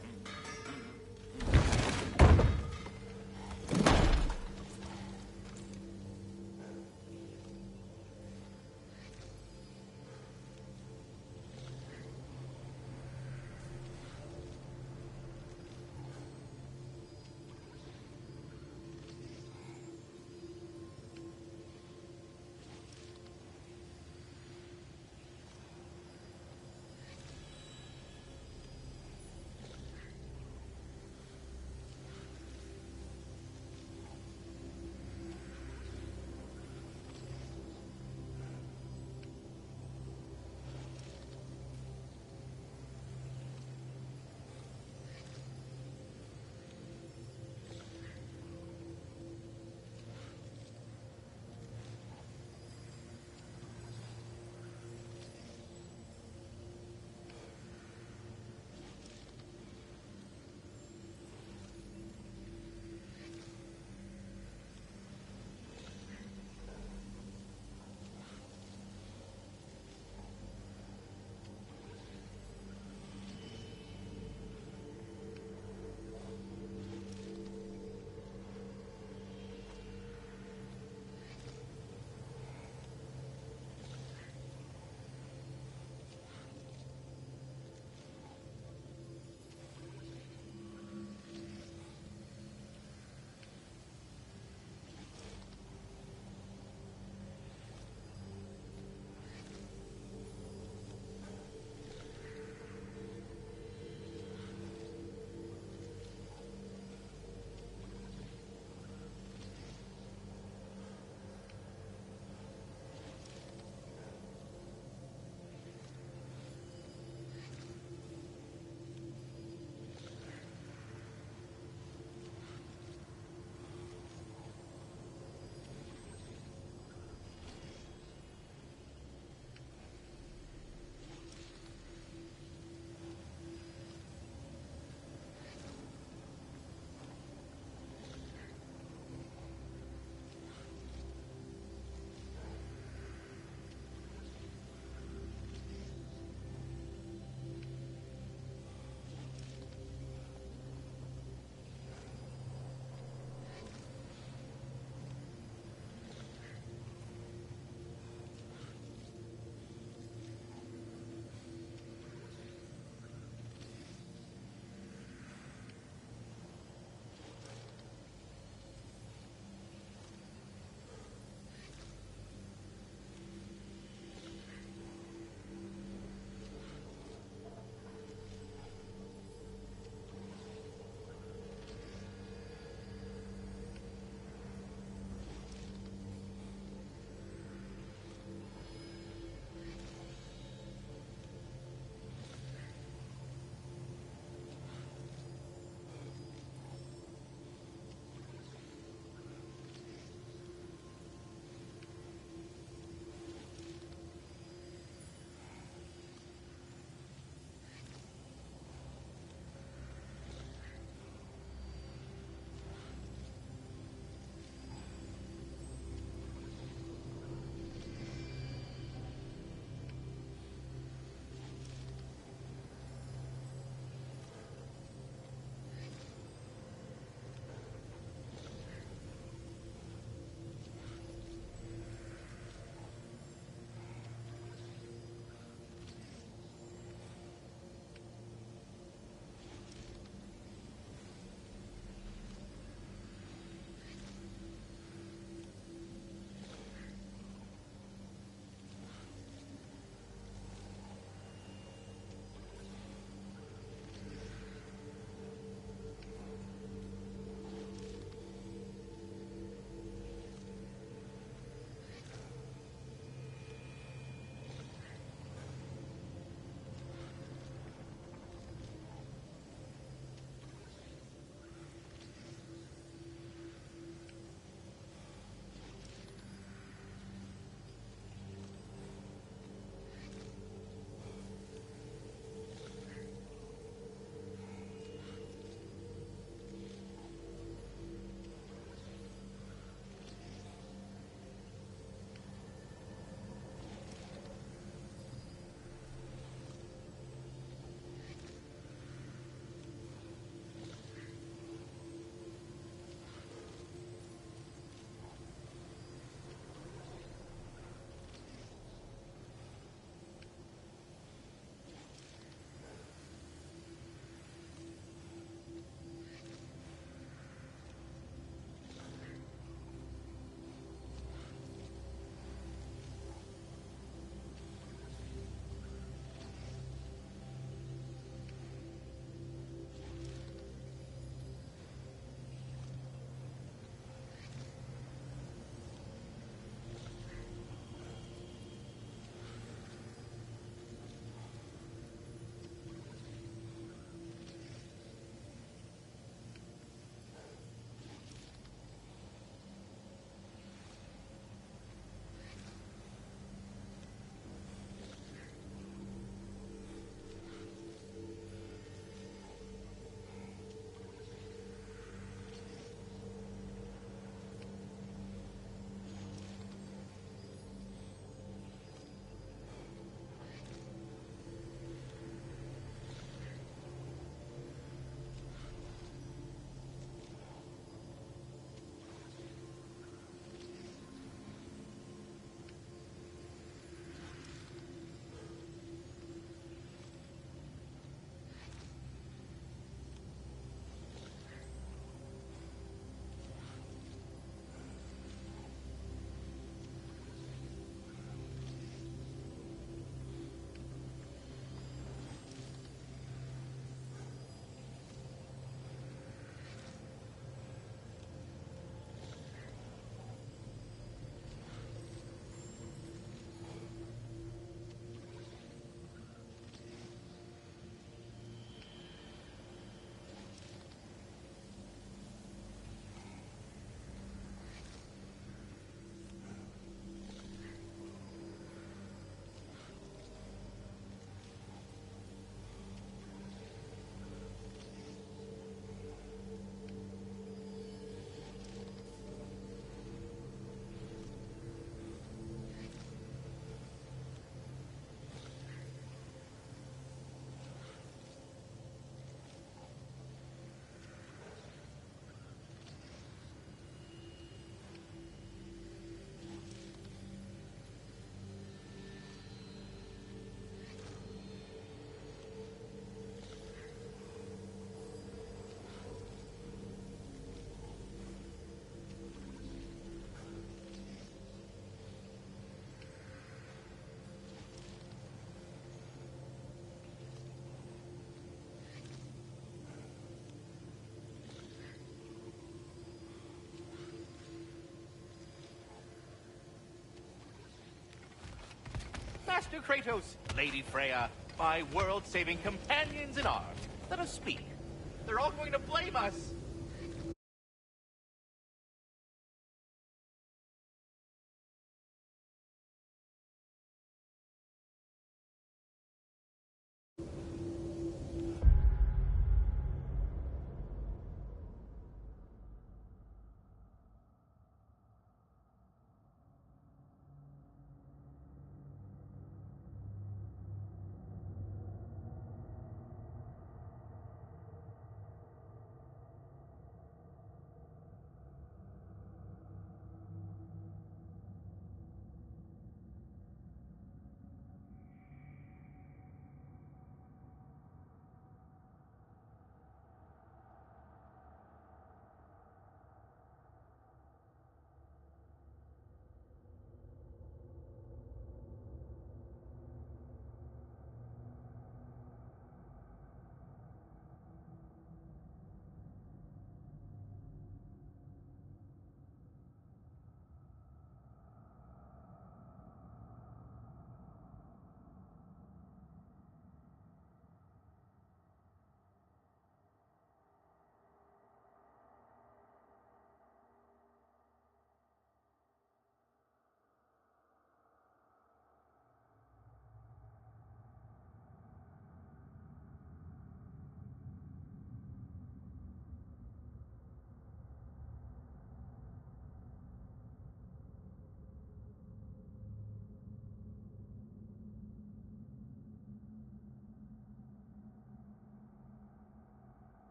Dr. Kratos, Lady Freya, my world-saving companions in arms. Let us speak. They're all going to blame us.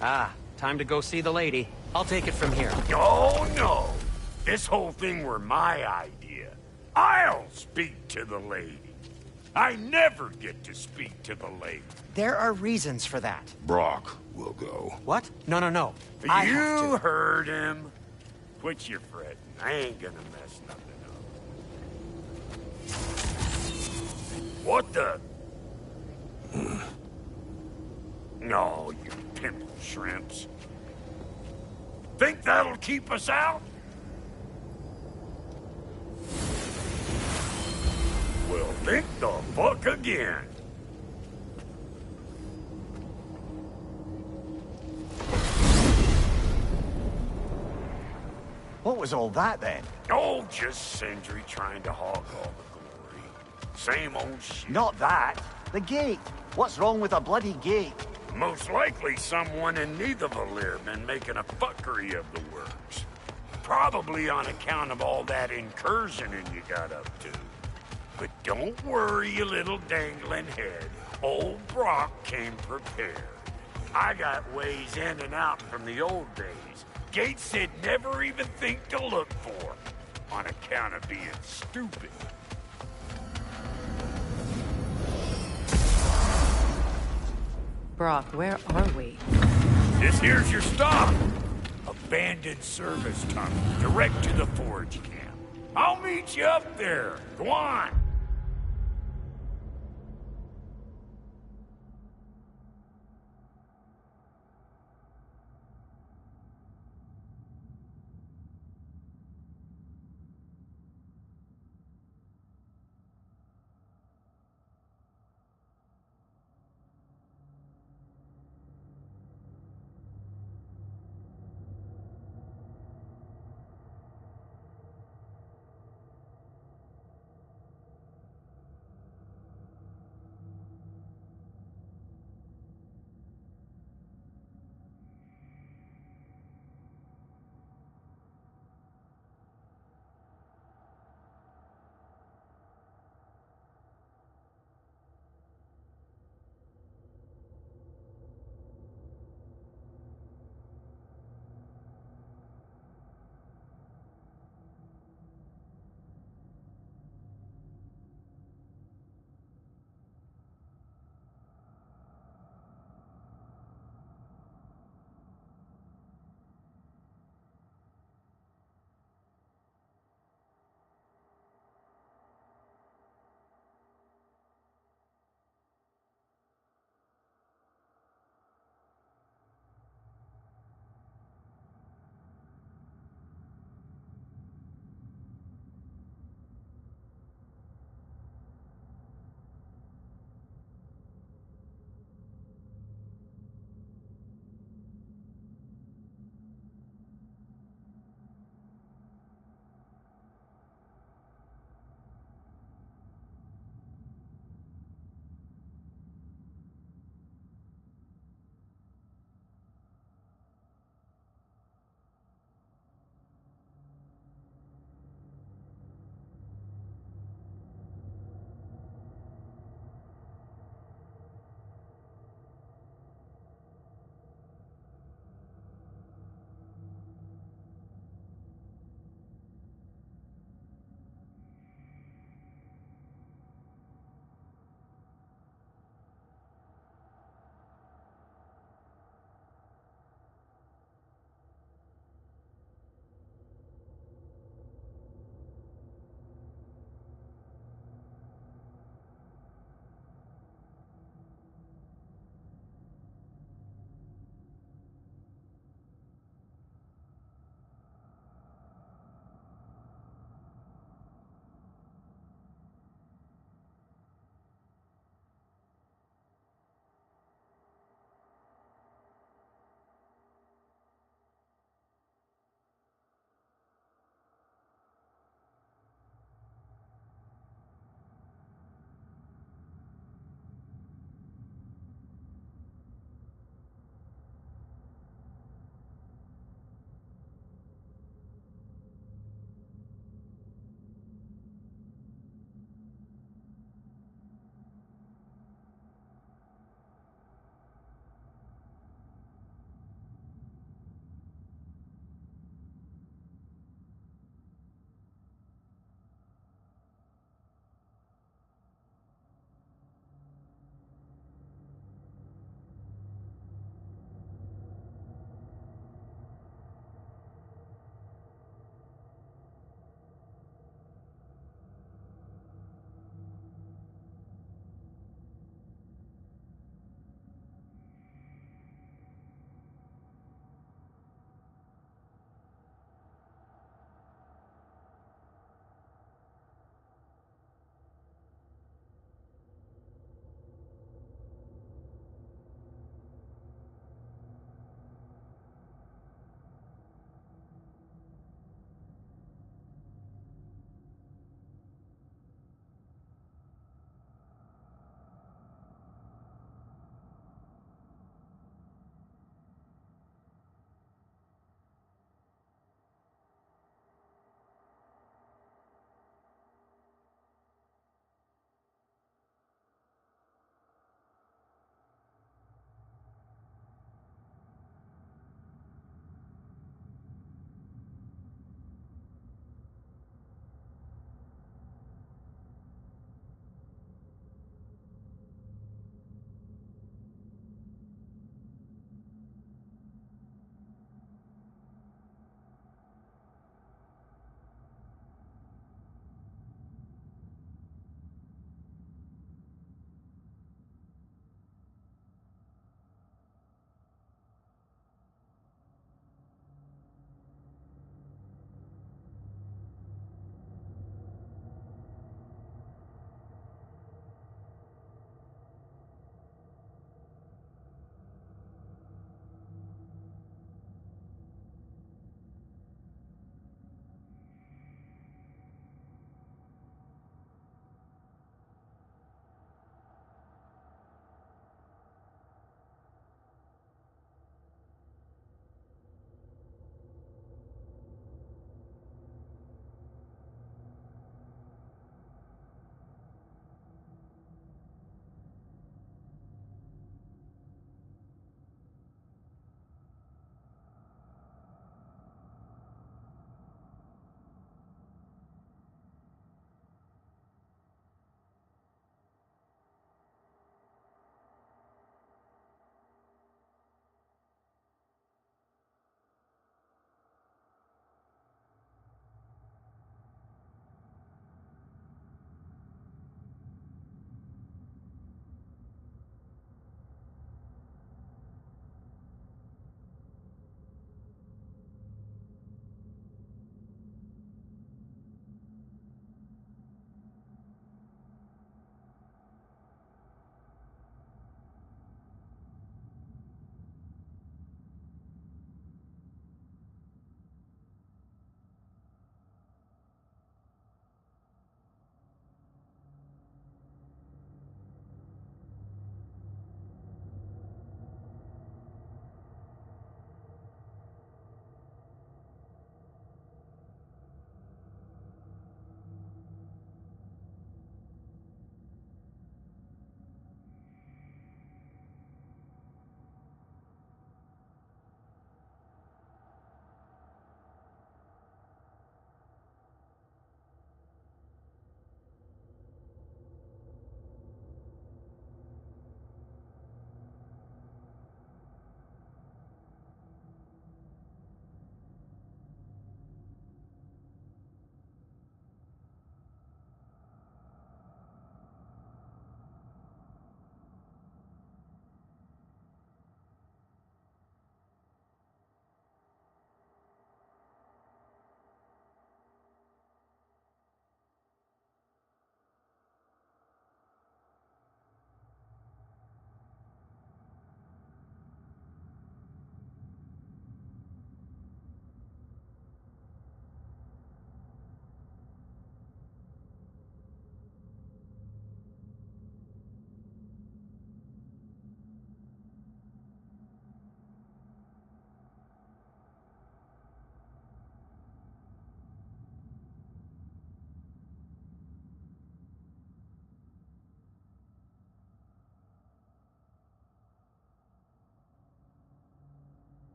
Ah, time to go see the lady. I'll take it from here. Oh, no. This whole thing were my idea. I'll speak to the lady. I never get to speak to the lady. There are reasons for that. Brock will go. What? No, no, no. I have You to. heard him. Quit your fretting. I ain't gonna mess nothing up. What the? No, you pimple shrimps. Think that'll keep us out? Well, think the fuck again. What was all that then? Oh, just Sindri trying to hog all the glory. Same old shit. Not that. The gate. What's wrong with a bloody gate? Most likely someone in Nidavellir been making a fuckery of the works. Probably on account of all that incursioning you got up to. But don't worry, you little dangling head. Old Brock came prepared. I got ways in and out from the old days. Gates he'd never even think to look for. On account of being stupid. Brock, where are we? This here's your stop. Abandoned service tunnel, direct to the forge camp. I'll meet you up there. Go on.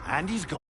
And he's gone.